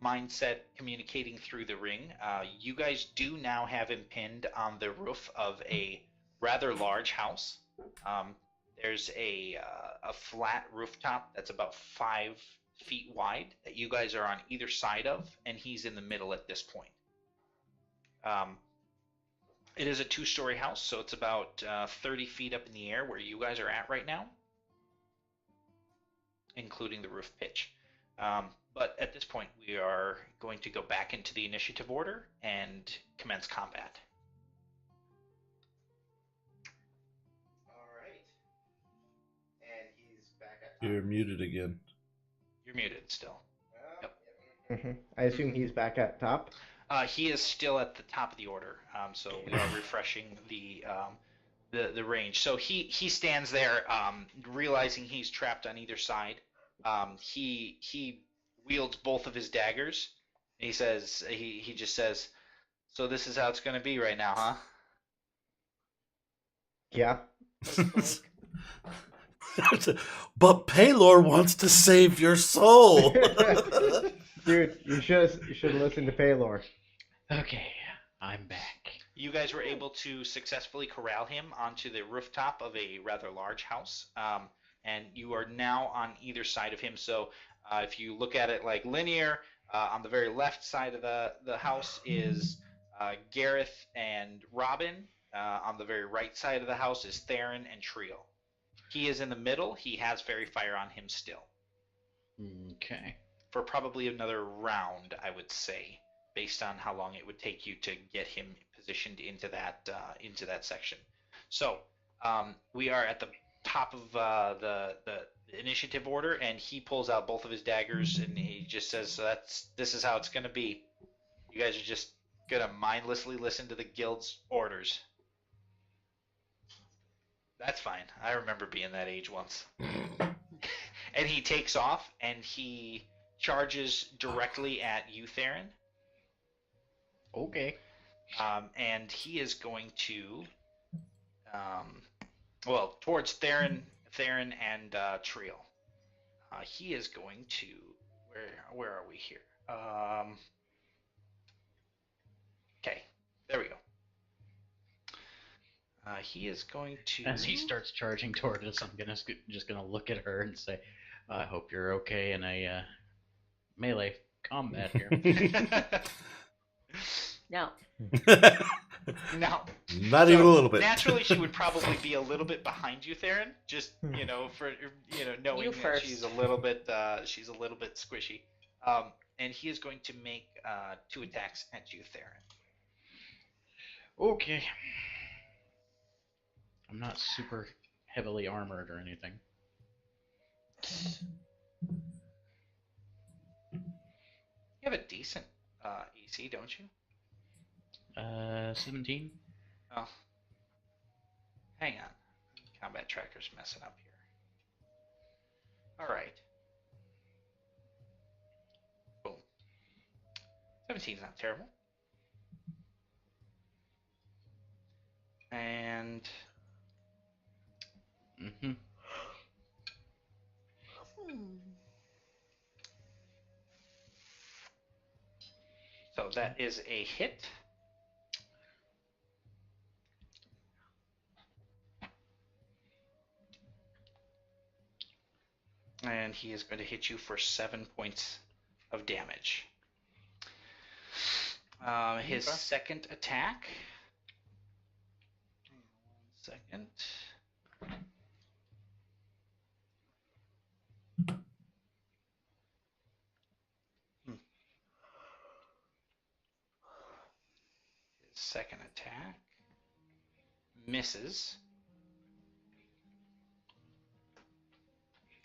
mindset communicating through the ring. You guys do now have him pinned on the roof of a rather large house. There's a flat rooftop that's about 5 feet wide that you guys are on either side of, and he's in the middle at this point. It is a 2-story house, so it's about 30 feet up in the air where you guys are at right now, including the roof pitch. But at this point, we are going to go back into the initiative order and commence combat. All right. And he's back at top. You're muted again. You're muted still. Yep. Mm-hmm. I assume he's back at top. He is still at the top of the order, so we are refreshing the range. So he stands there, realizing he's trapped on either side. He wields both of his daggers. And he says he just says, "So this is how it's going to be right now, huh?" Yeah. But Paylor wants to save your soul. Dude, you should listen to Paylor. Okay, I'm back. You guys were able to successfully corral him onto the rooftop of a rather large house, and you are now on either side of him. So if you look at it like linear, on the very left side of the house is Gareth and Robin. On the very right side of the house is Theron and Trio. He is in the middle. He has Fairy Fire on him still. Okay. For probably another round, I would say, based on how long it would take you to get him positioned into that section. So we are at the top of the initiative order, and he pulls out both of his daggers, and he just says, "So this is how it's going to be. You guys are just going to mindlessly listen to the guild's orders." That's fine. I remember being that age once. And he takes off, and he charges directly at you, Theron. Okay. And he is going to, towards Theron and Trio. He is going to, where are we here? Okay, there we go. He is going to. As he starts charging toward us, I'm just gonna look at her and say, "I hope you're okay in a melee combat here." No. No. Not even a little bit. Naturally, she would probably be a little bit behind you, Theron. Just for knowing You that first. she's a little bit squishy. and he is going to make 2 attacks at you, Theron. Okay. I'm not super heavily armored or anything. You have a decent AC, don't you? 17. Oh, hang on. Combat tracker's messing up here. All right. Boom. 17's not terrible. And Mm-hmm. so that is a hit. And he is going to hit you for 7 points of damage. His Okay. second attack. Hang on 1 second. His second attack misses.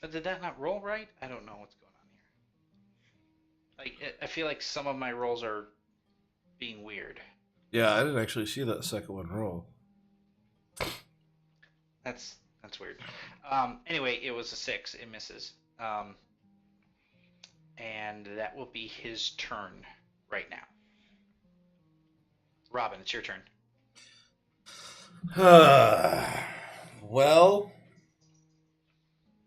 But did that not roll right? I don't know what's going on here. Like, I feel like some of my rolls are being weird. Yeah, I didn't actually see that second one roll. That's weird. Anyway, it was a 6. It misses. And that will be his turn right now. Robin, it's your turn. Well,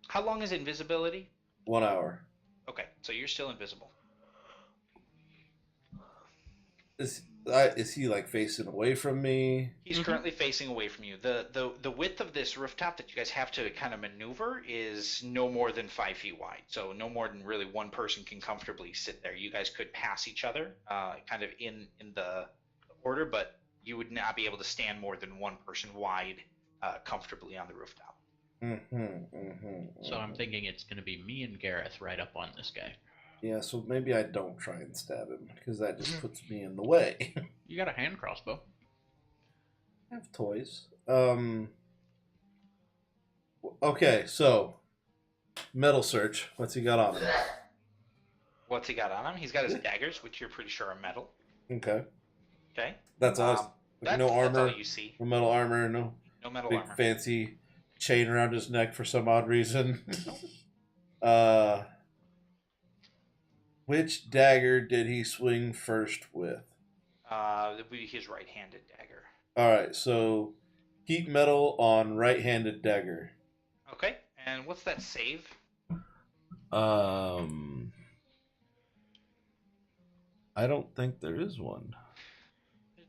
How long is invisibility? 1 hour. Okay, so you're still invisible. Is he like facing away from me? He's currently facing away from you. The width of this rooftop that you guys have to kind of maneuver is no more than 5 feet wide. So no more than really one person can comfortably sit there. You guys could pass each other, kind of in the order, but you would not be able to stand more than one person wide, comfortably on the rooftop. So I'm thinking it's going to be me and Gareth right up on this guy. Yeah, so maybe I don't try and stab him because that just puts me in the way. You got a hand crossbow. I have toys. Okay, so metal search. What's he got on him? What's he got on him? He's got his daggers, which you're pretty sure are metal. Okay, Okay. that's all. No armor. That's all you see. No metal armor. No metal big armor. fancy chain around his neck for some odd reason. Which dagger did he swing first with? That would be his right-handed dagger. All right, so heat metal on right-handed dagger. Okay, and what's that save? I don't think there is one.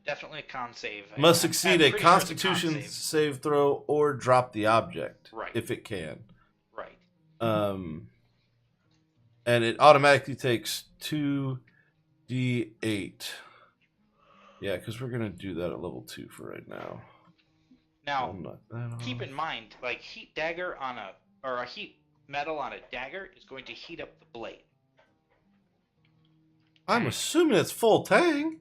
Definitely a con save. Must succeed a pretty sure it's a con Constitution save. save throw or drop the object, Right. if it can. Right. And it automatically takes 2d8. Yeah, because we're gonna do that at level 2 for right now. Now, keep in mind, like heat dagger on a heat metal on a dagger is going to heat up the blade. I'm assuming it's full tang.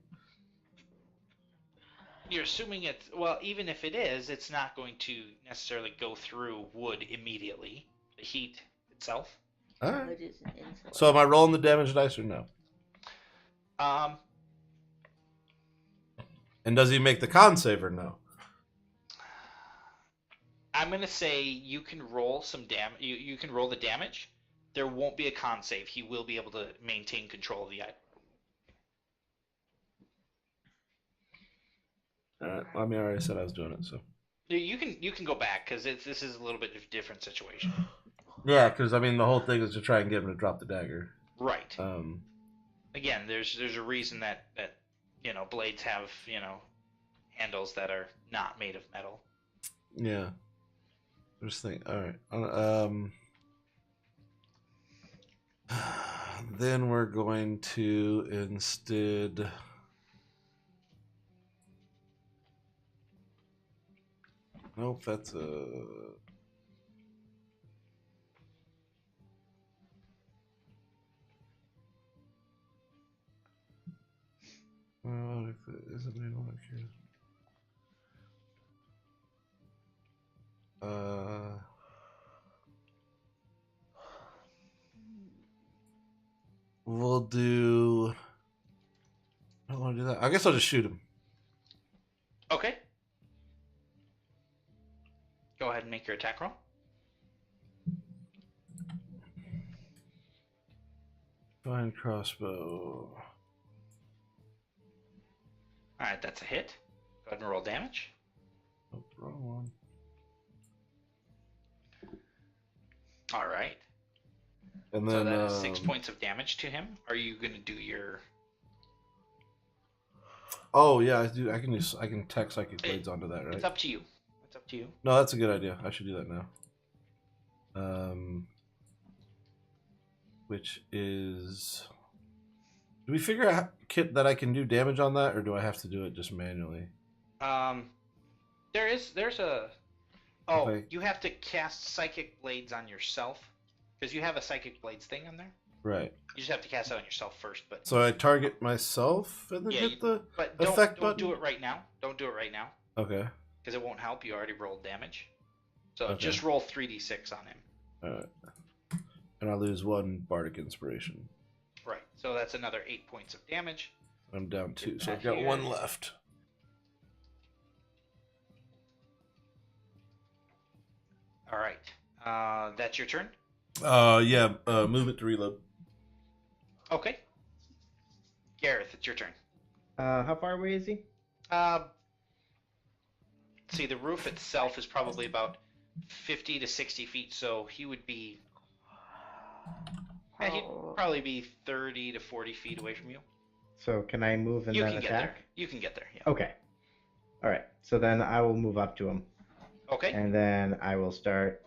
You're assuming it's, well, even if it is, it's not going to necessarily go through wood immediately. The heat itself. All right. Wood is an insulator. So am I rolling the damage dice or no? And does he make the con save or no? I'm gonna say you can roll some damage. You can roll the damage. There won't be a con save. He will be able to maintain control of the item. All right. I mean, I already said I was doing it, so. You can go back because this is a little bit of a different situation. Yeah, because I mean, the whole thing is to try and get him to drop the dagger. Right. Again, there's a reason that blades have handles that are not made of metal. Yeah. Just think. All right. Then we're going to instead. Nope, that's a. Well, if it isn't made on that curious. We'll do. I don't want to do that. I guess I'll just shoot him. Okay. Go ahead and make your attack roll. Fine crossbow. Alright, that's a hit. Go ahead and roll damage. Oh, wrong one. Alright. And So then that is 6 points of damage to him. Are you going to do your... Oh yeah, I can tack psychic blades onto that, right? It's up to you. It's up to you. No, that's a good idea. I should do that now. Which is... Do we figure out, Kit, that I can do damage on that, or do I have to do it just manually? There's a... Oh, Okay. you have to cast Psychic Blades on yourself. Because you have a Psychic Blades thing on there. Right. You just have to cast it on yourself first, but... So I target myself and then hit the but effect don't button? do it right now. Don't do it right now. Okay. Because it won't help. You already rolled damage. So Okay. just roll 3d6 on him. Alright. And I lose 1 bardic inspiration. Right. So that's another 8 points of damage. I'm down 2, Get so I've that got here. 1 left. All right. That's your turn? Yeah, move it to reload. Okay. Gareth, it's your turn. How far away is he? See, the roof itself is probably about 50 to 60 feet, so he would be... Yeah, he'd probably be 30 to 40 feet away from you. So can I move and You then can get attack? there. You can get there, yeah. Okay. All right. So then I will move up to him, Okay. and then I will start.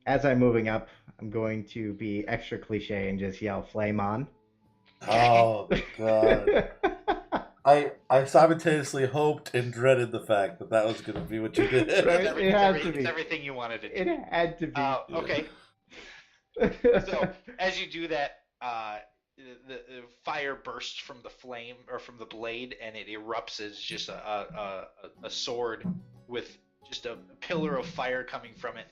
As I'm moving up, I'm going to be extra cliche and just yell "Flame on!" Oh, God. I simultaneously hoped and dreaded the fact that that was going to be what you did. Right. It's It had to it's be. everything you wanted it to It be. had to be. Okay. So as you do that, the fire bursts from the flame or from the blade, and it erupts as just a sword with just a pillar of fire coming from it,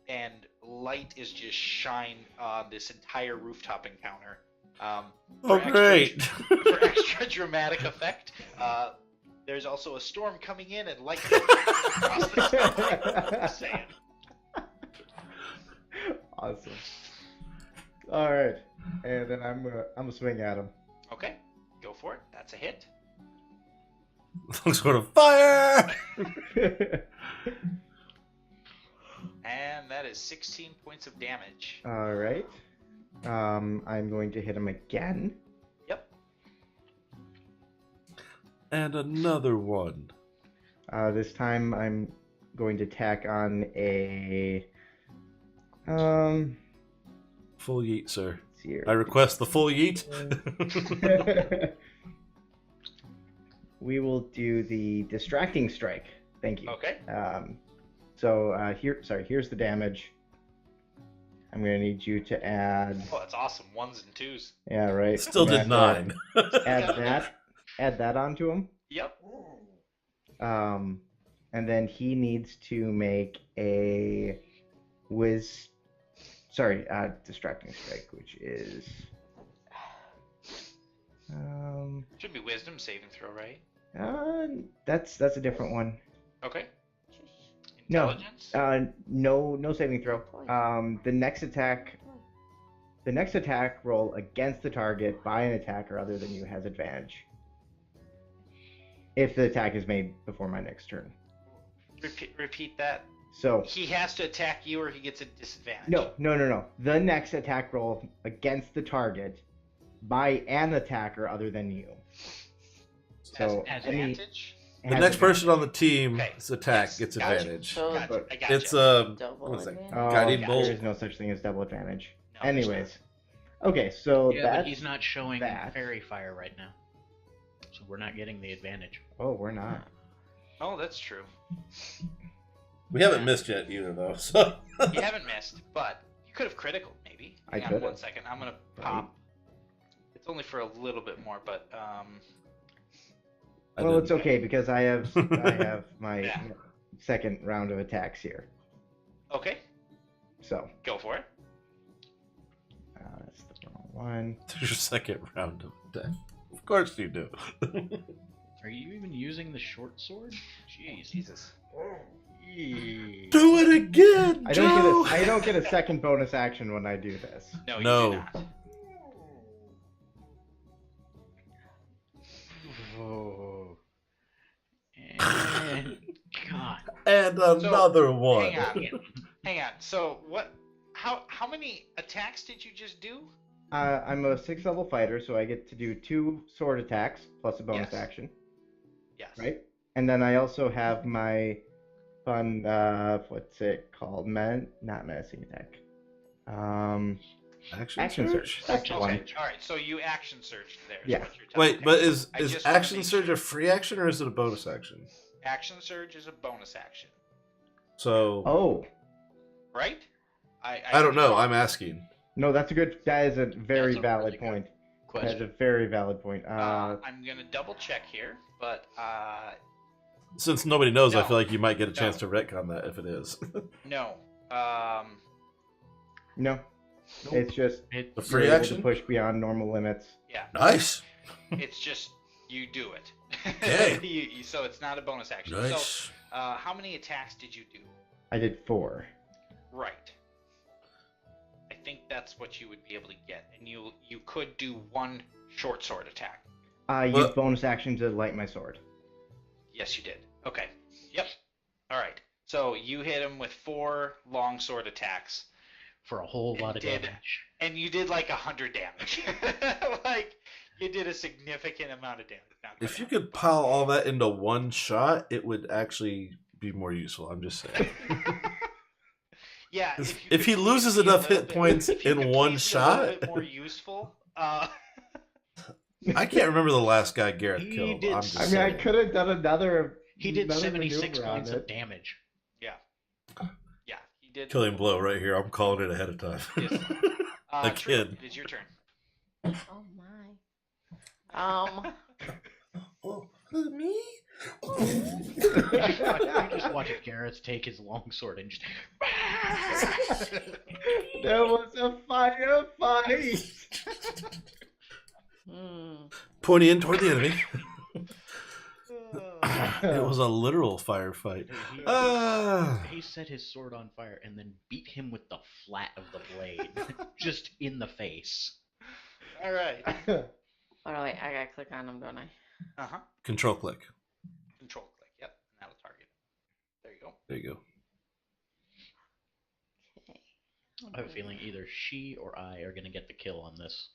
and light is just shine on this entire rooftop encounter. Oh, For extra- great. For extra dramatic effect, there's also a storm coming in and light across the sky. Just saying. Awesome. All right, and then I'm gonna swing at him. Okay, go for it. That's a hit. Some sort of fire! And that is 16 points of damage. All right. I'm going to hit him again. Yep. And another one. This time I'm going to tack on a Full yeet, sir. let's see here. I request the full yeet. We will do the distracting strike. Thank you. Okay. Here's the damage. I'm gonna need you to add. Oh, that's awesome. 1s and 2s. Yeah, right. Still did 9. Add that onto him. Yep. And then he needs to make a distracting strike, which is Should be wisdom saving throw, right? that's a different one. Okay. No. Intelligence? No saving throw. The next attack roll against the target by an attacker other than you has advantage. If the attack is made before my next turn. Repeat that. So He has to attack you or he gets a disadvantage. no. The next attack roll against the target by an attacker other than you. Has So advantage? The next person on the team's Okay. attack Yes. gets Gotcha. advantage. So Gotcha. I got It's double what is that? advantage. Guiding gotcha. bolt. There is no such thing as double advantage. No, there's Anyways. Okay, so Yeah, that's but he's not showing that. fairy fire right now, so we're not getting the advantage. Oh, we're not. Oh, that's true. We haven't missed yet either, though. So You haven't missed, but you could have critical, maybe. I Hang on could've. 1 second. I'm going to pop. It's only for a little bit more, but I Well, it's didn't. okay because I have my Yeah. second round of attacks here. okay, So go for it. that's the wrong one. There's your second round of attack. Of course you do. Are you even using the short sword? Jeez. Jesus. Eee. Do it again, I Joe! don't get a second bonus action when I do this. No, you No. do not. Oh. And God. And another one. Hang on. So what? How many attacks did you just do? I'm a 6th level fighter, so I get to do 2 sword attacks plus a bonus Yes. action, Yes. right? And then I also have my fun, what's it called? Not menacing attack. Action surge. That's the Okay. one. All right. So you action surged there. Is Yeah. What you're telling Wait, me. but is I just wanna action make surge sure. a free action or is it a bonus action? Action surge is a bonus action, So Oh, right? I don't know. I'm asking. no, that is a very That's a valid really good point. That is a Question. very valid point. I'm gonna double check here, but Since nobody knows, I No. feel like you might get a chance No. to retcon that if it is. no. No, it's just It, A you're free able action? to push beyond normal limits. Yeah. Nice. It's just you do it. Okay. So it's not a bonus action. Nice. So how many attacks did you do? I did 4. Right. I think that's what you would be able to get, and you could do 1 short sword attack. I Well- used bonus action to light my sword. Yes, you did. Okay. Yep. All right. So you hit him with 4 long sword attacks, for a whole It lot of did. damage. and you did like 100 damage. Like you did a significant amount of damage. Not quite If you 100. could pile all that into one shot, it would actually be more useful. I'm just saying. Yeah. If he loses enough hit points in one shot, a little bit more useful. I can't remember the last guy Gareth He killed. did I'm just I mean, saying. I could have done another. He did another 76 maneuver on points of it. damage. Yeah, he did. Killing blow right here. I'm calling it ahead of time. Yes. A True, kid. it is your turn. Oh my. Oh, me? You just watch Gareth take his long sword and just. There was a firefight. Pointing in toward the enemy. It was a literal firefight. He, Ah. he set his sword on fire and then beat him with the flat of the blade, just in the face. All right. Oh wait, I gotta click on them, don't I? Control click. Control click. Yep. That'll target. There you go. There you go. Okay. I have a feeling either she or I are gonna get the kill on this.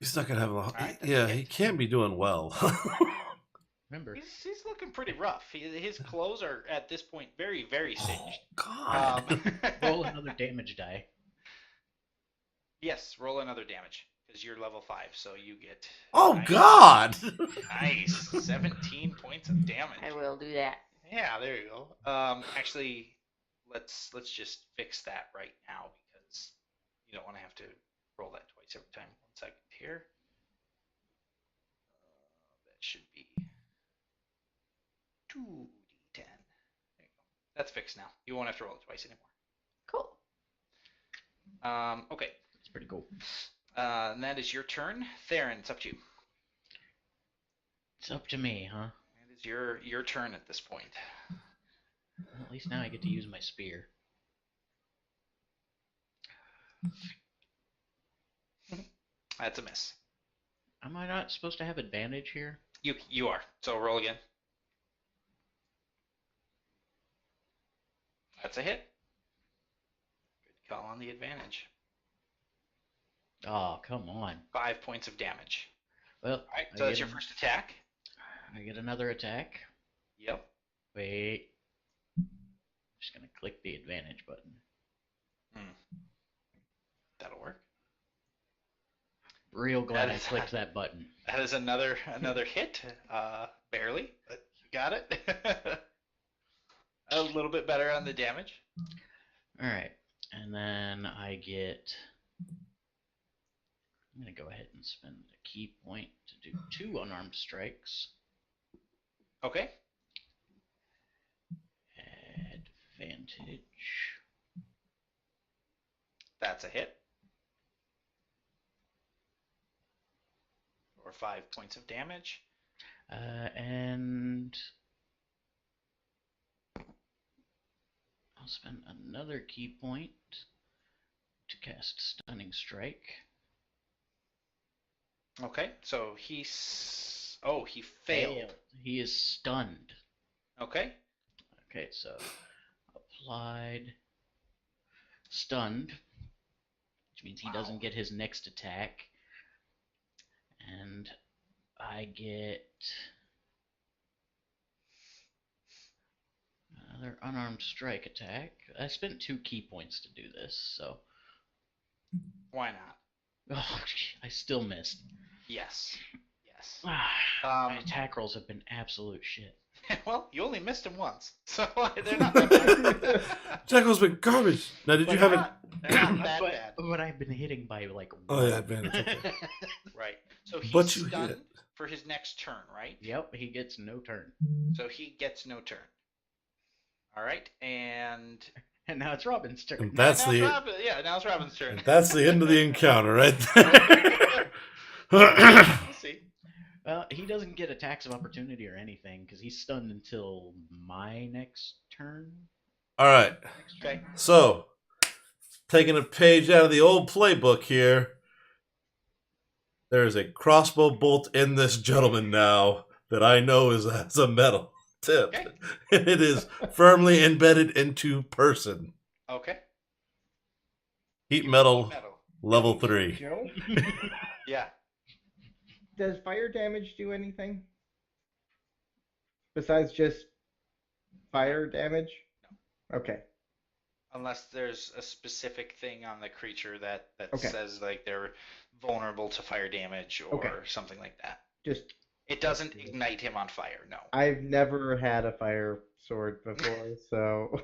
He's not gonna have a lot. Alright, that's Yeah, okay. he can't be doing well. Remember, He's looking pretty rough. His clothes are at this point very, very Oh singed. God. roll another damage die. Yes, roll another damage because you're level 5, so you get. Oh nice, God. Nice, 17 points of damage. I will do that. Yeah, there you go. Actually, let's just fix that right now because you don't want to have to roll that twice every time. 1 second here. That should be 2d10. There you go. That's fixed now. You won't have to roll it twice anymore. Cool. Okay. It's pretty cool. And that is your turn. Theron, it's up to you. It's up to me, huh? It is your turn at this point. Well, at least now I get to use my spear. That's a miss. Am I not supposed to have advantage here? You are. So roll again. That's a hit. Good call on the advantage. Oh, come on. 5 points of damage. Well, All right. I So that's get your first attack. I get another attack. Yep. Wait. Just gonna click the advantage button. That'll work. Real glad That I is- clicked that button. That is another hit. Barely, but you got it. A little bit better on the damage. Alright. And then I get I'm going to go ahead and spend a key point to do 2 unarmed strikes. Okay. Advantage. That's a hit. Or 5 points of damage. And I'll spend another key point to cast Stunning Strike. Okay, so he failed. He is stunned. Okay. Okay, so applied stunned, which means he doesn't get his next attack. And I get another unarmed strike attack. I spent 2 key points to do this, so. Why not? Oh, I still missed. Yes. Yes. My attack rolls have been absolute shit. Well, you only missed him once, so they're not that bad. Jackal's been garbage. Now, did you have it? They're not that but, bad. but I've been hitting by like. Oh, yeah, advantage. Okay. Right. So But he's you stunned hit. for his next turn, right? Yep, he gets no turn. So he gets no turn. All right, and And now it's Robin's turn. And that's now it's the now it's Robin's turn. and that's the end of the encounter, right there. We'll see. Well, he doesn't get attacks of opportunity or anything because he's stunned until my next turn. All right. Okay. So, taking a page out of the old playbook here, there is a crossbow bolt in this gentleman now that I know has a metal tip. Okay. And it is firmly embedded into person. Okay. Heat metal, Metal. level 3. Joe, Yeah. does fire damage do anything besides just fire damage? Okay. Unless there's a specific thing on the creature that Okay. says like they're vulnerable to fire damage or Okay. something like that. Just It doesn't ignite him on fire. No. I've never had a fire sword before, so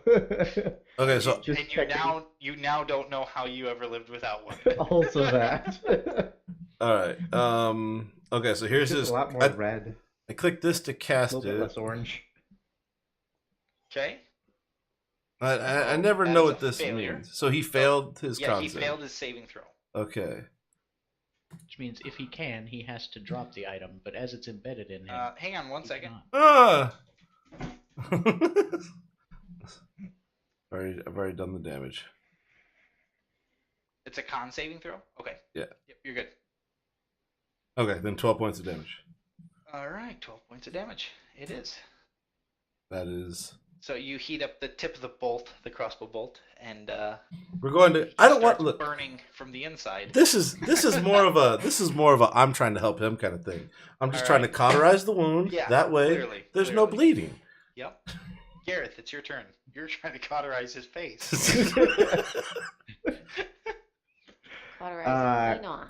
Okay, so just And checking. you now don't know how you ever lived without one. Also that. all right. Okay, so here's Just his. a lot more red, I click this to a cast little bit it. less orange. Okay. I never That know is what a this failure. means. So he failed his Yeah, concept. he failed his saving throw. Okay. Which means if he can, he has to drop the item, but as it's embedded in him. Hang on one he second. cannot. Ah! I've already done the damage. It's a con saving throw? Okay. Yeah. Yep, you're good. Okay, then 12 points of damage. All right, 12 points of damage. It is. That is. So you heat up the tip of the bolt, the crossbow bolt, and We're going to. I don't want. starts Look, burning from the inside. this is more of a. I'm trying to help him kind of thing. I'm just All trying right. to cauterize the wound. Yeah, that way, clearly, there's no clearly. bleeding. Yep. Gareth, it's your turn. You're trying to cauterize his face. Cauterize it off.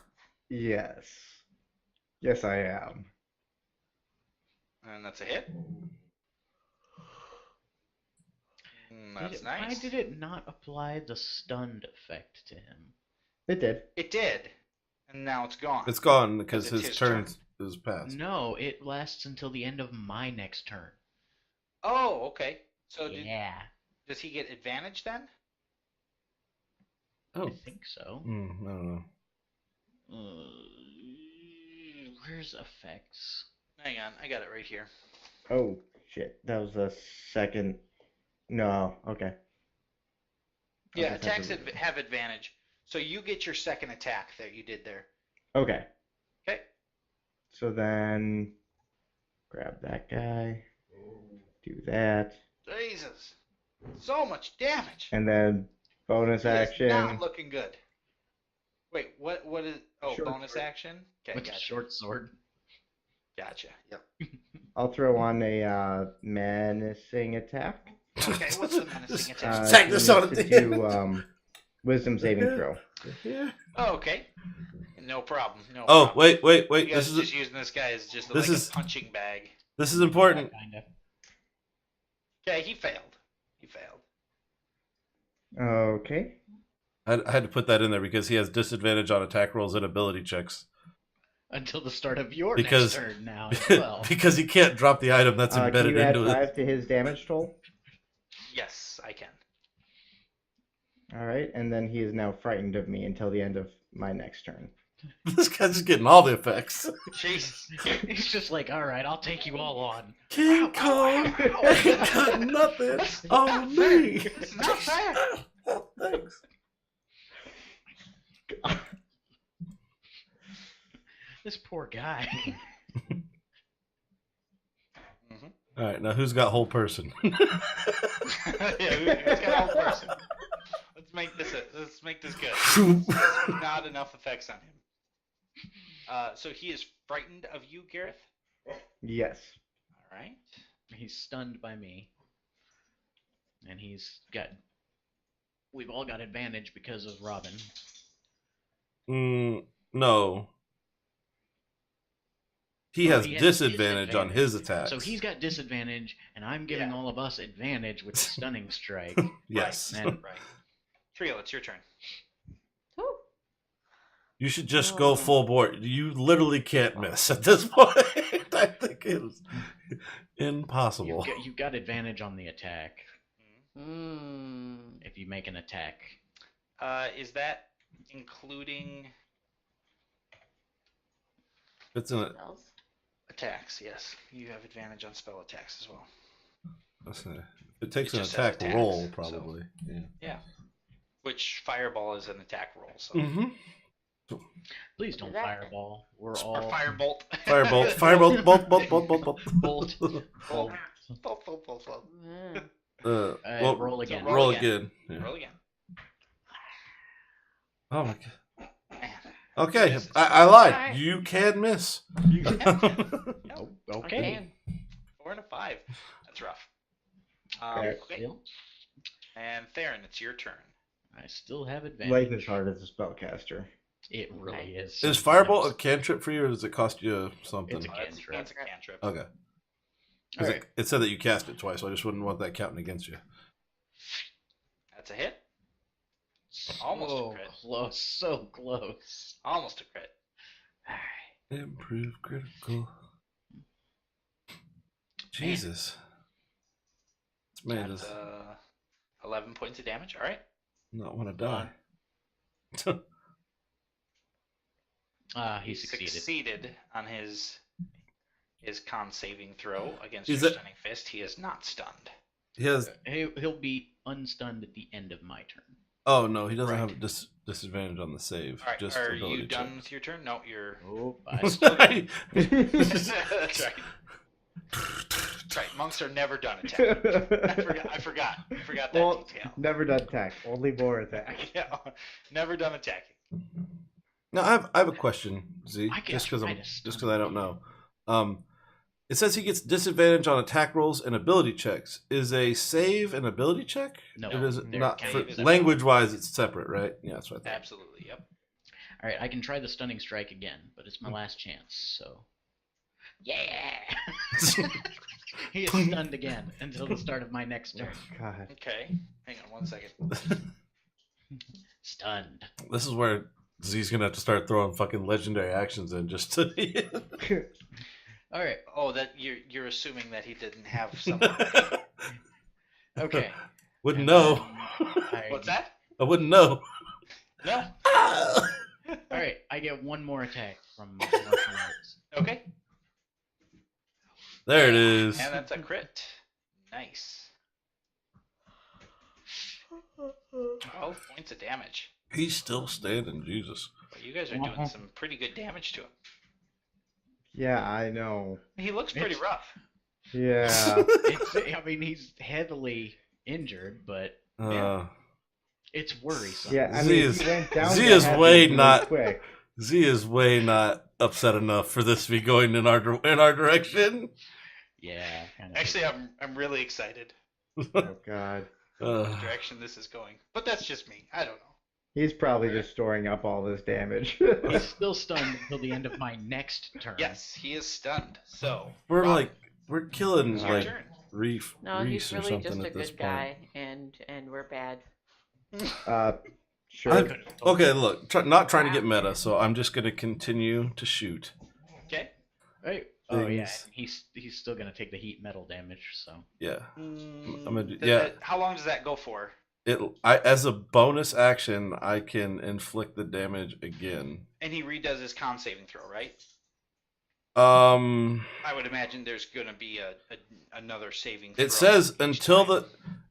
Yes. Yes, I am. And that's a hit. That's Why nice. did it not apply the stunned effect to him? It did. It did. And now it's gone. It's gone because Because it's his his turn turn. is passed. No, it lasts until the end of my next turn. Oh, okay. So Yeah, does he get advantage then? Oh, I think so. I don't know. Where's effects? Hang on, I got it right here. Oh, shit. That was the second. No, okay. Yeah, I'll just have attacks to read it. have advantage. So you get your second attack that you did there. Okay. Okay. So then, grab that guy, do that, Jesus. So much damage. and then bonus He is action. not looking good. Wait, what is oh, Short bonus sword. action? Okay, With a gotcha. short sword. Gotcha. Yep. I'll throw on a menacing attack. Okay, what's the menacing attack? Attack he this needs on to the do wisdom saving throw. Yeah. Oh, okay. No problem. No Oh, problem. wait. You This guys is are just using this guy as just this like is- a punching bag. this is important. Kinda. Okay, he failed. He failed. Okay. I had to put that in there because he has disadvantage on attack rolls and ability checks. Until the start of your Because- next turn now as well. Because he can't drop the item that's Can embedded you add into it. 5 to his damage toll? Yes, I can. All right, and then he is now frightened of me until the end of my next turn. This guy's just getting all the effects. Jesus. He's just like, all right, I'll take you all on. King Kong ain't got nothing on me. It's not fair. Thanks. This poor guy. All right, now who's got whole person? Yeah, who's got a whole person? Let's make this good. Not enough effects on him. So he is frightened of you, Gareth. Yes. All right. He's stunned by me. And we've all got advantage because of Robin. No. He has He has disadvantage on his attacks. So he's got disadvantage, and I'm giving all of us advantage with the stunning strike. Yes. And Right. Trio, it's your turn. Oh. You should just go full board. You literally can't miss at this point. I think it's impossible. you've got advantage on the attack Mm. if you make an attack. Is that including It's an, Spells? attacks? Yes, you have advantage on spell attacks as well. it takes It an just says attack attacks, roll, so- probably. Yeah. Which fireball is an attack roll? So Mm-hmm. Please don't That- fireball. We're or all firebolt. Firebolt. Firebolt. Bolt. Bolt. Bolt. Bolt. Bolt. bolt. Bolt. Bolt. Mm. Well, roll again. roll Roll again. again. Yeah. Roll again. Oh my god. Man. Okay, Misses. I lied. Alright. You can miss. You can. Oh, I okay. can. 4 and a 5. That's rough. Okay. Okay. Still, And Theron, it's your turn. I still have advantage. Life is hard as a spellcaster. It really is. Is Firebolt a cantrip for you, or does it cost you something? It's a It's cantrip. a cantrip. Okay. 'Cause Alright. it said that you cast it twice, so I just wouldn't want that counting against you. That's a hit. Almost a crit. Close, so close. Almost a crit. Alright. Improve critical. Jesus. This man That's does 11 points of damage. All right. not want to die. He succeeded. Succeeded on his con saving throw against Is your it- stunning fist. He is not stunned. He has. He'll be unstunned at the end of my turn. Oh no, he doesn't Right. have disadvantage on the save. All right. Just Are ability you done checks. with your turn? No, you're. Oh, That's right. That's right. Monks are never done attacking. I forgot that Well, detail. never done attack. Only more attack. Yeah, never done attacking. Now I have a question, Z. I can Just because try to stun I don't know. It says he gets disadvantage on attack rolls and ability checks. Is a save an ability check? No, It is they're not. kind For, of language-wise, it's separate, right? Yeah, that's what I thought. Absolutely. Yep. All right, I can try the stunning strike again, but it's my last chance. So, yeah, he is stunned again until the start of my next turn. God. Okay. Hang on 1 second. Stunned. This is where Z's gonna have to start throwing fucking legendary actions in just to. All right. Oh, that you're assuming that he didn't have some. Okay. Wouldn't And know. then What's that? I wouldn't know. No. All right, I get one more attack from martial arts. Okay. There it is. And that's a crit. Nice. 12 points of damage. He's still standing, Jesus. Well, you guys are doing some pretty good damage to him. Yeah, I know. He looks pretty It's- rough. Yeah. I mean, he's heavily injured, but Uh, it's worrisome. Yeah, I Z mean, is- he went down Z that is hatch way really not- quick. Z is way not upset enough for this to be going in our direction. Yeah. Kind of. Actually, I'm really excited Oh God. the direction this is going. But that's just me. I don't know. He's probably just storing up all this damage. He's still stunned until the end of my next turn. Yes, he is stunned. So we're Rob, we're killing it's your like turn. Reef No, Reese he's or really something just a at this good point. guy, and we're bad. uh, Sure. I'm- Could've told Okay, you. look, not trying to get meta, so I'm just gonna continue to shoot. Okay. Right. Oh yeah, Things. and he's still gonna take the heat metal damage. So Yeah, I'm gonna do, How long does that go for? as a bonus action, I can inflict the damage again. And he redoes his con saving throw, right? I would imagine there's going to be another saving throw. It says each until time.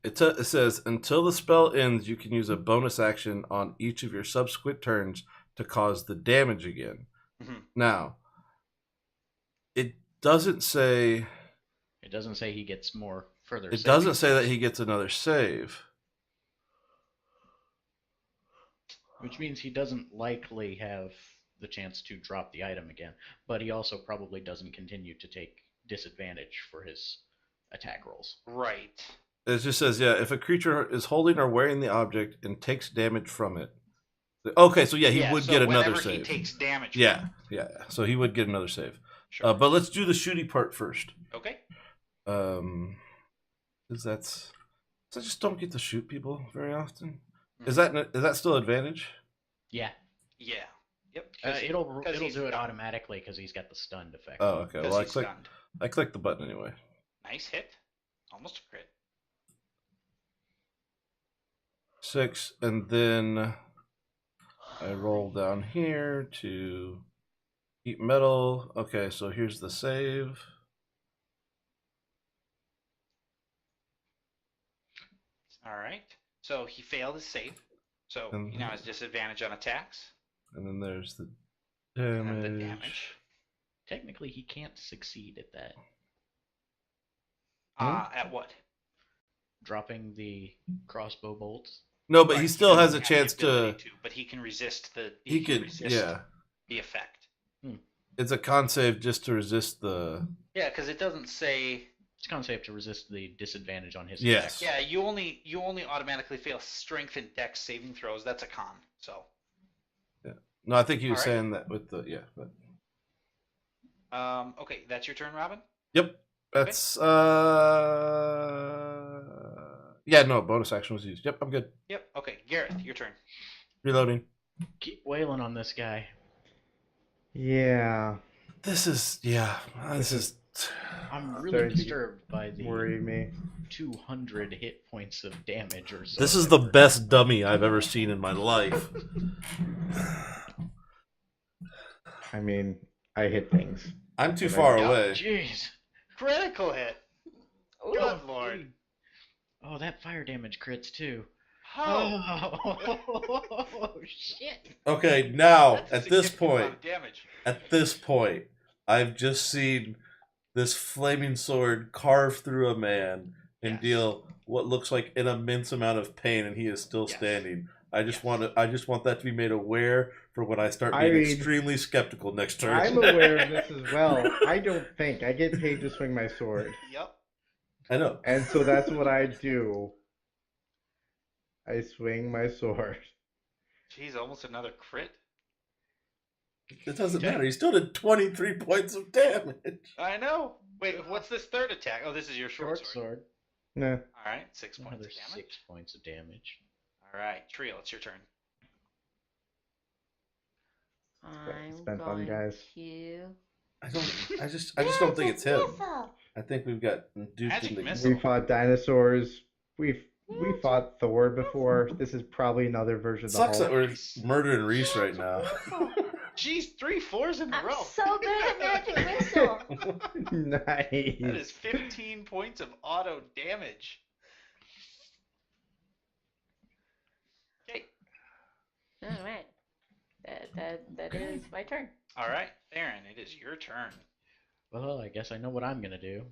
it says until the spell ends, you can use a bonus action on each of your subsequent turns to cause the damage again. Mhm. Now, it doesn't say. it doesn't say he gets more further. It saving doesn't say that throws, he gets another save. which means he doesn't likely have the chance to drop the item again. But he also probably doesn't continue to take disadvantage for his attack rolls. Right. It just says, yeah, if a creature is holding or wearing the object and takes damage from it. Okay, so yeah, he would so get another whenever save. he takes damage. Yeah. So he would get another save. Sure. But let's do the shooty part first. Okay. Because that's. I just don't get to shoot people very often. Mhm. Is that still advantage? Yeah, Yeah. Yep. it'll he's do it stunned. automatically because he's got the stunned effect. Oh, okay. Well, He's stunned. I clicked the button anyway. Nice hit. Almost a crit. 6, and then I roll down here to heat metal. Okay, so here's the save. All right. So he failed his save. So he now has disadvantage on attacks. And then there's the And damage. then the damage. Technically, he can't succeed at that. At what? Dropping the crossbow bolts. No, but Right, he still has a doesn't have the chance to. ability but he can resist the. He can could, resist yeah. the effect. It's a con save just to resist the. Yeah, because it doesn't say. It's con save to resist the disadvantage on his Yes. attack. Yeah, you only automatically fail strength and dex saving throws. That's a con. So. No, I think he was All right. saying that with the But... Okay, that's your turn, Robin. Yep. That's Yeah, no, bonus action was used. Yep, I'm good. Yep. Okay, Gareth, your turn. Reloading. Keep wailing on this guy. Yeah, This is I'm really Starting to disturbed by the worry me. 200 hit points of damage or so. This is the best dummy I've ever seen in my life. I mean, I hit things. I'm too far Yeah. away. Jeez. Critical hit. Ooh. Good lord. Oh, that fire damage crits too. Oh, Oh, shit. Okay, now that's a at this significant amount point, of damage. I've just seen this flaming sword carve through a man and Yes. deal what looks like an immense amount of pain, and he is still Yes. standing. I just Yes. want that to be made aware for when I start I being mean, extremely skeptical next turn. I'm aware of this as well. I don't think I get paid to swing my sword, Yep. I know. and so that's what I do. I swing my sword. Jeez, almost another crit. It doesn't matter. He still did 23 points of damage. I know. Wait, what's this third attack? Oh, this is your short sword. sword. Nah. All right, 6 points Another of damage. 6 points of damage. All right, Trio, it's your turn. I'm Spent fun, going guys. to. I just don't think it's him. I think we've got duped Magic into missile. We fought dinosaurs. We fought Thor before. This is probably another version of the Sucks that Hulk. we're murdering Reese right now. Jeez, 3 4s in a I'm row. so good at magic missile. Nice. That is 15 points of auto damage. Okay. All right. That is my turn. All right, Aaron, it is your turn. Well, I guess I know what I'm gonna do.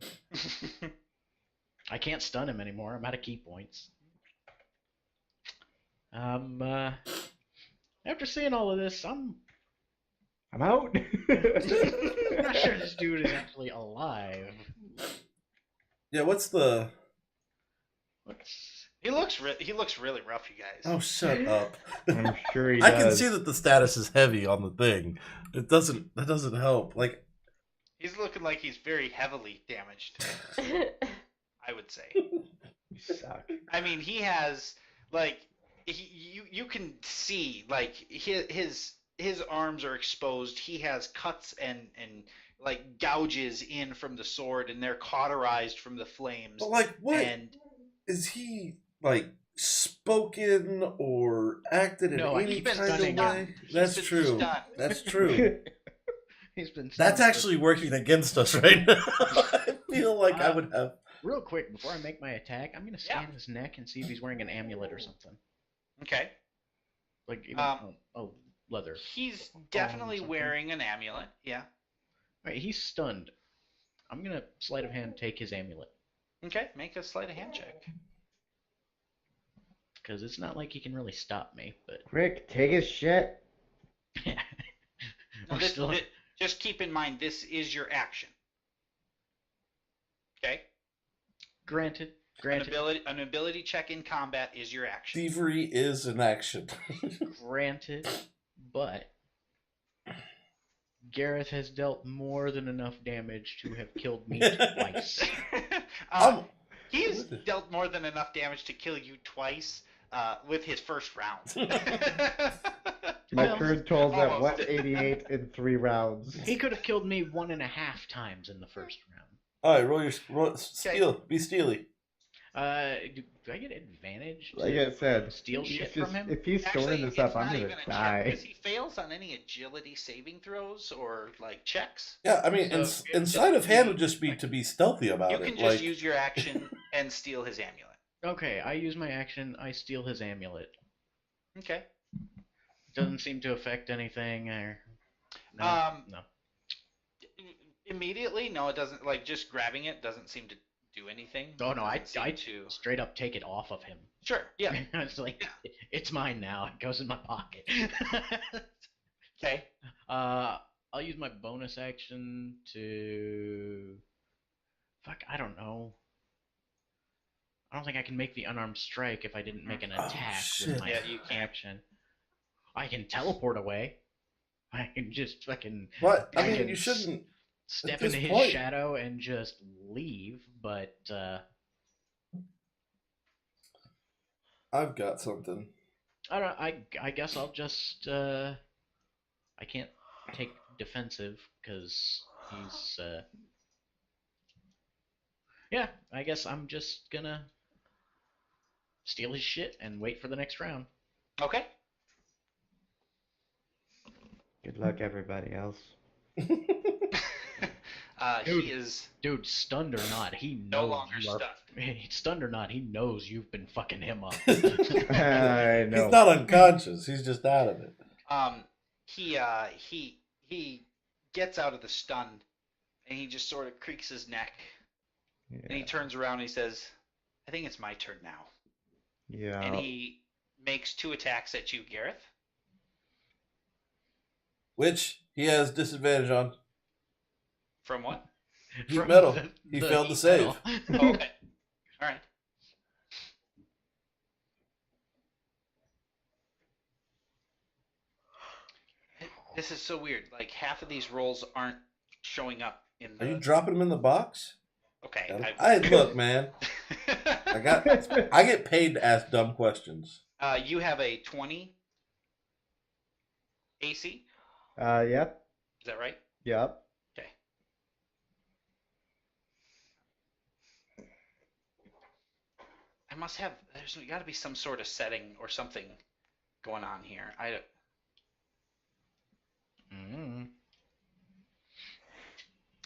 I can't stun him anymore. I'm out of key points. After seeing all of this, I'm out. not sure this dude is actually alive. Yeah, what's the... He looks really rough, you guys. Oh, shut up. I'm sure he I does. can see that the status is heavy on the thing. That doesn't help. Like, He's looking like he's very heavily damaged, I would say. You suck. I mean, he has, like, you can see like his arms are exposed. He has cuts and like gouges in from the sword, and they're cauterized from the flames. But like, what And is he like? Spoken or acted in No, any he's been kind of stunning way? him. That's been true. stunned. That's true. He's been. That's stunned actually working against us right now. I feel like I would have. Real quick, before I make my attack, I'm gonna scan Yeah. his neck and see if he's wearing an amulet or something. okay, Like even leather. he's definitely something. wearing an amulet. Yeah. Alright, he's stunned. I'm gonna sleight of hand take his amulet. Okay, make a sleight of hand check. Because it's not like he can really stop me, but Quick, take his shit. Now, I'm this- still. thi- just keep in mind this is your action. Okay. Granted. An ability check in combat is your action. Thievery is an action. Granted, but Gareth has dealt more than enough damage to have killed me twice. He's dealt more than enough damage to kill you twice with his first round. My Well, current total's at almost. 188 in 3 rounds. He could have killed me 1.5 times in the first round. All right, roll steal. Be steely. Do I get advantage? Like to I said, steal it's shit just- from him? if he's storing this it's up, not I'm gonna even a check, die. because he fails on any agility saving throws or like checks. Yeah, I mean, So, inside of hand would just be to be stealthy about You it. can just like, use your action and steal his amulet. Okay, I use my action. I steal his amulet. Okay. Doesn't seem to affect anything. Or no, no. Immediately, no, it doesn't. Like just grabbing it doesn't seem to do anything. Oh no, I Doesn't seem to. straight up take it off of him. Sure. Yeah. It's like it's mine now. It goes in my pocket. Okay. I'll use my bonus action to. Fuck, I don't know. I don't think I can make the unarmed strike if I didn't make an attack shit. with my Yeah, you can't. action. I can teleport away. I can just fucking what? I I mean, can you shouldn't. step this into his point- shadow and just leave, but I've got something. I don't. I guess I'll just. I can't take defensive because he's. Yeah, I guess I'm just gonna steal his shit and wait for the next round. Okay. Good luck, everybody else. Dude. He is Dude, stunned or not, he knows no longer you are. stunned. Stunned or not, he knows you've been fucking him up. I know. He's not unconscious. He's just out of it. He gets out of the stun, and he just sort of creaks his neck, and he Yeah. turns around and he says, "I think it's my turn now." Yeah. And he makes 2 attacks at you, Gareth. Which he has disadvantage on. From what? Heat From metal. He failed heat to save. metal. Oh, okay. All right. This is so weird. Like half of these rolls aren't showing up in Are the. you dropping him in the box? Okay. I look, man. I get paid to ask dumb questions. You have a 20 AC. Yep. Is that right? Yep. Okay. I must have. There's got to be some sort of setting or something going on here. Mm.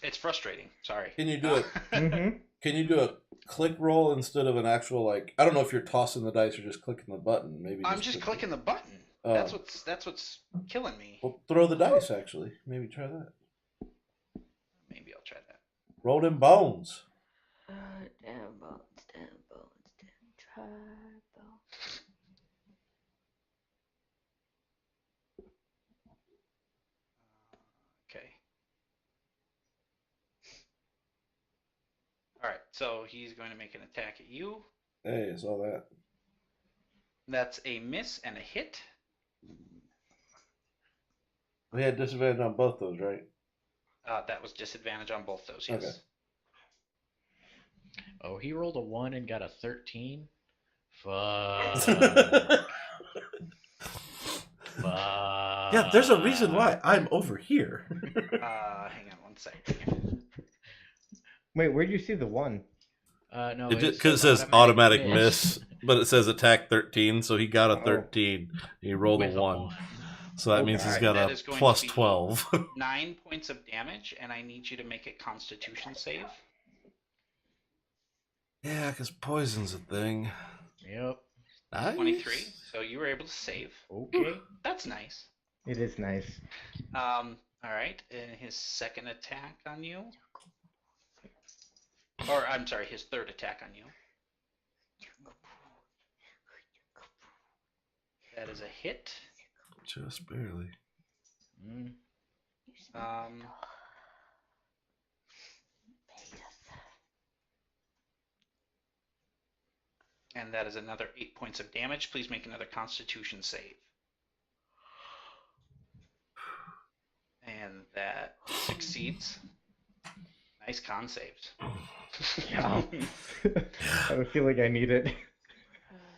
It's frustrating. Sorry. Can you do it? Mm-hmm. Can you do a click roll instead of an actual like? I don't know if you're tossing the dice or just clicking the button. Maybe I'm just clicking the button. Oh. That's what's killing me. Well, throw the dice. Actually, maybe try that. Maybe I'll try that. Roll them bones. Damn bones, damn tribal. Okay. All right. So he's going to make an attack at you. Hey, I saw that. That's a miss and a hit. We had disadvantage on both those, right? That was disadvantage on both those. Yes. Okay. Oh, he rolled a 1 and got a 13? Fuck. Yeah, there's a reason why I'm over here. Hang on one second. Wait, where'd you see the one? No, Because it says automatic miss, but it says attack 13, so he got a 13. He rolled a With 1. So that means he's got That a is going plus to be 12. 9 points of damage, and I need you to make a Constitution save. Yeah, because poison's a thing. Yep. Nice. 23. So you were able to save. Okay. That's nice. It is nice. All right, and his second attack on you. Or, I'm sorry, his third attack on you. That is a hit. Just barely. And that is another 8 points of damage. Please make another Constitution save. And that succeeds. Nice con saves. Yeah. I feel like I need it.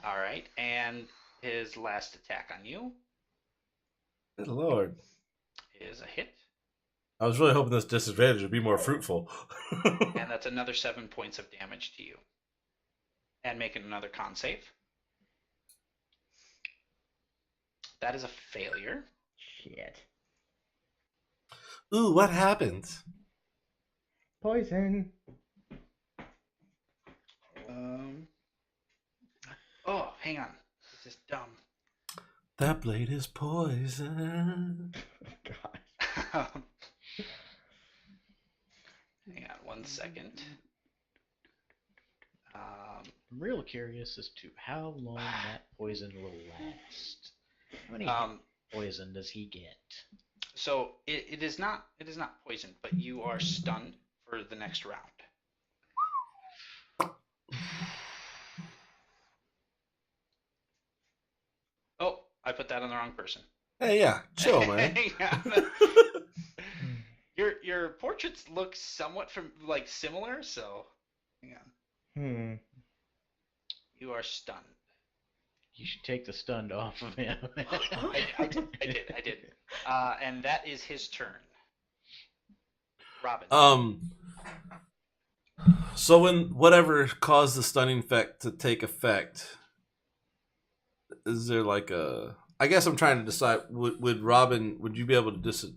All right, and his last attack on you Good lord. is a hit. I was really hoping this disadvantage would be more fruitful. And that's another 7 points of damage to you. And making another con save. That is a failure. Shit. Ooh, what happens? Poison. Oh, hang on. This is dumb. That blade is poison. God. Hang on 1 second. I'm real curious as to how long that poison will last. How many poison does he get? So it is not poisoned, but you are stunned for the next round. Oh, I put that on the wrong person. Hey, yeah, chill, man. Hang on. Your portraits look somewhat similar, so hang on. You are stunned. You should take the stunned off of him. I did. And that is his turn. Robin. So when whatever caused the stunning effect to take effect, is there like a? I guess I'm trying to decide. Would Robin? Would you be able to just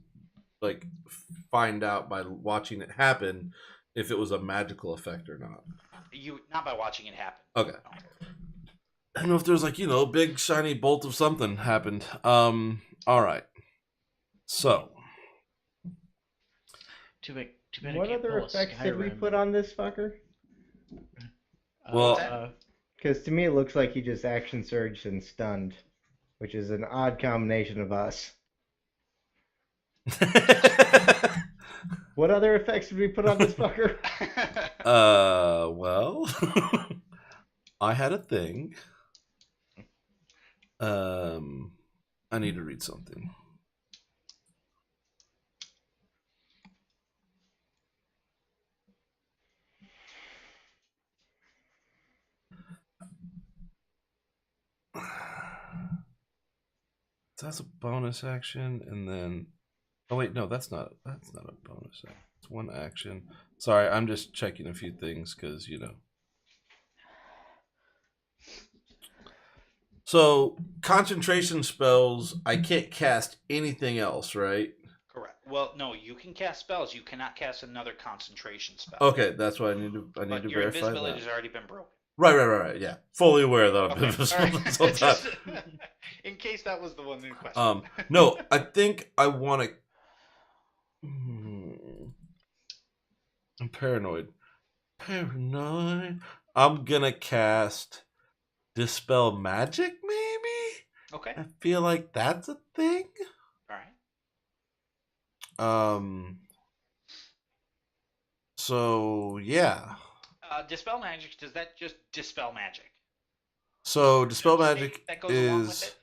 find out by watching it happen if it was a magical effect or not? You not by watching it happen. Okay. I don't know if there's big shiny bolt of something happened. All right. So. Too bad What other effects did we put on this fucker? Well, because to me it looks like he just action surged and stunned, which is an odd combination of us. What other effects did we put on this fucker? Well, I had a thing. I need to read something. That's a bonus action, and then oh wait, no, that's not a bonus action. It's one action. Sorry, I'm just checking a few things because So concentration spells, I can't cast anything else, right? Correct. Well, no, you can cast spells. You cannot cast another concentration spell. Okay, that's what I need to But your verify invisibility that. has already been broken. Right. Yeah, fully aware though. Okay. All right. Just, in case that was the one in question. No, I think I want to. I'm paranoid. I'm gonna cast Dispel Magic, maybe? Okay. I feel like that's a thing. All right. So yeah. Dispel Magic, does that just dispel magic? So Dispel Magic that goes along with is it?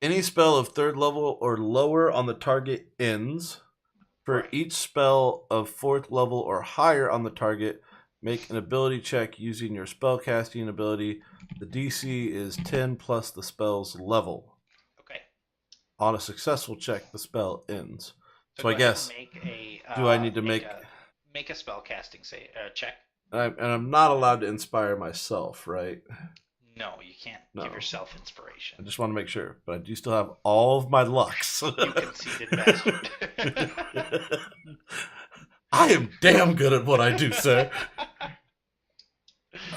any spell of 3rd level or lower on the target ends. For Right. each spell of 4th level or higher on the target, make an ability check using your spellcasting ability. The DC is 10 plus the spell's level. Okay. On a successful check, the spell ends. So go I ahead guess and make a. do I need to make a spell casting check? and I'm not allowed to inspire myself, right? No, you can't No. give yourself inspiration. I just want to make sure, but I do still have all of my lucks. You conceited bastard. I am damn good at what I do, sir.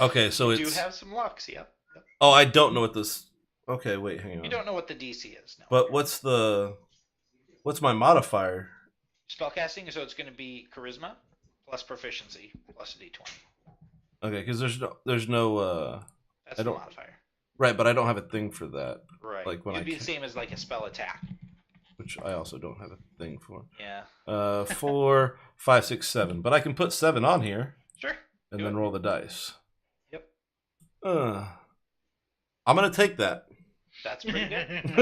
Okay, so you it's. do have some lucks, yep. Oh, I don't know what this. Okay, wait, hang on. You don't know what the DC is, no. But what's my modifier? Spellcasting, so it's going to be charisma plus proficiency plus a d20. Okay, because there's no. That's I the don't- modifier. Right, but I don't have a thing for that, Right. like when It'd be I the same as like a spell attack. which I also don't have a thing for. Yeah. 4, 5, 6, 7. But I can put 7 on here Sure. and Do then it. roll the dice. Yep. I'm gonna take that. That's pretty good.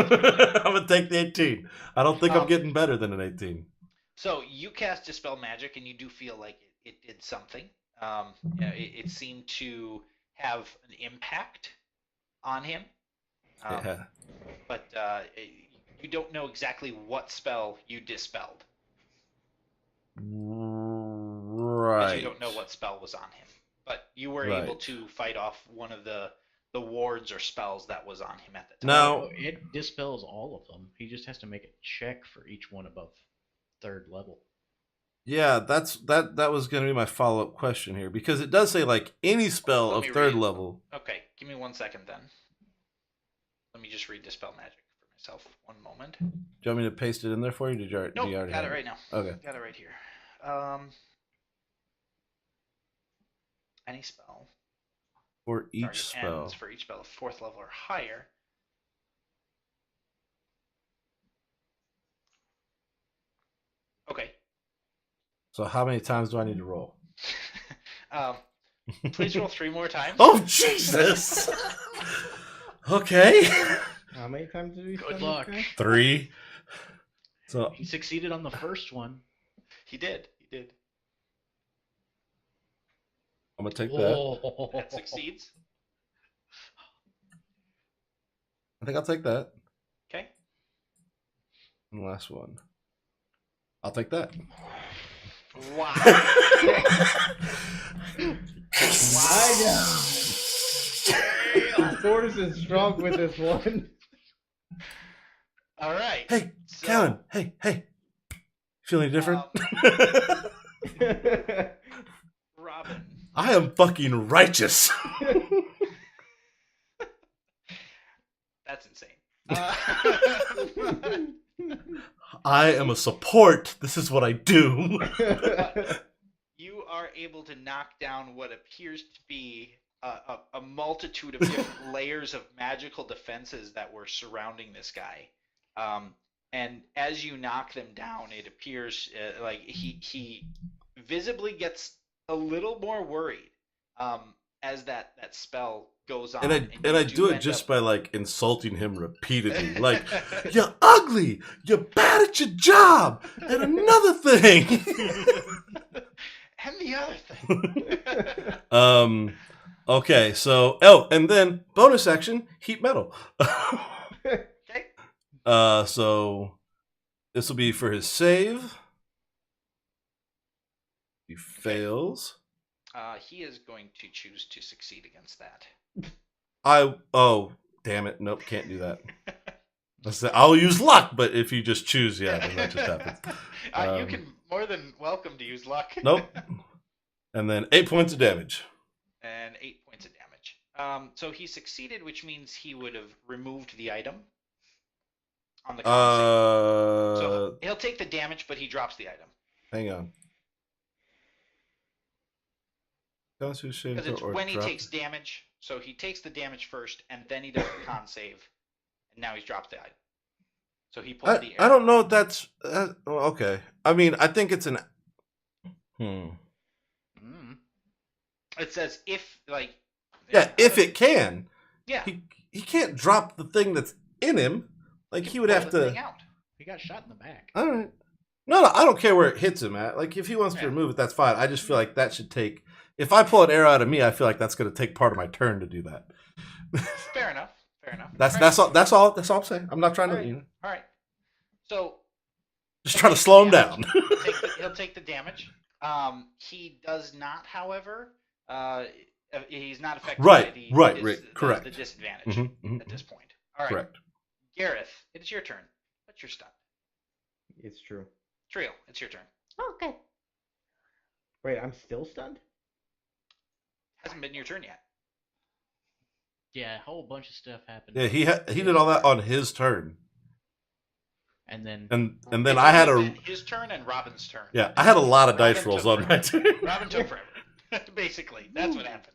I'm gonna take the 18. I don't think I'm getting better than an 18. So you cast Dispel Magic, and you do feel like it did something. It seemed to have an impact on him. Yeah. But you don't know exactly what spell you dispelled. Right. Because you don't know what spell was on him. But you were able to fight off one of the wards or spells that was on him at the time. Now, It dispels all of them. He just has to make a check for each one above 3rd level. yeah, that was going to be my follow-up question here, because it does say like any spell Let of me 3rd read. level. Okay, give me 1 second then. Let me just read Dispel Magic for myself. 1 moment. Do you want me to paste it in there for you? Did you already? Nope, do you already got have it right now. Okay. Got it right here. Any spell. For each Target spell. ends for each spell of 4th level or higher. Okay. So how many times do I need to roll? Please roll 3 more times. Oh Jesus! Okay. How many times did we Good spend luck. this guy? 3. So He succeeded on the first one. He did. He did. I'm gonna take that. Oh. That succeeds. I think I'll take that. Okay. And the last one. I'll take that. Wow. Fortis is strong with this one. All right. Hey, So, Callan. Hey. Feeling different? Robin. I am fucking righteous. That's insane. I am a support. This is what I do. You are able to knock down what appears to be a multitude of different layers of magical defenses that were surrounding this guy. And as you knock them down, it appears like he visibly gets a little more worried as that spell goes on. And I do it end just up- by like insulting him repeatedly. Like, you're ugly, you're bad at your job, and another thing. And the other thing. Okay, so and then bonus action, heat metal. Okay. So this will be for his save. He fails. He is going to choose to succeed against that. Damn it, nope, can't do that. I'll use luck, but if you just choose, yeah, then that just happens. You can more than welcome to use luck. Nope. And then 8 points of damage. And 8 points of damage. So he succeeded, which means he would have removed the item on the con save. So he'll take the damage, but he drops the item. Hang on. Because it's when he takes damage. So he takes the damage first, and then he does the con save, and now he's dropped the item. So he pulled the arrow. I don't know if that's okay. I mean, I think it's an. It says if like. Yeah, if it can. Yeah. He can't drop the thing that's in him. Like he would have to. He got shot in the back. All right. No, I don't care where it hits him at. Like if he wants to Yeah. remove it, that's fine. I just feel like that should take. If I pull an arrow out of me, I feel like that's going to take part of my turn to do that. Fair enough. That's all. That's all I'm saying. I'm not trying to. All right. So Just trying to slow him down. he'll take the damage. He does not, however, he's not affected by Correct. the disadvantage at this point. All right, Correct. Gareth, it is your turn. What's your stun? It's true. Trio, it's your turn. Oh, good. Wait, I'm still stunned? Hasn't been your turn yet. Yeah, a whole bunch of stuff happened. Yeah, he did all that on his turn. And then and then I had his turn and Robin's turn. Yeah, I had a lot of Robin dice rolls took on my turn. Robin took forever. Basically, that's what happened.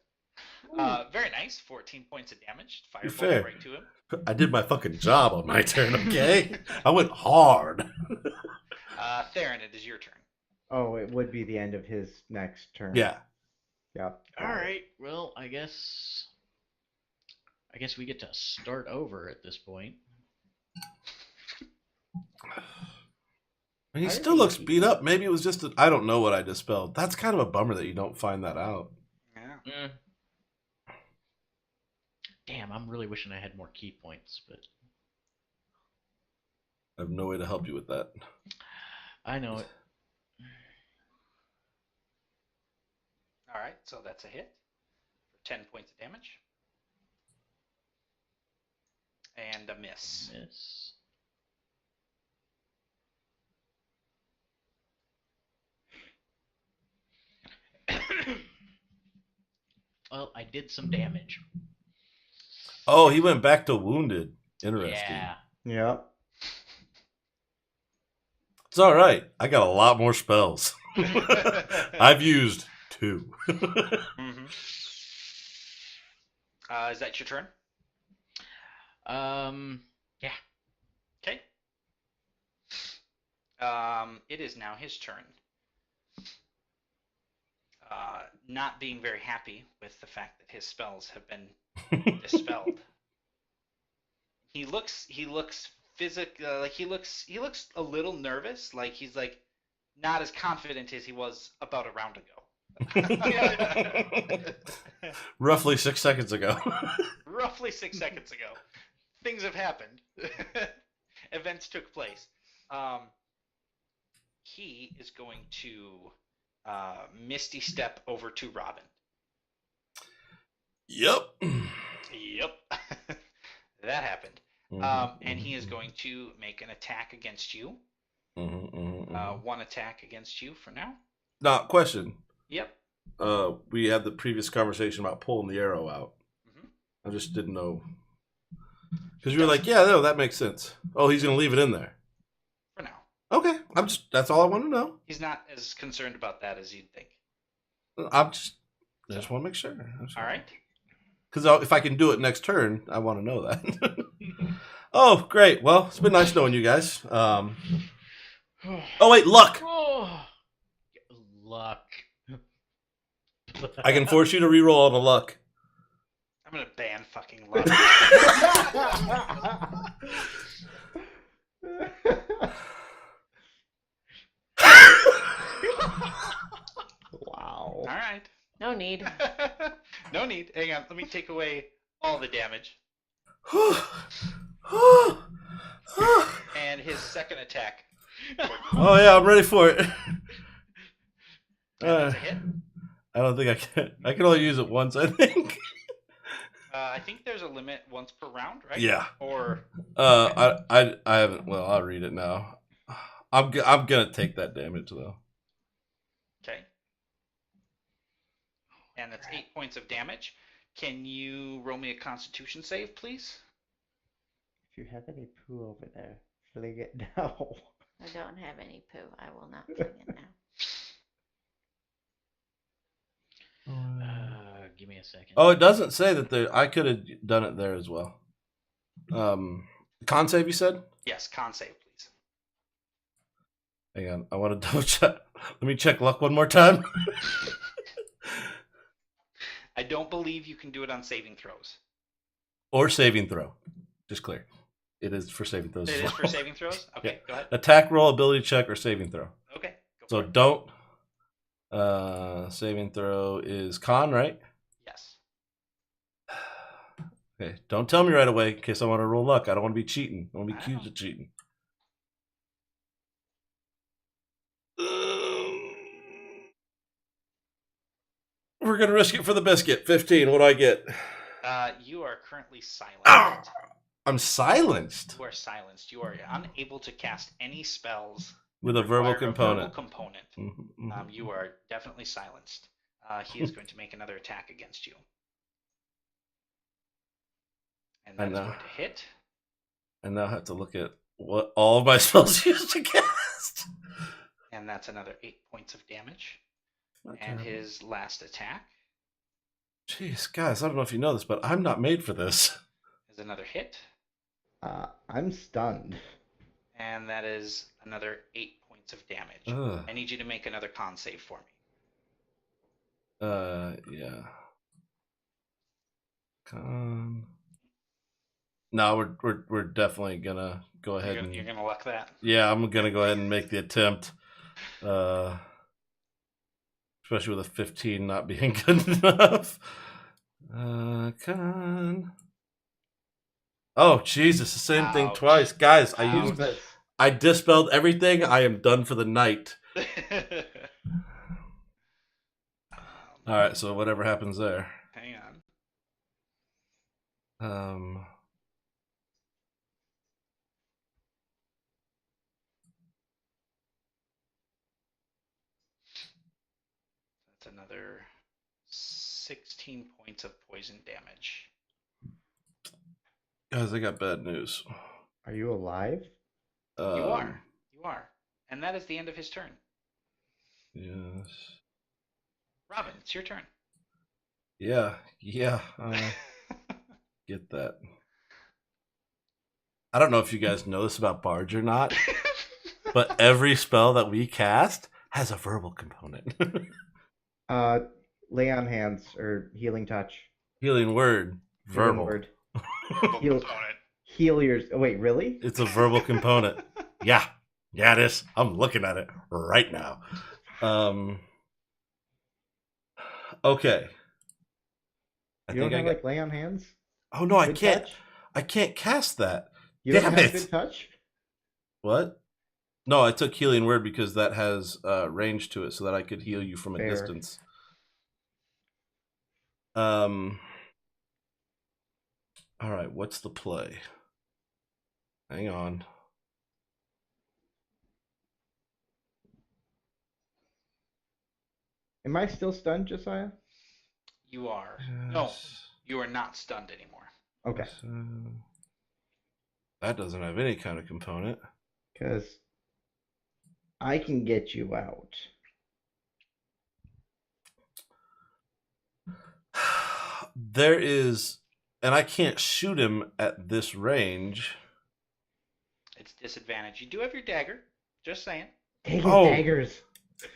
Very nice. 14 points of damage. Firebolt right to him. I did my fucking job on my turn, okay? I went hard. Theron, it is your turn. Oh, it would be the end of his next turn. Yeah. Yep. all right. Well, I guess we get to start over at this point. He still looks beat up. Maybe it was just I don't know what I dispelled. That's kind of a bummer that you don't find that out. Yeah. Damn, I'm really wishing I had more key points, but I have no way to help you with that. I know it. All right, so that's a hit for 10 points of damage. And a miss. Well, I did some damage. Oh, he went back to wounded. Interesting. Yeah. Yep. It's all right. I got a lot more spells. I've used 2. Mm-hmm. Is that your turn? Yeah. Okay. It is now his turn. Not being very happy with the fact that his spells have been dispelled. He looks like he looks a little nervous, like he's like not as confident as he was about a round ago. Roughly 6 seconds ago. Roughly 6 seconds ago. Things have happened. Events took place. He is going to Misty Step over to Robin. Yep. Yep. That happened. And he is going to make an attack against you. One attack against you for now. Now, question. Yep. We had the previous conversation about pulling the arrow out. I just didn't know. Because you were like, yeah, no, that makes sense. Oh, he's going to leave it in there. For now. Okay. That's all I want to know. He's not as concerned about that as you'd think. I just want to make sure. All right. Because if I can do it next turn, I want to know that. Oh, great. Well, it's been nice knowing you guys. Oh, wait, luck. Luck. I can force you to reroll on a luck. I'm going to ban fucking luck. Wow. All right. No need. No need. Hang on. Let me take away all the damage. And his second attack. Oh, yeah, I'm ready for it. That's a hit. I don't think I can. I can only use it once, I think. I think there's a limit once per round, right? Yeah. Or I haven't. Well, I'll read it now. I'm gonna take that damage though. okay. And that's 8 points of damage. Can you roll me a Constitution save, please? If you have any poo over there, fling it now. I don't have any poo. I will not fling it now. Give me a second. Oh, it doesn't say that I could have done it there as well. Con save, you said? Yes, con save, please. Hang on, I want to double check. Let me check luck one more time. I don't believe you can do it on saving throws. Or saving throw. Just clear. It is for saving throws. It is for saving throws? Okay, Yeah. Go ahead. Attack roll, ability check, or saving throw. Okay. So don't. Saving throw is con, right? Yes. Okay. Don't tell me right away in case I want to roll luck. I don't want to be cheating. I want to be accused of cheating. we're gonna risk it for the biscuit. 15. What do I get? You are currently silenced. Ah, I'm silenced You are silenced. You are unable to cast any spells with a that verbal require component. A verbal component. Mhm. You are definitely silenced. He is going to make another attack against you. And that's going to hit. I now have to look at what all of my spells used to cast. And that's another 8 points of damage. Not And terrible. his last attack Jeez, guys, I don't know if you know this, but I'm not made for this. is another hit. I'm stunned. And that is another 8 points of damage. Ugh. I need you to make another con save for me. Yeah. Con. No, we're definitely gonna go ahead You're gonna luck that. Yeah, I'm gonna go ahead and make the attempt. Especially with a 15 not being good enough. Con. Oh Jesus, the same thing Ouch. twice, guys. Ouch. I dispelled everything. I am done for the night. All right, so whatever happens there. Hang on. That's another 16 points of poison damage. Guys, I got bad news. Are you alive? You are. You are. And that is the end of his turn. Yes. Robin, it's your turn. Yeah. Get that. I don't know if you guys know this about bards or not, but every spell that we cast has a verbal component. Lay on hands or healing touch. Healing word, verbal. Healing word. Verbal Heal- component. Heal yours. Oh, wait, really? It's a verbal component. Yeah, it is. I'm looking at it right now. Okay. You don't have like lay on hands? Oh no, I Good can't. touch? I can't cast that. You Damn don't have it. good touch? What? No, I took healing word because that has range to it, so that I could heal you from a Fair. distance. All right, what's the play? Hang on. Am I still stunned, Josiah? You are. No, you are not stunned anymore. Okay. That doesn't have any kind of component. Because I can get you out. There is, and I can't shoot him at this range. It's disadvantage. You do have your dagger. Just saying. Taking Oh. daggers.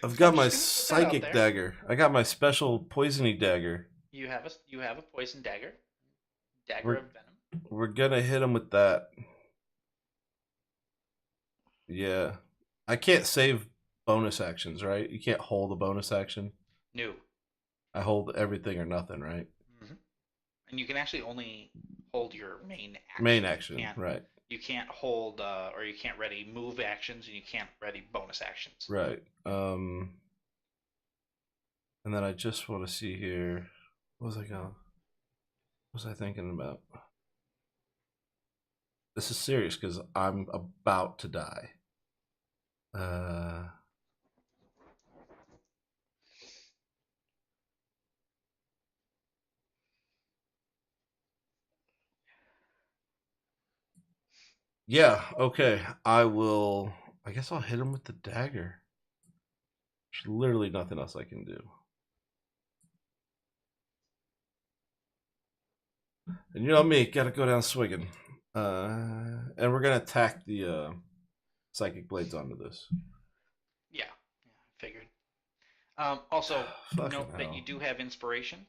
I've got I'm my just gonna put that out psychic there. dagger. I got my special poisony dagger. You have a poison dagger. Dagger We're- of venom. We're gonna hit him with that. Yeah. I can't save bonus actions, right? You can't hold a bonus action. No. I hold everything or nothing, right? Mm-hmm. And you can actually only hold your main action. Main action, You can't, right. You can't hold or you can't ready move actions and you can't ready bonus actions. Right. And then I just want to see here. What was I thinking about? This is serious because I'm about to die. Yeah, okay. I guess I'll hit him with the dagger. There's literally nothing else I can do. And you know me, gotta go down swinging. And we're gonna attack the psychic blades onto this. Yeah, figured. Also, Fucking note that hell. you do have inspiration.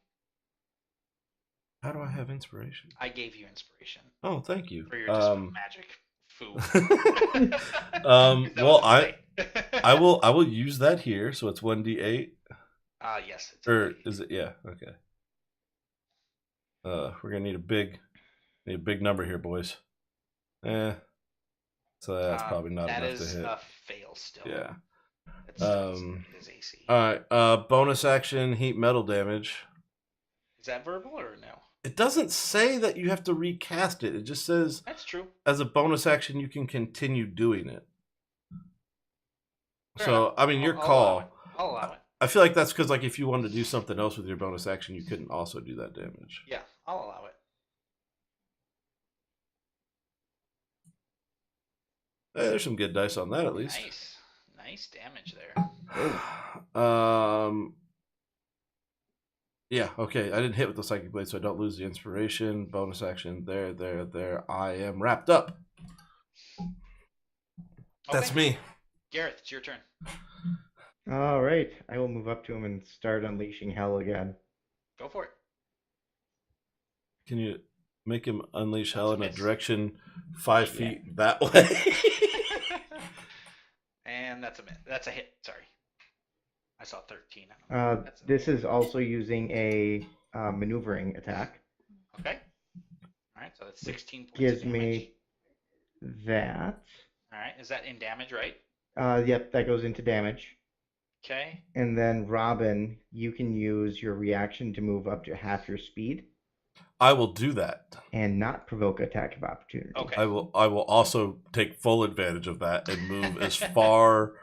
How do I have inspiration? I gave you inspiration Oh, thank you. for your dispel magic. Foo. Well, I will use that here, so it's 1d8. Yes. It's Or is it? Yeah. Okay. We're gonna need a big number here, boys. So that's probably not that enough to is hit. a fail still. Yeah. That's still his AC. All right. Bonus action heat metal damage. Is that verbal or no? It doesn't say that you have to recast it. It just says That's true. as a bonus action you can continue doing it. Fair So enough. I mean, your I'll allow it. call. I'll allow it. I feel like that's because like if you wanted to do something else with your bonus action, you couldn't also do that damage. Yeah, I'll allow it. Hey, there's some good dice on that at least. Nice damage there. Yeah, okay. I didn't hit with the Psychic Blade, so I don't lose the inspiration. Bonus action. There. I am wrapped up. That's Okay. me. Gareth, it's your turn. All right, I will move up to him and start unleashing hell again. Go for it. Can you make him unleash hell in a Miss. direction 5 feet that way? And that's a hit. That's a hit. Sorry. I saw 13. This is also using a maneuvering attack. Okay. All right, so that's 16 points Gives of damage. me that. All right, is that in damage, right? Yep, that goes into damage. Okay. And then Robin, you can use your reaction to move up to half your speed I will do that. and not provoke attack of opportunity. Okay. I will also take full advantage of that and move as far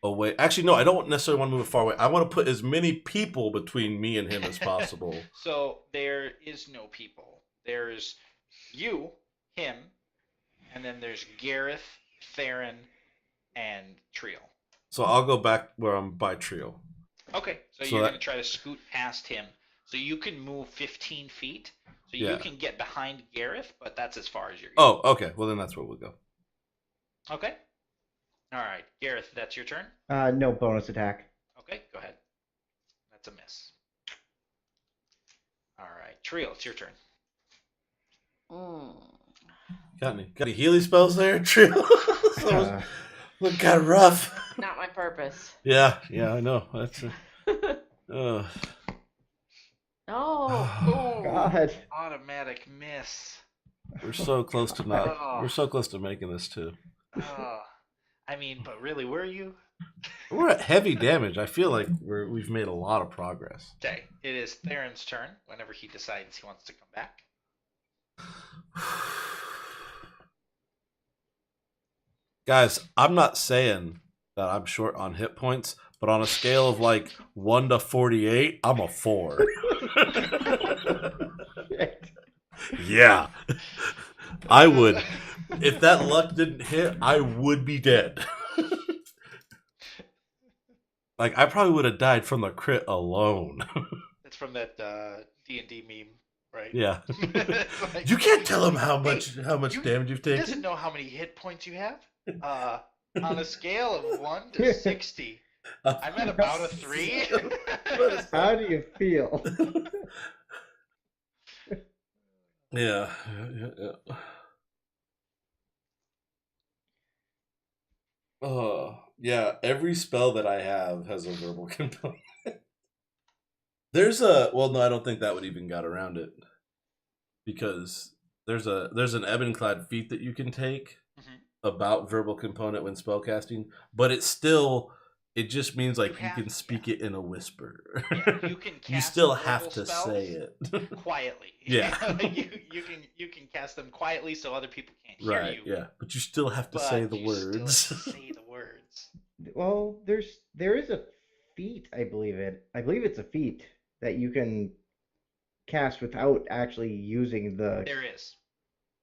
away. Actually, no, I don't necessarily want to move far away. I want to put as many people between me and him as possible. So there is no people. There's you, him, and then there's Gareth, Theron, and Trio. So I'll go back where I'm by Trio. Okay, so you're going to try to scoot past him. So you can move 15 feet. So you can get behind Gareth, but that's as far as you're going. Oh, okay. Well, then that's where we'll go. Okay. All right, Gareth, that's your turn? No bonus attack. Okay, go ahead. That's a miss. All right, Trio, it's your turn. Got any Healy spells there, Trio? Look kind of rough. Not my purpose. Yeah, I know. That's Oh, God. Automatic miss. we're so close to not. We're so close to making this too. Oh, I mean, but really, were you? We're at heavy damage. I feel like we've made a lot of progress. Okay, it is Theron's turn whenever he decides he wants to come back. Guys, I'm not saying that I'm short on hit points, but on a scale of like 1 to 48, I'm a 4. Yeah. I would. If that luck didn't hit, I would be dead. Like, I probably would have died from the crit alone. It's from that D&D meme, right? Yeah. It's like, You can't tell him how much you- damage you've He doesn't taken. know how many hit points you have. On a scale of 1 to 60, I'm at about a 3. How do you feel? Yeah. Oh, yeah. Every spell that I have has a verbal component. Well, no, I don't think that would even got around it. Because there's an Ebonclad feat that you can take about verbal component when spellcasting, but it just means like you can speak it in a whisper. Yeah, you can cast You still verbal have to spells say it. quietly. Yeah. you can cast them quietly so other people can't hear Right, you. yeah. But you still have to say the you words. Still have to say the words. Well, there is a feat, I believe it's a feat that you can cast without actually using the. There is.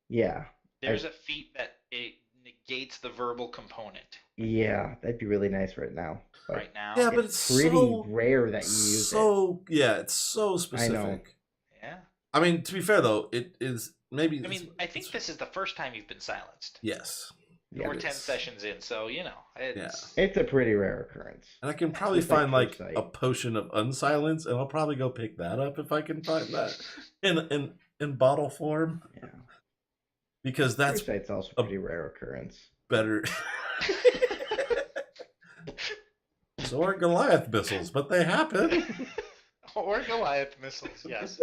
Yeah. There's a feat that it negates the verbal component. Yeah, that'd be really nice right now. But Right now. Yeah, but it's pretty so rare that you use it's so specific. I know. Yeah. I mean, to be fair though, it is maybe. I mean, I think this is the first time you've been silenced. Yes. Yeah, We're it 10 is. sessions in, so you know. It's, It's a pretty rare occurrence. And I can probably Just like find like True Sight. a potion of unsilence, and I'll probably go pick that up if I can find that in bottle form. Yeah. Because that's True Sight's also a pretty rare occurrence. better. So are Goliath missiles, but they happen. Or Goliath missiles, yes.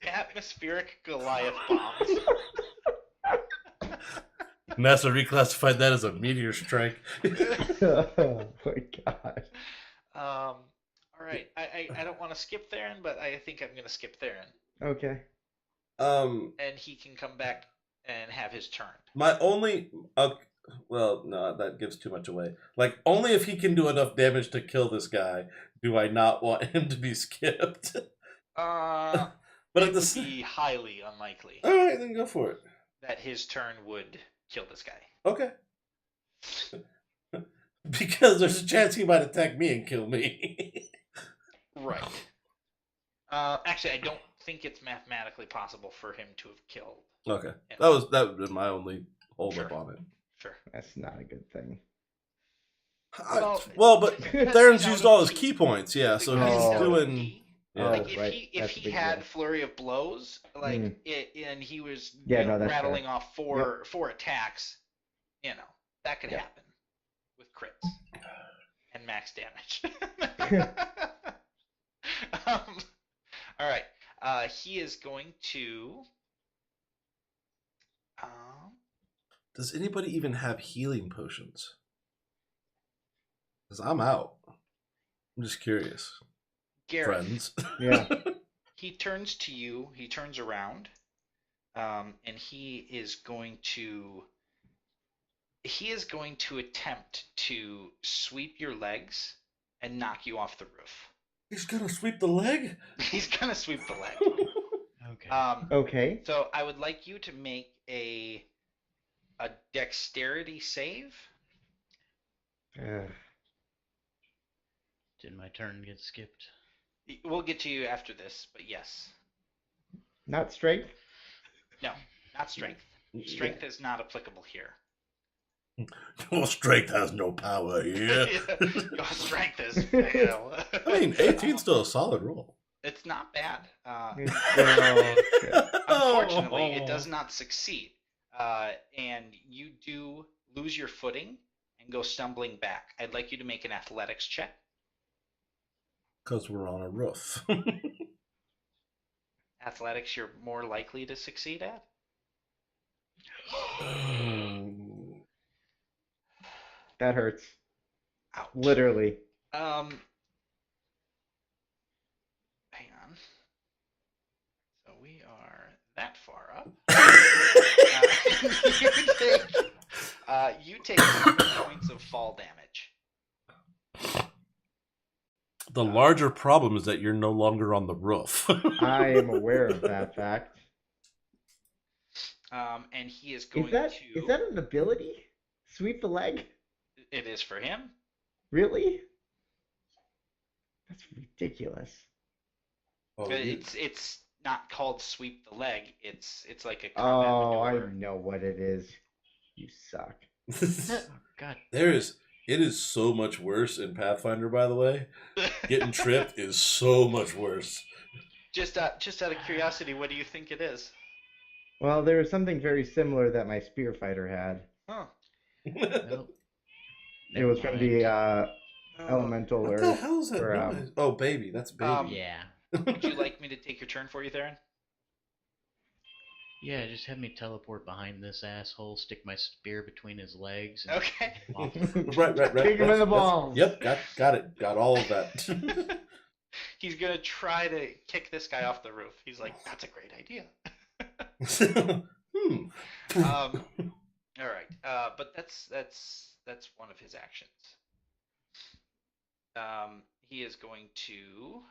Atmospheric Goliath bombs. NASA reclassified that as a meteor strike. Oh my god. All right. I don't want to skip Theron, but I think I'm gonna skip Theron, Okay. and he can come back and have his turn. My only, well, no, that gives too much away. Like, only if he can do enough damage to kill this guy do I not want him to be skipped. But It at the would be highly unlikely all right, then go for it. that his turn would kill this guy. Okay. Because there's a chance he might attack me and kill me. Right. Actually, I don't think it's mathematically possible for him to have killed. Okay, him. that would be my only hold up Sure. on it. Sure. That's not a good thing. Well, but because Theron's now used all his he- key points, yeah, so because he's Oh. now doing. he- Yeah. Like Oh, if right. he That's a big had deal. flurry of blows, like Mm. and he was Yeah, no, that's rattling fair. off four attacks, that could Yeah. happen with crits and max damage. All right, he is going to. Does anybody even have healing potions? Because I'm out. I'm just curious. Gareth, Friends. Yeah. he turns to you. He turns around, and he is going to attempt to sweep your legs and knock you off the roof. He's gonna sweep the leg? He's gonna sweep the leg. Okay. Okay. So I would like you to make a dexterity save. Ugh. Did my turn get skipped? We'll get to you after this, but yes. Not strength? No, not strength. Strength is not applicable here. Your strength has no power here. Your strength is, I mean, 18's still a solid roll. it's not bad. Oh, Unfortunately, it does not succeed, and you do lose your footing and go stumbling back. I'd like you to make an athletics check. Because we're on a roof. Athletics, you're more likely to succeed at. That hurts. Ouch. Literally. Hang on. So we are that far up. You take 7 points of fall damage. The larger problem is that you're no longer on the roof. I am aware of that fact. And he is going Is that to. an ability? Sweep the leg? It is for him. Really? That's ridiculous. Oh, It's not called sweep the leg. It's like a combat Oh, I maneuver. know what it is. You suck. Oh, God. It is so much worse in Pathfinder, by the way. Getting tripped is so much worse. Just out of curiosity, what do you think it is? Well, there was something very similar that my spear fighter had. Huh. Well, It was from the elemental What earth. the hell is that or, noise? Oh, baby. That's baby. Yeah. Would you like me to take your turn for you, Theron? Yeah, just have me teleport behind this asshole, stick my spear between his legs. And Okay. off. Right. Kick him in the balls. Yep, got it. Got all of that. He's gonna try to kick this guy off the roof. He's like, "That's a great idea." All right, but that's one of his actions. He is going to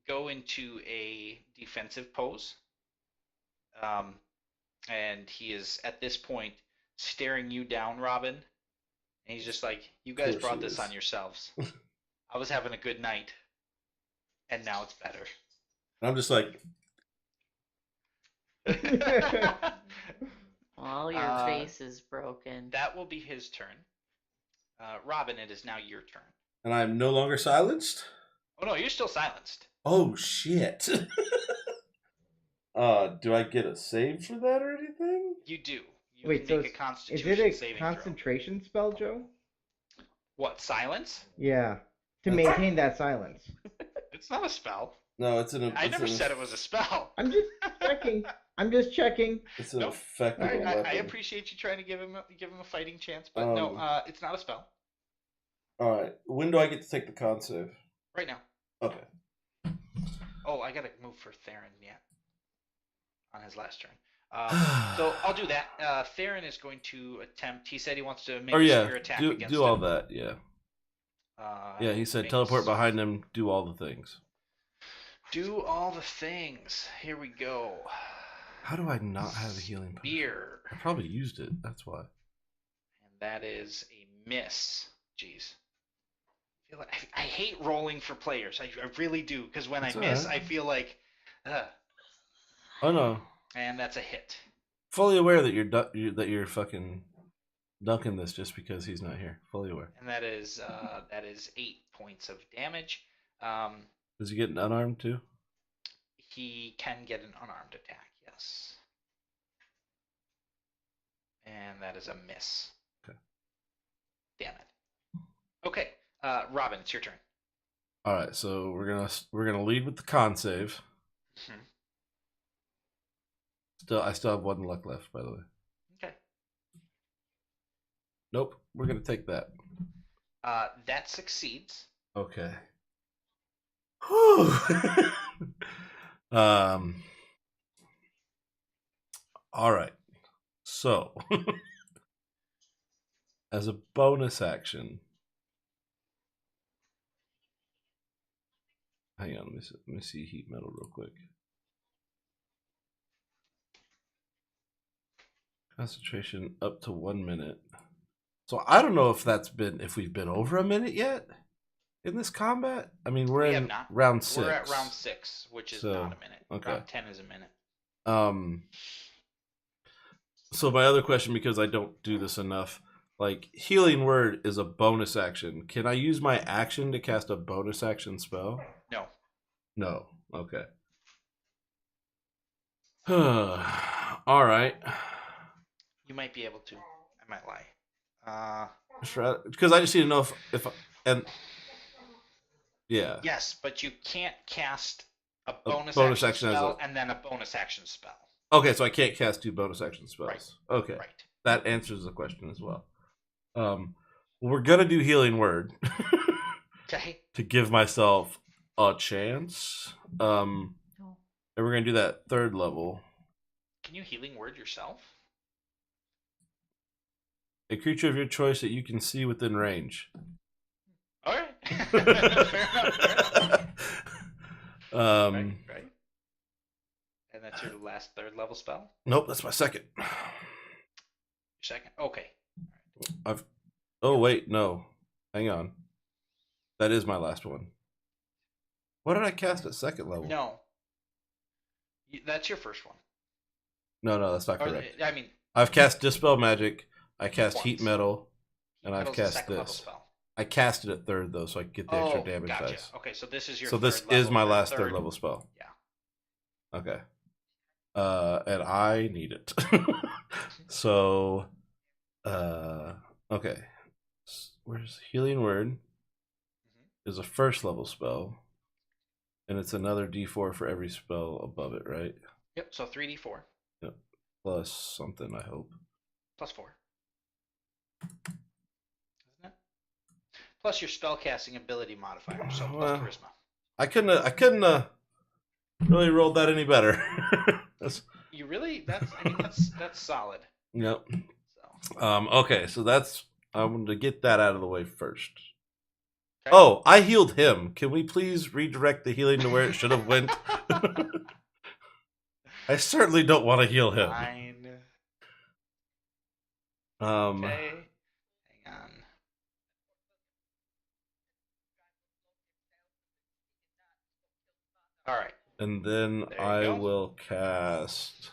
go into a defensive pose, and he is at this point staring you down, Robin. And he's just like, "You guys Of course brought he this is. on yourselves. I was having a good night, and now it's better." I'm just like, All your Uh, face is broken. That will be his turn. Robin, it is now your turn. and I'm no longer silenced? Oh no, you're still silenced. Oh, shit. Do I get a save for that or anything? You do. You Wait, can so make a is Constitution it a saving throw. concentration spell, Joe? What, silence? Yeah. To That's- maintain that silence. It's not a spell. No, it's an. I never said it was a spell. I'm just checking. I'm just checking. It's an Nope. effective I weapon. appreciate you trying to give him a fighting chance, but no, it's not a spell. All right. When do I get to take the con save? Right now. Okay. Oh, I gotta move for Theron yet on his last turn. So I'll do that. Theron is going to attempt. He said he wants to make a spear attack against do all him. that. Yeah. Yeah, He said teleport behind him. Do all the things. Do all the things. Here we go. How do I not have a healing potion? Spear. I probably used it. That's why. And that is a miss. Jeez. I hate rolling for players. I really do, because when That's I miss, right. I feel like, Oh no. and that's a hit. Fully aware that you're fucking dunking this just because he's not here. Fully aware. And that is 8 points of damage. Does he get an unarmed too? He can get an unarmed attack, yes. And that is a miss. Okay. Damn it. Okay, Robin, it's your turn. All right, so we're gonna lead with the con save. I still have 1 luck left, by the way. Okay. Nope, we're gonna take that. That succeeds. Okay. Whew. All right. So, as a bonus action, hang on. Let me see heat metal real quick. Concentration up to 1 minute. So I don't know if we've been over a minute yet in this combat. I mean, we're in round 6. We're at round 6, which is not a minute. Okay. Round 10 is a minute. So my other question, because I don't do this enough, like healing word is a bonus action. Can I use my action to cast a bonus action spell? No. No. Okay. All right. You might be able to. I might lie. Because I just need to know if yeah. Yes, but you can't cast a bonus action spell and then a bonus action spell. Okay, so I can't cast 2 bonus action spells. Right. Okay. Right. That answers the question as well. We're gonna do healing word. Okay. To give myself a chance. And we're gonna do that 3rd level. Can you healing word yourself? A creature of your choice that you can see within range. All right. Fair enough. Right. And that's your last 3rd level spell? Nope, that's my 2nd. Your 2nd? Okay. Oh wait, no. Hang on. That is my last one. What did I cast at 2nd level? No. That's your first one. No, that's not correct. I mean, I've cast Dispel Magic, I cast once. Heat Metal, and Heat I've Metal's a cast 2nd level this. spell. I cast it at 3rd though, so I get the extra damage gotcha. dice. Okay, so this is your So this 3rd level, is my last 3rd 3rd level spell. Yeah. Okay. And I need it. So okay. Where's Healing Word? Is a 1st level spell. And it's another D4 for every spell above it, right? Yep, so 3d4. Yep. Plus something, I hope. Plus 4. Isn't it? Plus your spellcasting ability modifier, so plus charisma. I couldn't really rolled that any better. You really? That's solid. Yep. So. Okay, so I'm going to get that out of the way first. Okay. Oh, I healed him. Can we please redirect the healing to where it should have went? I certainly don't want to heal him. Fine. Okay. Hang on. All right. And then I will cast.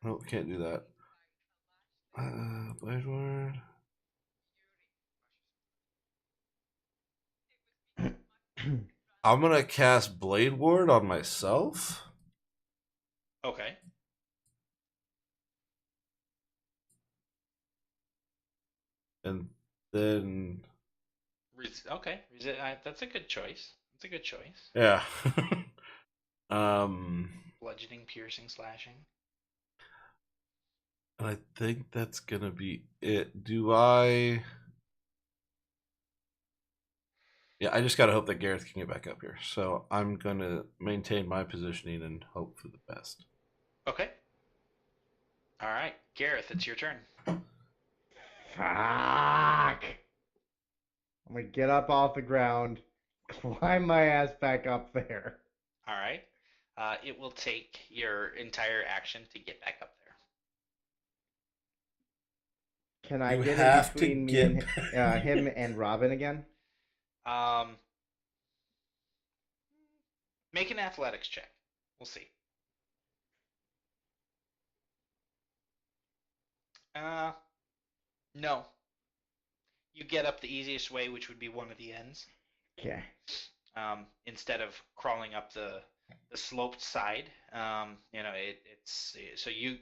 Nope, can't do that. Blade Word. I'm gonna cast Blade Ward on myself. Okay. And then Okay. That's a good choice. That's a good choice. yeah. Bludgeoning, piercing, slashing. I think that's gonna be it. Do I? Yeah, I just gotta hope that Gareth can get back up here. So I'm gonna maintain my positioning and hope for the best. Okay. All right, Gareth, it's your turn. Fuck! I'm gonna get up off the ground, climb my ass back up there. All right. It will take your entire action to get back up there. Can I You get in have to between me and him and Robin again? Make an athletics check. We'll see. No. You get up the easiest way, which would be one of the ends. Okay. Instead of crawling up the sloped side. It's so you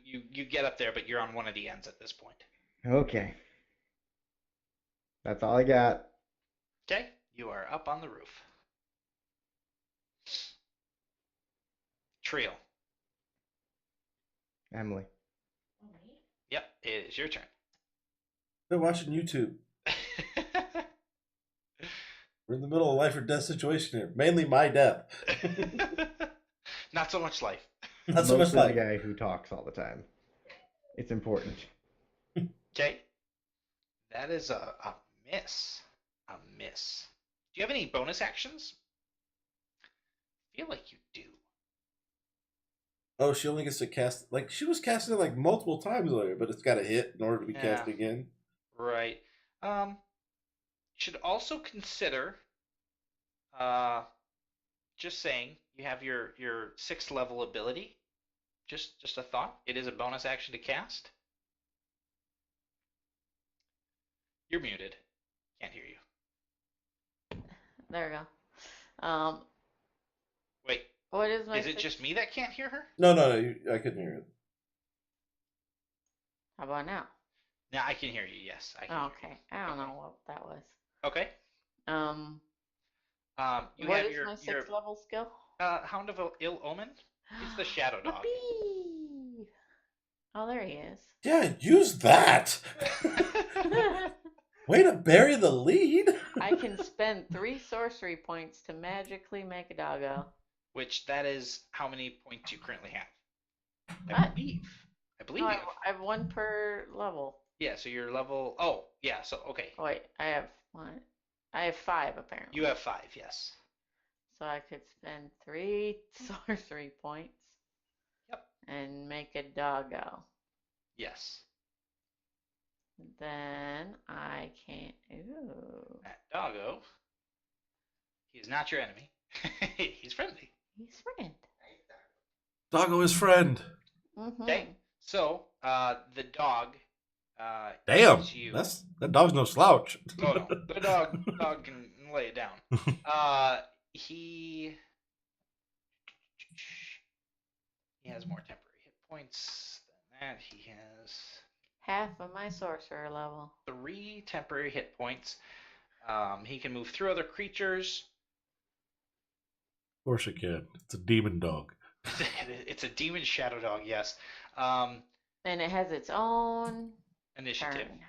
get up there, but you're on one of the ends at this point. Okay. That's all I got. Okay, you are up on the roof. Trio. Emily. Yep, it is your turn. They're watching YouTube. We're in the middle of a life or death situation here. Mainly my death. Not so much life. Not so much Mostly life. the guy who talks all the time. It's important. Okay. That is a miss. A miss. Do you have any bonus actions? I feel like you do. Oh, she only gets to cast she was casting it like multiple times earlier, but it's got to hit in order to be Yeah. cast again. Right. Should also consider just saying you have your 6th level ability. Just a thought. It is a bonus action to cast. You're muted. Can't hear you. There we go. Wait. What is my? Is it just me that can't hear her? No, I couldn't hear it. How about now? Now I can hear you. Yes, I can. Oh, okay. I don't know what that was. Okay. You what have is your my 6th level skill? Hound of Ill Omen. It's the Shadow Dog. Whoopee! Oh, there he is. Yeah, use that. Way to bury the lead. I can spend 3 sorcery points to magically make a doggo. Which that is how many points you currently have. What? I believe No, you I have 1 per level. Yeah, so your level. Oh, yeah. So okay. Oh, wait, I have 1. I have 5 apparently. You have 5, yes. So I could spend 3 sorcery points. Yep. And make a doggo. Yes. Then I can. Ooh. That doggo. He's not your enemy. He's friendly. He's friend. Doggo is friend. Mm-hmm. Okay. So the dog. Damn. You. That dog's no slouch. Oh no, the dog can lay it down. He has more temporary hit points than that. He has half of my sorcerer level. 3 temporary hit points. He can move through other creatures. Of course it can. It's a demon dog. It's a demon shadow dog, yes. And it has its own initiative. turn.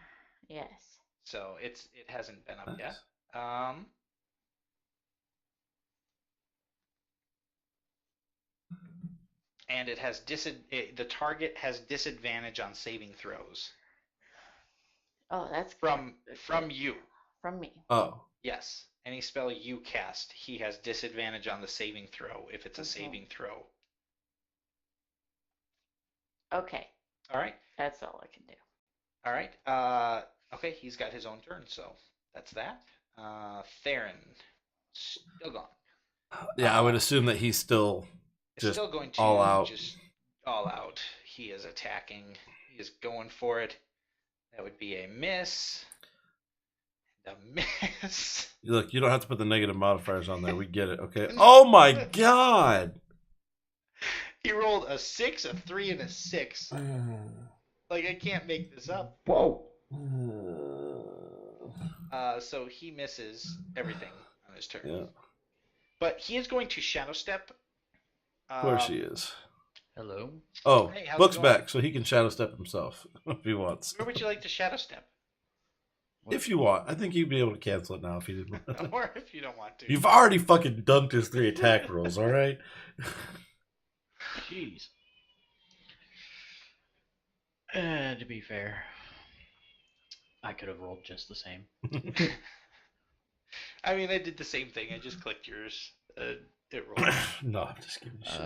Yes. So it hasn't been up Nice. yet. And it has the target has disadvantage on saving throws. Oh, that's from you. From me. Oh. Yes. Any spell you cast, he has disadvantage on the saving throw if it's a saving throw. Okay. All right. That's all I can do. All right. Okay, he's got his own turn, so that's that. Theron, still gone. Yeah, I would assume that he's still just still going to all out. Just all out. He is attacking. He is going for it. That would be a miss. a miss. Look, you don't have to put the negative modifiers on there. We get it, okay? Oh my god! He rolled a 6, a 3, and a 6. Like, I can't make this up. Whoa! So he misses everything on his turn. Yeah, But he is going to Shadow Step. of course he is. Hello. Oh, Hey, how's it Book's going? back, so he can shadow step himself if he wants. Where would you like to Shadow Step? If you want. I think you'd be able to cancel it now if you didn't want. Or if you don't want to. You've already fucking dunked his 3 attack rolls, alright? Jeez. To be fair, I could have rolled just the same. I mean, I did the same thing. I just clicked yours. It rolled. No, I'm just kidding. Shit.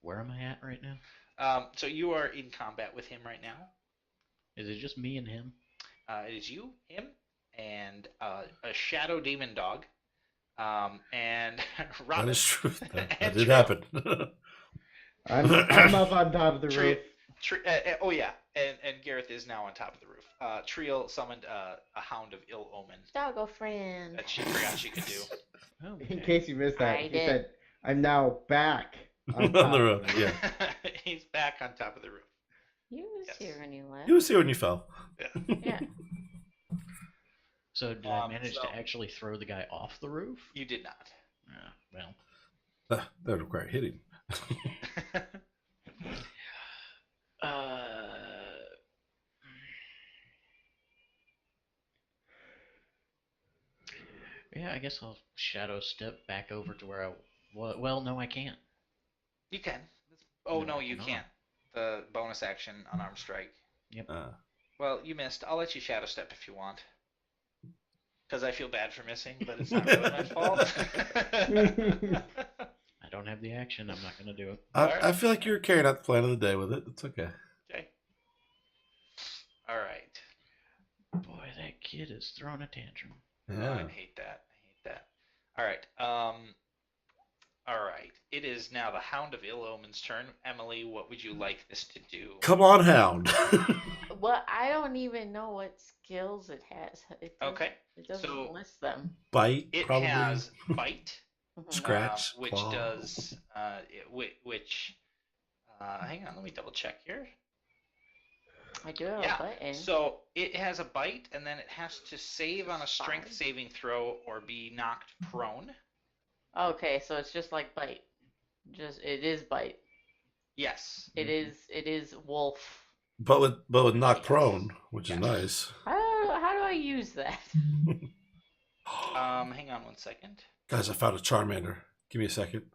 Where am I at right now? So you are in combat with him right now. Is it just me and him? It is you, him, and a shadow demon dog, and Robin. That is true. That and did Trill. happen. I'm up on top of the Tri- roof. oh yeah, and Gareth is now on top of the roof. Triel summoned a hound of ill omen Doggo friend. that she forgot she could do. Oh, In case you missed that, I he did. said, "I'm now back On top the of roof, yeah. He's back on top of the roof. You was Yes. here when you left. He was here when you fell. Yeah. So did I manage so- to actually throw the guy off the roof? You did not. Well. That would require hitting. Yeah, I guess I'll shadow step back over to where I was. Well, no, I can't. You can. Oh No, no, I you cannot. can't. The bonus action, unarmed strike. Uh, Well, you missed. I'll let you shadow step if you want. Because I feel bad for missing, but it's not really my fault. I don't have the action. I'm not going to do it. I feel like you're carrying out the plan of the day with it. It's okay. Okay. All right. Boy, that kid is throwing a tantrum. Yeah. I hate that. I hate that. All right. All right. It is now the Hound of Ill Omen's turn. Emily, what would you like this to do? Come on, Hound. Well, I don't even know what skills it has. Okay. It doesn't So- list them. Bite, It probably. has Bite, Mhm. Scratch, which claw. does hang on, let me double check here. I do have Yeah, a button. So it has a bite, and then it has to save on a strength Fine. saving throw or be knocked prone. Okay, so it's just like bite. It is bite. Yes. It is wolf. But with knock Yes. prone, which is Yes. nice. How do I use that? Hang on one second. Guys, I found a Charmander. Give me a second.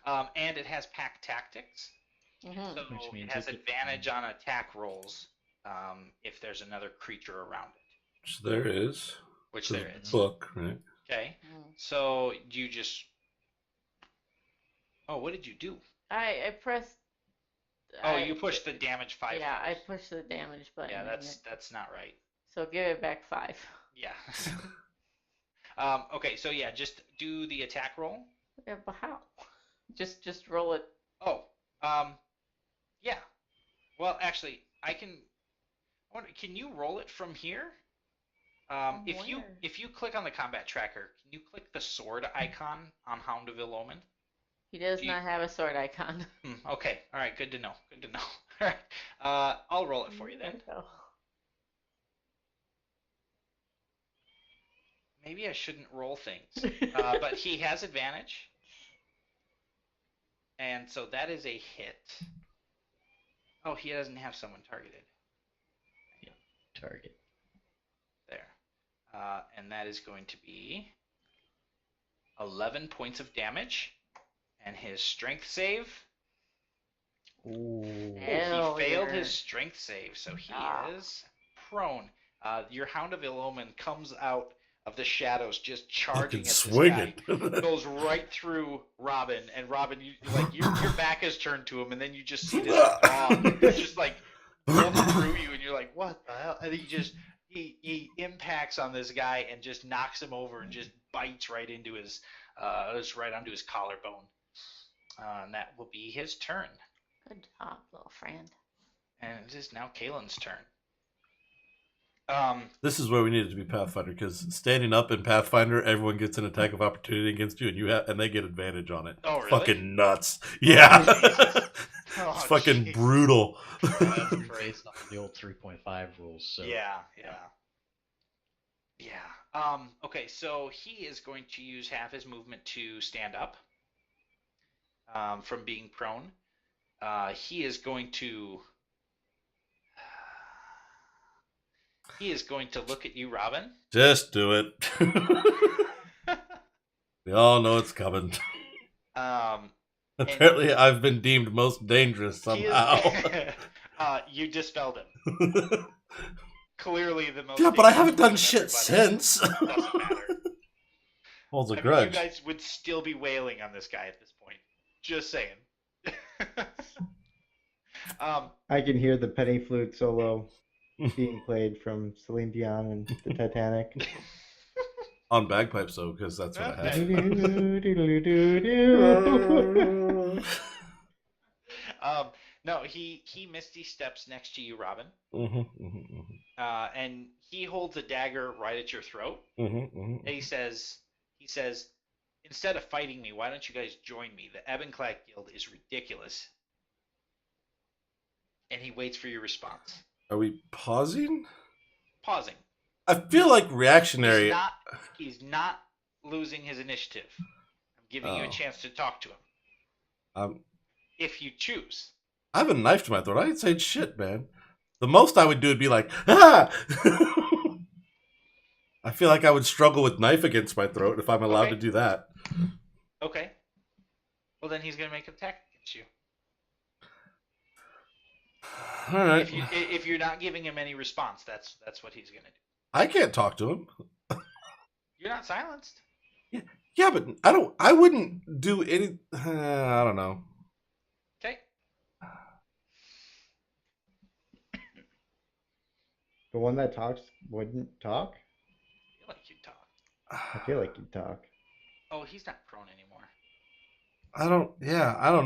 And it has pack tactics, Mhm. so Which means it has it could- advantage on attack rolls if there's another creature around it, So there is. which The there is. book, right? Okay. Mhm. So you just. Oh, what did you do? I pressed. Oh, you pushed the damage 5. Yeah, I times. pushed the damage button. Yeah, and that's not right. So give it back 5. Yeah. Okay, so yeah, just do the attack roll. Yeah, but how? Just roll it. Oh, yeah. Well, actually, I can. Can you roll it from here? From If where? you click on the combat tracker, can you click the sword icon on Hound of Ill Omen? He does Do you- not have a sword icon. Okay, all right, good to know. Good to know. All right, I'll roll it for you then. Oh. Maybe I shouldn't roll things, but he has advantage, and so that is a hit. Oh, he doesn't have someone targeted Target. there, and that is going to be 11 points of damage, and his strength save. Ooh. Hell He failed yeah. his strength save, so he Ah. is prone. Your Hound of Ill Omen comes out of the shadows, just charging Fucking at swing this guy. it. Goes right through Robin, and Robin, your back is turned to him, and then you just see this dog just like rolling through you, and you're like, what the hell? And he impacts on this guy and just knocks him over and just bites right into his right onto his collarbone. And that will be his turn. Good job, little friend. And it is now Kalen's turn. This is where we needed to be Pathfinder, because standing up in Pathfinder, everyone gets an attack of opportunity against you, and they get advantage on it. Oh, really? Fucking nuts. Yeah. Jesus. Oh, It's fucking jeez. brutal. That's based on the old 3.5 rules. So Yeah. Okay, so he is going to use half his movement to stand up from being prone. He is going to look at you, Robin. Just do it. We all know it's coming. Apparently, I've been deemed most dangerous somehow. You dispelled him. Clearly the most. Yeah, but I haven't done dangerous shit everybody. since. Doesn't matter. Holds a I mean, grudge. you guys would still be wailing on this guy at this point. Just saying. I can hear the penny flute solo being played from Celine Dion and the Titanic. On bagpipes, though, because that's what I have. No, he misty steps next to you, Robin, and he holds a dagger right at your throat. And he says, instead of fighting me, why don't you guys join me? The Ebonclad Guild is ridiculous. And he waits for your response. Are we pausing? Pausing. I feel like reactionary. He's not losing his initiative. I'm giving you a chance to talk to him. If you choose. I have a knife to my throat. I ain't saying shit, man. The most I would do would be like, ah! I feel like I would struggle with knife against my throat if I'm allowed to do that. Okay. Well, then he's going to make an attack against you. All right. If you're not giving him any response, that's what he's going to do. I can't talk to him. You're not silenced. Yeah, but I wouldn't do any. I don't know. Okay. The one that talks wouldn't talk? I feel like you'd talk. I feel like you'd talk. Oh, he's not prone anymore. I don't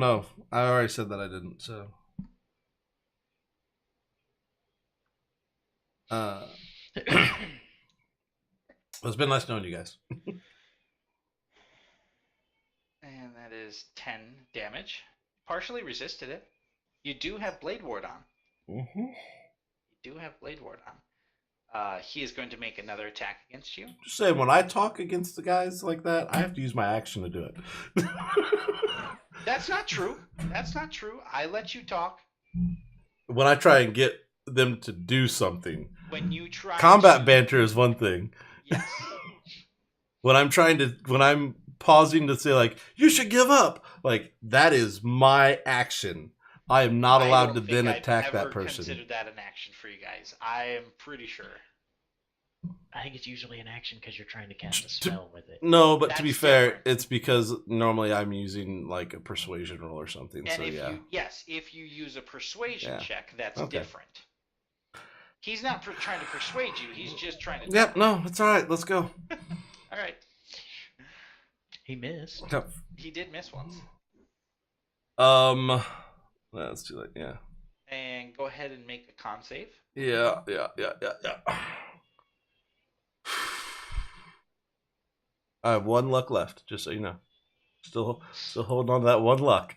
know. I already said that I didn't, so. It's been nice knowing you guys. And that is 10 damage. Partially resisted it. You do have Blade Ward on. Mm-hmm. You do have Blade Ward on. He is going to make another attack against you. Just saying, when I talk against the guys like that, I have to use my action to do it. That's not true. That's not true. I let you talk. When I try and get them to do something. When you try combat banter is one thing. Yes. When I'm pausing to say, like, you should give up, like, that is my action. I am not allowed to then attack that person. I considered that an action for you guys. I am pretty sure. I think it's usually an action because you're trying to cast a spell with it. No, but to be fair, it's because normally I'm using like a persuasion roll or something. And so if you use a persuasion check, that's different. He's not trying to persuade you. He's just trying to. Yep. No, it's all right. Let's go. All right. He missed. Yep. He did miss once. That's too late. Yeah. And go ahead and make a con save. Yeah. I have one luck left, just so you know. Still holding on to that one luck.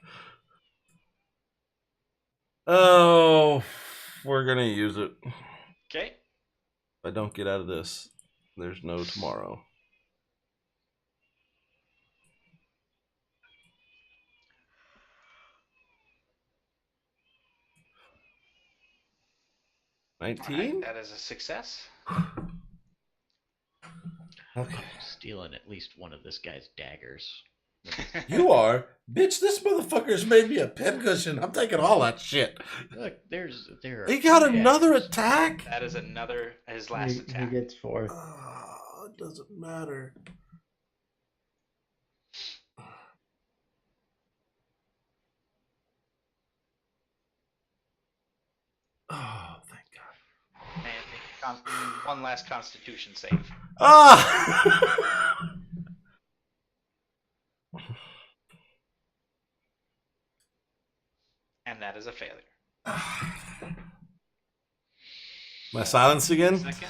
Oh, we're gonna use it. Okay. If I don't get out of this, there's no tomorrow. Right, 19? that is a success. Okay. I'm stealing at least one of this guy's daggers. You are? Bitch, this motherfucker's made me a pincushion. I'm taking all that shit. Look, there. He got another attack? That is his last attack. He gets 4. It doesn't matter. Oh, thank God. And one last Constitution save. And that is a failure. My silence again? Second.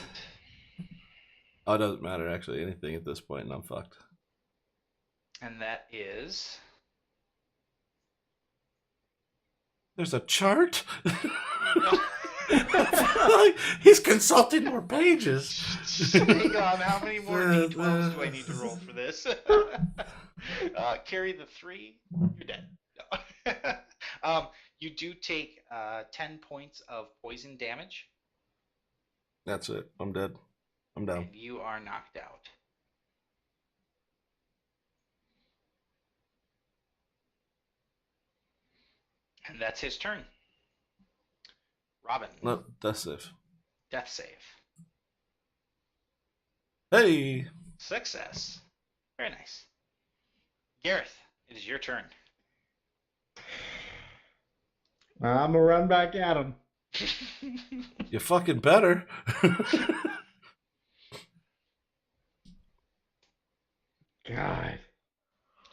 Oh, it doesn't matter, actually. Anything at this point, and I'm fucked. And that is... There's a chart? Like he's consulting more pages. Hang on, how many more d12s do I need to roll for this? Carry the 3, you're dead. No. You do take 10 points of poison damage. That's it. I'm dead. I'm down. And you are knocked out. And that's his turn. Robin. No, death save. Death save. Hey! Success. Very nice. Gareth, it is your turn. I'm gonna run back at him. You fucking better. God.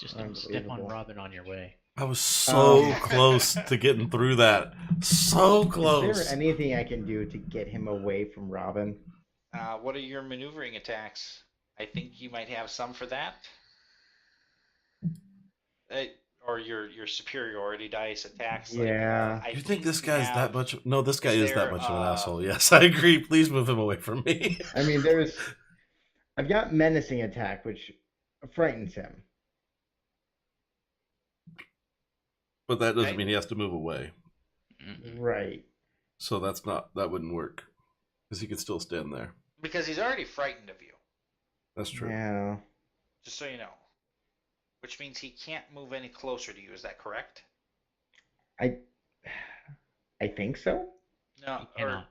Just don't step on Robin on your way. I was so close to getting through that. So close. Is there anything I can do to get him away from Robin? What are your maneuvering attacks? I think you might have some for that. Or your superiority dice attacks. Yeah. Like, You think this guy's have, that much? No, this guy is that there, much of an asshole. Yes, I agree. Please move him away from me. I mean, I've got menacing attack, which frightens him. But that doesn't Okay. mean he has to move away. Right. So that wouldn't work. Because he could still stand there. Because he's already frightened of you, That's true. Yeah. just so you know. Which means he can't move any closer to you, is that correct? I think so. No, He cannot.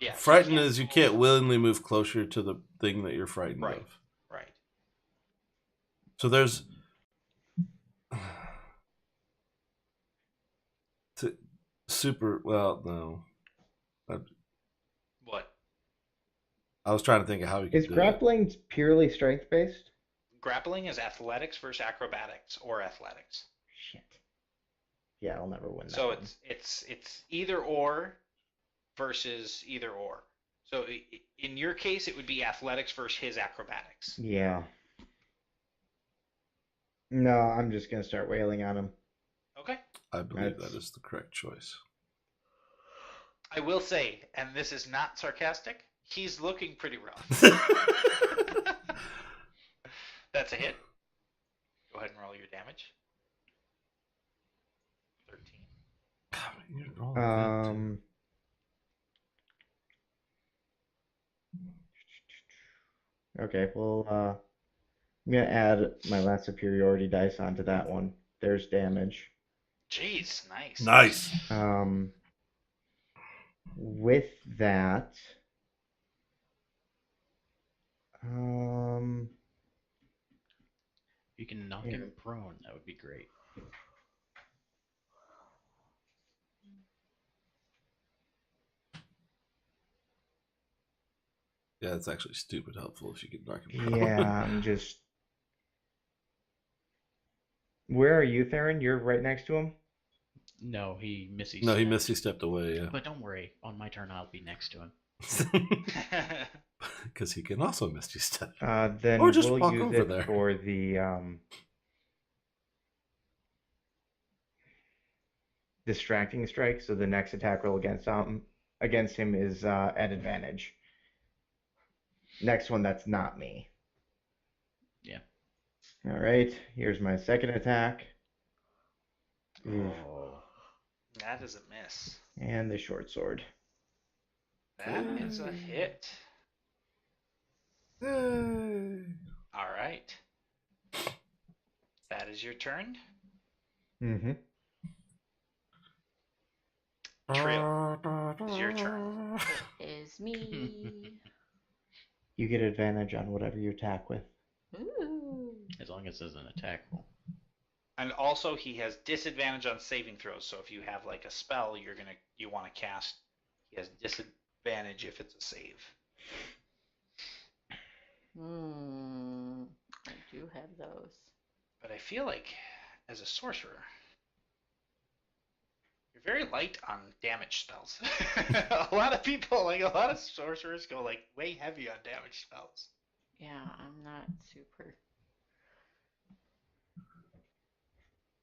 yeah. Frightened he is you move- can't willingly move closer to the thing that you're frightened Right. of. Right. So there's no. What? I was trying to think of how he could Is do it. grappling purely strength based? Grappling is athletics versus acrobatics or athletics. Shit. Yeah, I'll never win that. So one. it's either or versus either or. So in your case, it would be athletics versus his acrobatics. Yeah. No, I'm just gonna start wailing on him. Okay. I believe That's- that is the correct choice. I will say, and this is not sarcastic, he's looking pretty rough. That's a hit. Go ahead and roll your damage. 13. You're rolling good, too. Okay, well, I'm gonna add my last superiority dice onto that one. There's damage. Jeez, nice. Nice. With that, If you can knock him prone, that would be great. Yeah, it's actually stupid helpful if you could knock him out. yeah, I'm just. Where are you, Theron? You're right next to him? No, he misses. No, he missed. He stepped away. Yeah, But don't worry, on my turn I'll be next to him. because he can also misty step. Then Or just we'll walk use over it there. for the distracting strike. So the next attack roll against him is at advantage. Next one, that's not me. Yeah. All right. Here's my second attack. Oof. Oh. That is a miss. And the short sword. That is a hit. Yay. All right. That is your turn. Mm-hmm. Trill, it's your turn. It is me. You get advantage on whatever you attack with. Ooh. As long as it's an attack roll. And also, he has disadvantage on saving throws. So if you have like a spell you want to cast, he has disadvantage if it's a save. I do have those. But I feel like, as a sorcerer, You're very light on damage spells. A lot of people, like a lot of sorcerers, go like way heavy on damage spells. Yeah, I'm not super.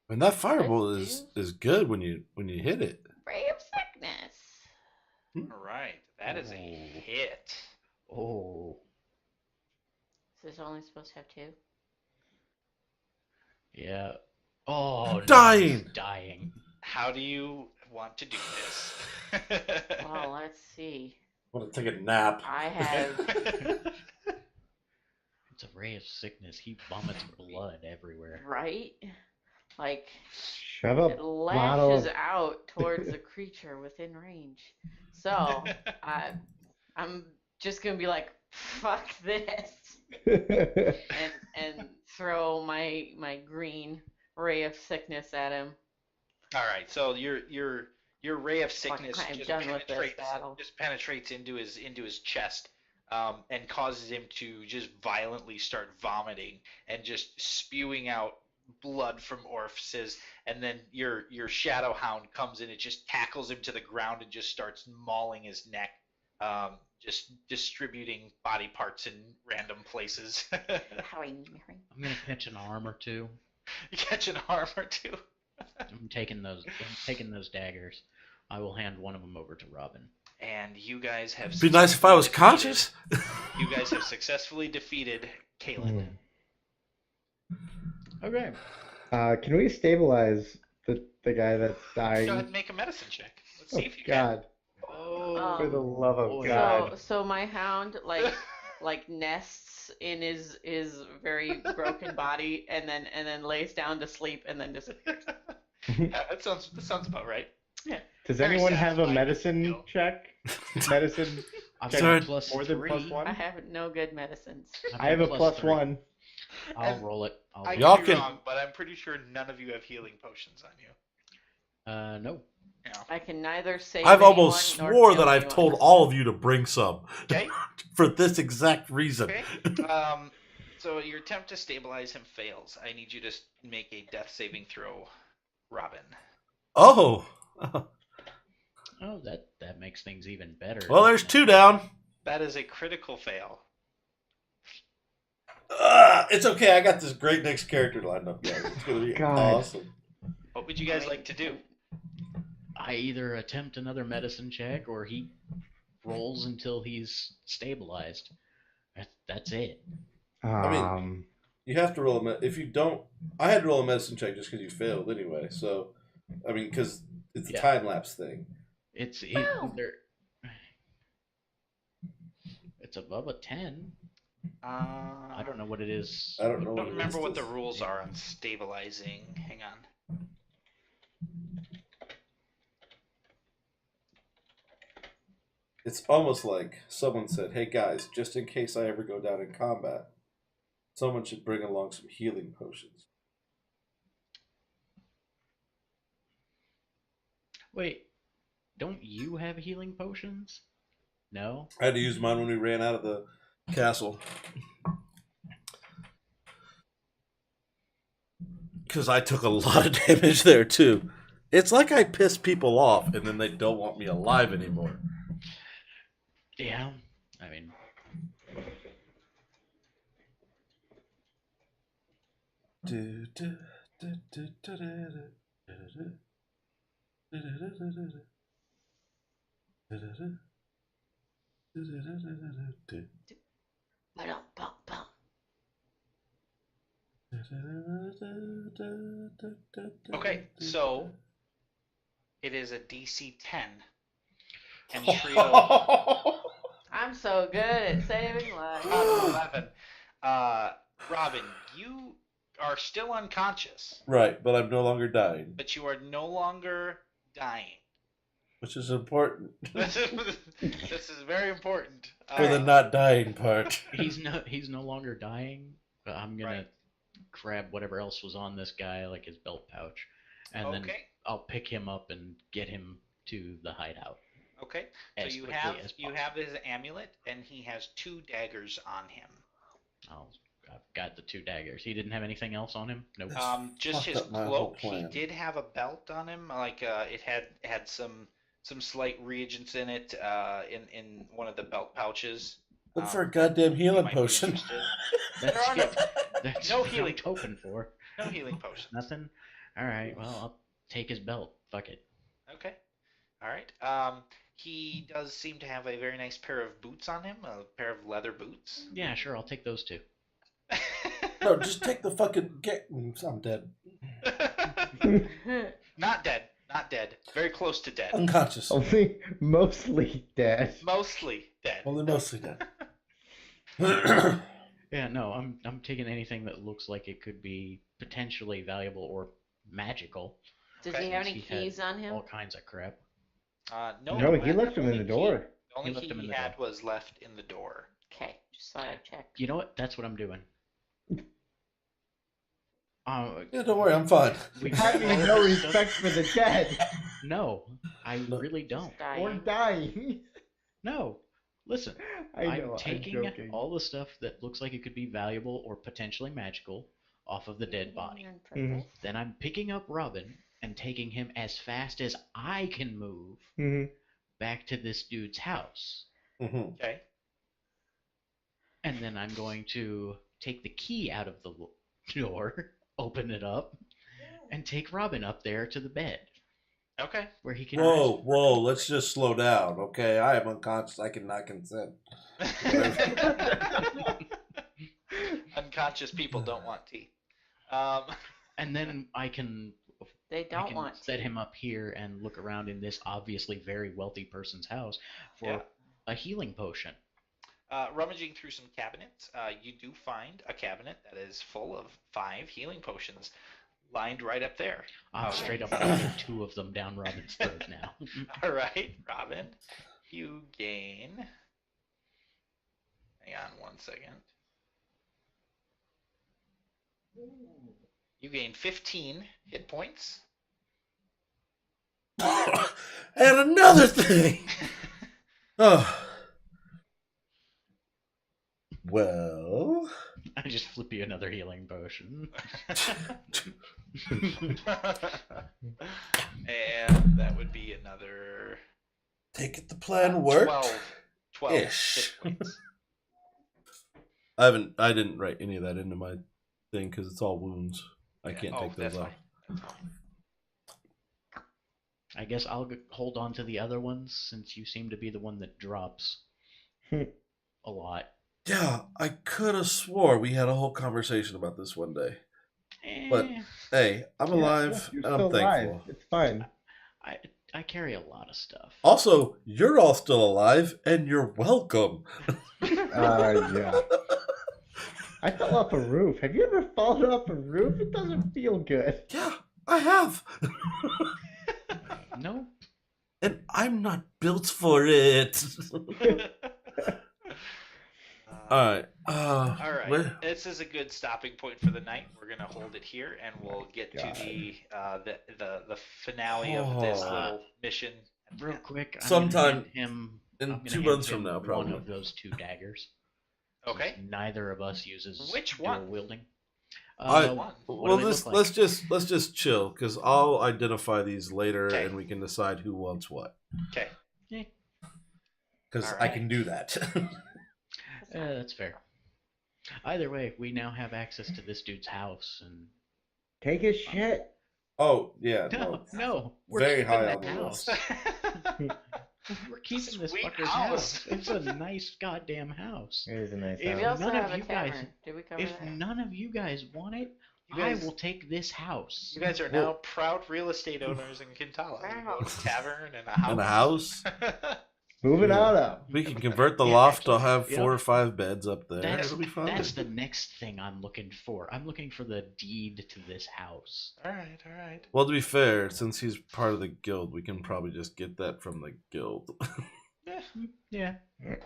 And that fireball Let's is good when you hit it. Ray of Sickness. All right, that is a Ooh. hit. Oh. Is this only supposed to have 2? Yeah. Oh, Dying! nice. Dying. How do you want to do this? Well, let's see. I want to take a nap. I have. It's a ray of sickness. He vomits blood everywhere. Right? Like, Shove a it bottle lashes of... out towards the creature within range. So, I'm just gonna be like, fuck this. And throw my green ray of sickness at him. All right, so your ray of sickness I'm just done with this battle. penetrates into his chest, and causes him to just violently start vomiting and just spewing out blood from orifices. And then your shadow hound comes in, it just tackles him to the ground and just starts mauling his neck, just distributing body parts in random places. Howie, Mary. I'm gonna catch an arm or two. You catch an arm or two. I'm taking those daggers. I will hand one of them over to Robin. And you guys have. Be nice if I was conscious. You guys have successfully defeated Kalen. Okay. Can we stabilize the guy that's dying? Go ahead and make a medicine check. Let's Oh see if you God! Oh. For the love of boy. God! So my hound like nests in his very broken body and then lays down to sleep and then disappears. can. Yeah, that sounds about right. Does Very anyone have a satisfying medicine skill. check? Medicine I've check Sorry. got plus more than three. +1? I have no good medicines. I have a got +1. I'll And roll it. I'll I roll Y'all could it. be can- wrong, but I'm pretty sure none of you have healing potions on you. No. Yeah. I can neither save I've anyone almost nor swore kill that I've anyone. told all of you to bring some Okay. for this exact reason. Okay. So your attempt to stabilize him fails. I need you to make a death saving throw, Robin. Oh. Oh, that makes things even better. Well, there's 2 down. That is a critical fail. It's okay. I got this great next character lined up, guys. It's gonna be God. awesome. What would you guys like to do? I either attempt another medicine check or he rolls until he's stabilized. That's it. Um, You have to roll if you don't. I had to roll a medicine check just because you failed anyway. So, I mean, because it's a Yeah. time lapse thing. It's Wow. either it's above a 10. I don't know what it is. I don't know. I don't remember what the is. rules are on stabilizing. Hang on. It's almost like someone said, "Hey guys, just in case I ever go down in combat, someone should bring along some healing potions." Wait, don't you have healing potions? No? I had to use mine when we ran out of the castle. Because I took a lot of damage there, too. It's like I piss people off, and then they don't want me alive anymore. Yeah. I mean, Ba-dum-bum-bum. Okay, so it is a DC 10. And Trio I'm so good at saving lives. 11. Robin, you are still unconscious, Right, but I'm no longer dying, but you are no longer dying. which is important This is very important. for the not dying part. he's no longer dying. But I'm gonna Right. grab whatever else was on this guy, like his belt pouch, and then Okay. I'll pick him up and get him to the hideout. Okay. So as you quickly have as you possible. have his amulet, and he has 2 daggers on him. I'll I've got the 2 daggers. He didn't have anything else on him? Nope. Just Fucked his up my whole cloak. He plan. did have a belt on him, like it had some slight reagents in it, in one of the belt pouches. Look for a goddamn healing might be potion. interested. That's There are no- that's no what healing I was hoping for. No healing potions. Nothing? Alright, well, I'll take his belt. Fuck it. Okay. All right. He does seem to have a very nice pair of boots on him, a pair of leather boots. Yeah, sure, I'll take those 2. No, just take the fucking get. I'm dead. Not dead. Not dead. Very close to dead. Unconscious. Only mostly dead. Mostly dead. Only mostly dead. Yeah, no, I'm taking anything that looks like it could be potentially valuable or magical. Does Okay. he have any He had keys on him? All kinds of crap. No, No, he the left him in only the key- door. The only He left key him in he the had door. was left in the door. Okay, just thought I'd check. You know what? That's what I'm doing. Yeah, don't worry, I'm fine. we Having no respect for the dead No, I No. really don't. or Dying. dying. No, listen. I know, I'm taking joking. all the stuff that looks like it could be valuable or potentially magical off of the dead body. On purpose. Then I'm picking up Robin and taking him as fast as I can move Mhm. back to this dude's house. Mhm. Okay. And then I'm going to take the key out of the door, open it up, and take Robin up there to the bed Okay. where he can. Whoa, whoa, let's just slow down, okay? I am unconscious. I cannot consent. Unconscious people don't want tea. And then I can They I don't can want set to. him up here and look around in this obviously very wealthy person's house for Yeah. a healing potion. Rummaging through some cabinets, you do find a cabinet that is full of 5 healing potions lined right up there. I'm Okay. straight up putting 2 of them down Robin's throat now. All right, Robin, you gain. Hang on 1 second. You gain 15 hit points. And another thing. Oh. Well. I just flip you another healing potion. And that would be another Take it the plan worked. 12 Ish. hit points. I didn't write any of that into my thing because it's all wounds. I can't take those that's off. fine. I guess I'll hold on to the other ones since you seem to be the one that drops a lot. Yeah, I could have swore we had a whole conversation about this one day. But hey, I'm alive You're and I'm still thankful. alive. It's fine. I carry a lot of stuff. Also, you're all still alive and you're welcome. Yeah. I fell off a roof. Have you ever fallen off a roof? It doesn't feel good. Yeah, I have. No, And I'm not built for it. Alright. All right. where- This is a good stopping point for the night. We're gonna hold it here, and we'll get God. to the finale of this Oh. little mission. real quick. Sometime I'm in gonna 2 hand months from him now, one probably. of those 2 daggers. Okay. Neither of us uses Which dual one? wielding. I- One. What Well, do they let's look like? let's just chill because I'll identify these later Okay. and we can decide who wants what. Okay. Because All I right. can do that. That's fair. Either way, we now have access to this dude's house, and Take his shit. Oh yeah, no, we're Very keeping high the on the house. list. We're keeping this Sweet fucker's house. house. It's a nice goddamn house. It is a nice If We house. also none of have a you guys- tavern. Did we cover If that? none of you guys want it, You guys- I will take this house. You guys are now proud real estate owners in Kintala. You own a tavern and a house. In a house, Moving on up. we can convert the Yeah, loft. I'll have you 4 know, or 5 beds up there. That's, It'll be fun. that's the next thing I'm looking for. I'm looking for the deed to this house. All right. All right. Well, to be fair, since he's part of the guild, we can probably just get that from the guild. Yeah.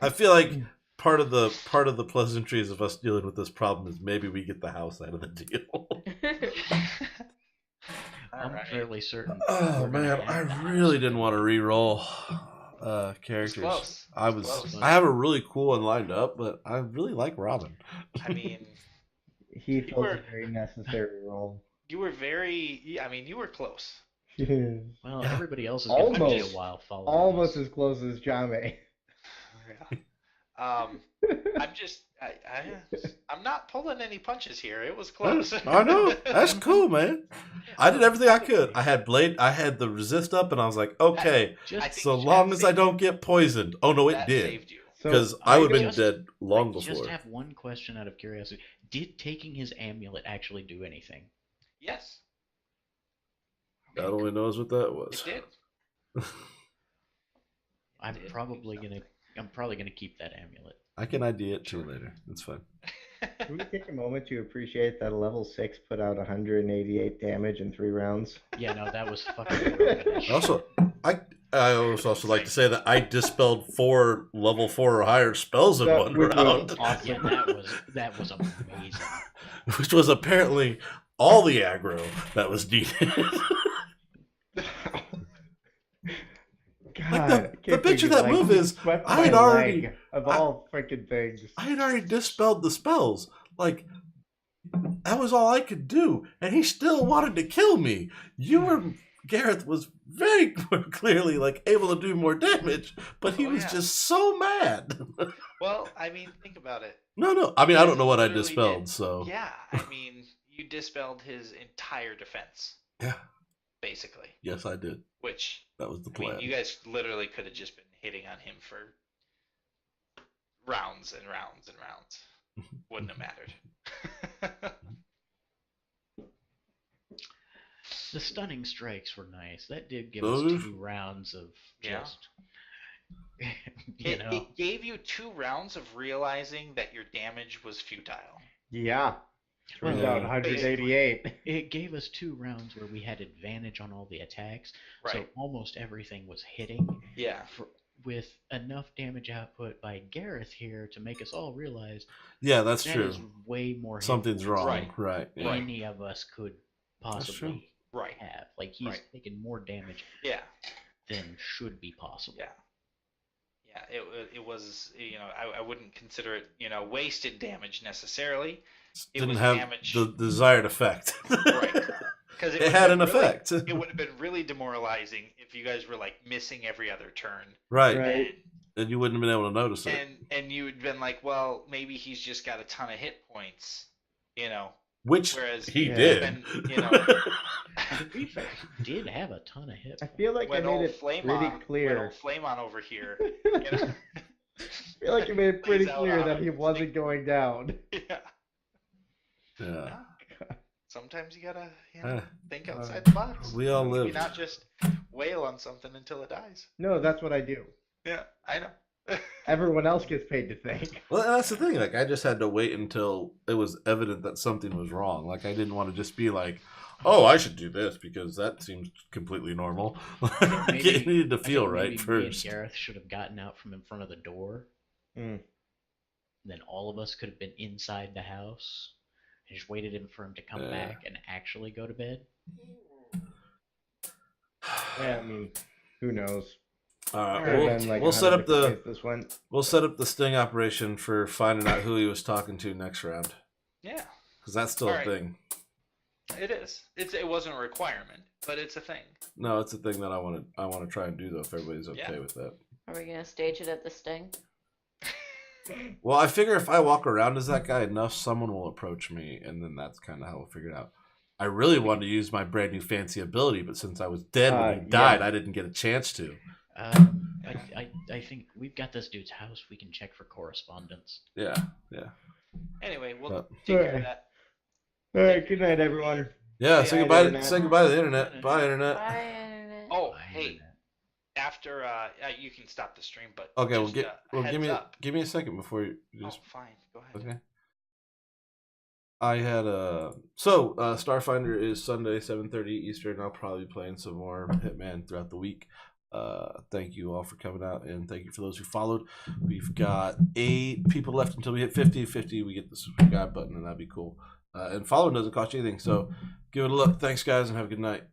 I feel like part of the pleasantries of us dealing with this problem is maybe we get the house out of the deal. I'm right. fairly certain. Oh we're gonna man, I have the really house. didn't want to re-roll characters. close. I It's close. have a really cool one lined up, but I really like Robin. I mean, He fills a very necessary role. You were very. I mean, you were close. Well, Yeah. everybody else is going to be a Almost. while following Almost us. as close as Jame. Yeah. I'm just. I'm not pulling any punches here. It was close. I know. That's cool, man. I did everything I could. Probably. I had the resist up, and I was like, okay, I Just, think so that long as I saved- don't get poisoned. Oh no, it that did. saved you. So Because I would have been just- dead long I before. just have one question out of curiosity. Did taking his amulet actually do anything? Yes, God only knows what that it was. did. I'm Did probably something. gonna keep that amulet. I can ID it too later. It's fine. Can we take a moment to appreciate that a level 6 put out 188 damage in 3 rounds? Yeah, no, that was fucking rubbish. Also, I also like to say that I dispelled 4 level 4 or higher spells in That one would be round, awesome. Yeah, that was amazing. which was apparently all the aggro that was needed. God, Like, I the can't picture believe, that move is, swept I had my already- leg of I- all freaking things. I had already dispelled the spells. Like, that was all I could do, and he still wanted to kill me. Gareth was very clearly like able to do more damage, but he Oh, was yeah. just so mad. Well, I mean, think about it. No. I mean, I don't know what I Literally dispelled, did. so Yeah, I mean, you dispelled his entire defense, yeah. basically. Yes, I did. Which, That was the I mean, plan. you guys literally could have just been hitting on him for rounds and rounds and rounds. Wouldn't have mattered. The stunning strikes were nice. That did give Those- us 2 rounds of Yeah. just, you know. It gave you 2 rounds of realizing that your damage was futile. Yeah. Turns Yeah. out 188. It gave us 2 rounds where we had advantage on all the attacks, so Right. almost everything was hitting Yeah. with enough damage output by Gareth here to make us all realize Yeah, that's that true. is way more hit Something's points wrong. Right. Right. than Yeah. any of us could possibly Right. have. Like, he's Right. taken more damage Yeah. than should be possible. Yeah. Yeah. It was, I wouldn't consider it, wasted damage necessarily. It Didn't was have damage. the desired effect. Right. Because It had an effect. It would have been really demoralizing if you guys were like missing every other turn. Right. Right. And you wouldn't have been able to notice it. And you had been like, well, maybe he's just got a ton of hit points, Which whereas he Yeah. did. when, To be fair, he did have a ton of hit. I feel like I when made old it Flame pretty on, when clear. old Flame on over here, I feel like I made it pretty Lays out clear on that it. he wasn't going down. yeah. Yeah. Sometimes you gotta, Eh, think outside the box. we all Maybe lived. not just wail on something until it dies. No, that's what I do. Yeah, I know. Everyone else gets paid to think. Well, that's the thing. Like, I just had to wait until it was evident that something was wrong. Like, I didn't want to just be like, "Oh, I should do this," because that seems completely normal. Maybe- It needed to I feel think right maybe me first. and Gareth should have gotten out from in front of the door. Mm. Then all of us could have been inside the house and just waited for him to come Yeah. back and actually go to bed. Yeah, I mean, who knows? All right, There have we'll, been, like, we'll set 100 up the different ways this went. we'll set up the sting operation for finding out who he was talking to next round, Yeah, because that's still Alright. a thing. it is. It wasn't a requirement, but it's a thing. No, it's a thing that I want to try and do though. If everybody's okay Yeah. with that. Are we gonna stage it at the Sting? Well, I figure if I walk around as that guy enough, someone will approach me, and then that's kind of how we'll figure it out. I really wanted to use my brand new fancy ability, but since I was dead when he Yeah. died, I didn't get a chance to. I think we've got this dude's house. We can check for correspondence. Yeah, yeah. Anyway, we'll But- take care of Alright. that. All right, good night, everyone. Yeah, Say say hi to goodbye. Internet. Say goodbye to the internet. Bye, internet. Bye, Internet. Oh, Bye, hey, Internet. after you can stop the stream, but Okay, just, give heads up. me a second before you just. Oh, fine. Go ahead. Okay. I had Starfinder is Sunday 7:30 Eastern. I'll probably be playing some more Hitman throughout the week. Thank you all for coming out, and thank you for those who followed. We've got 8 people left until we hit 50. 50, we get the subscribe button, and that'd be cool. And following doesn't cost you anything, so give it a look. Thanks, guys, and have a good night.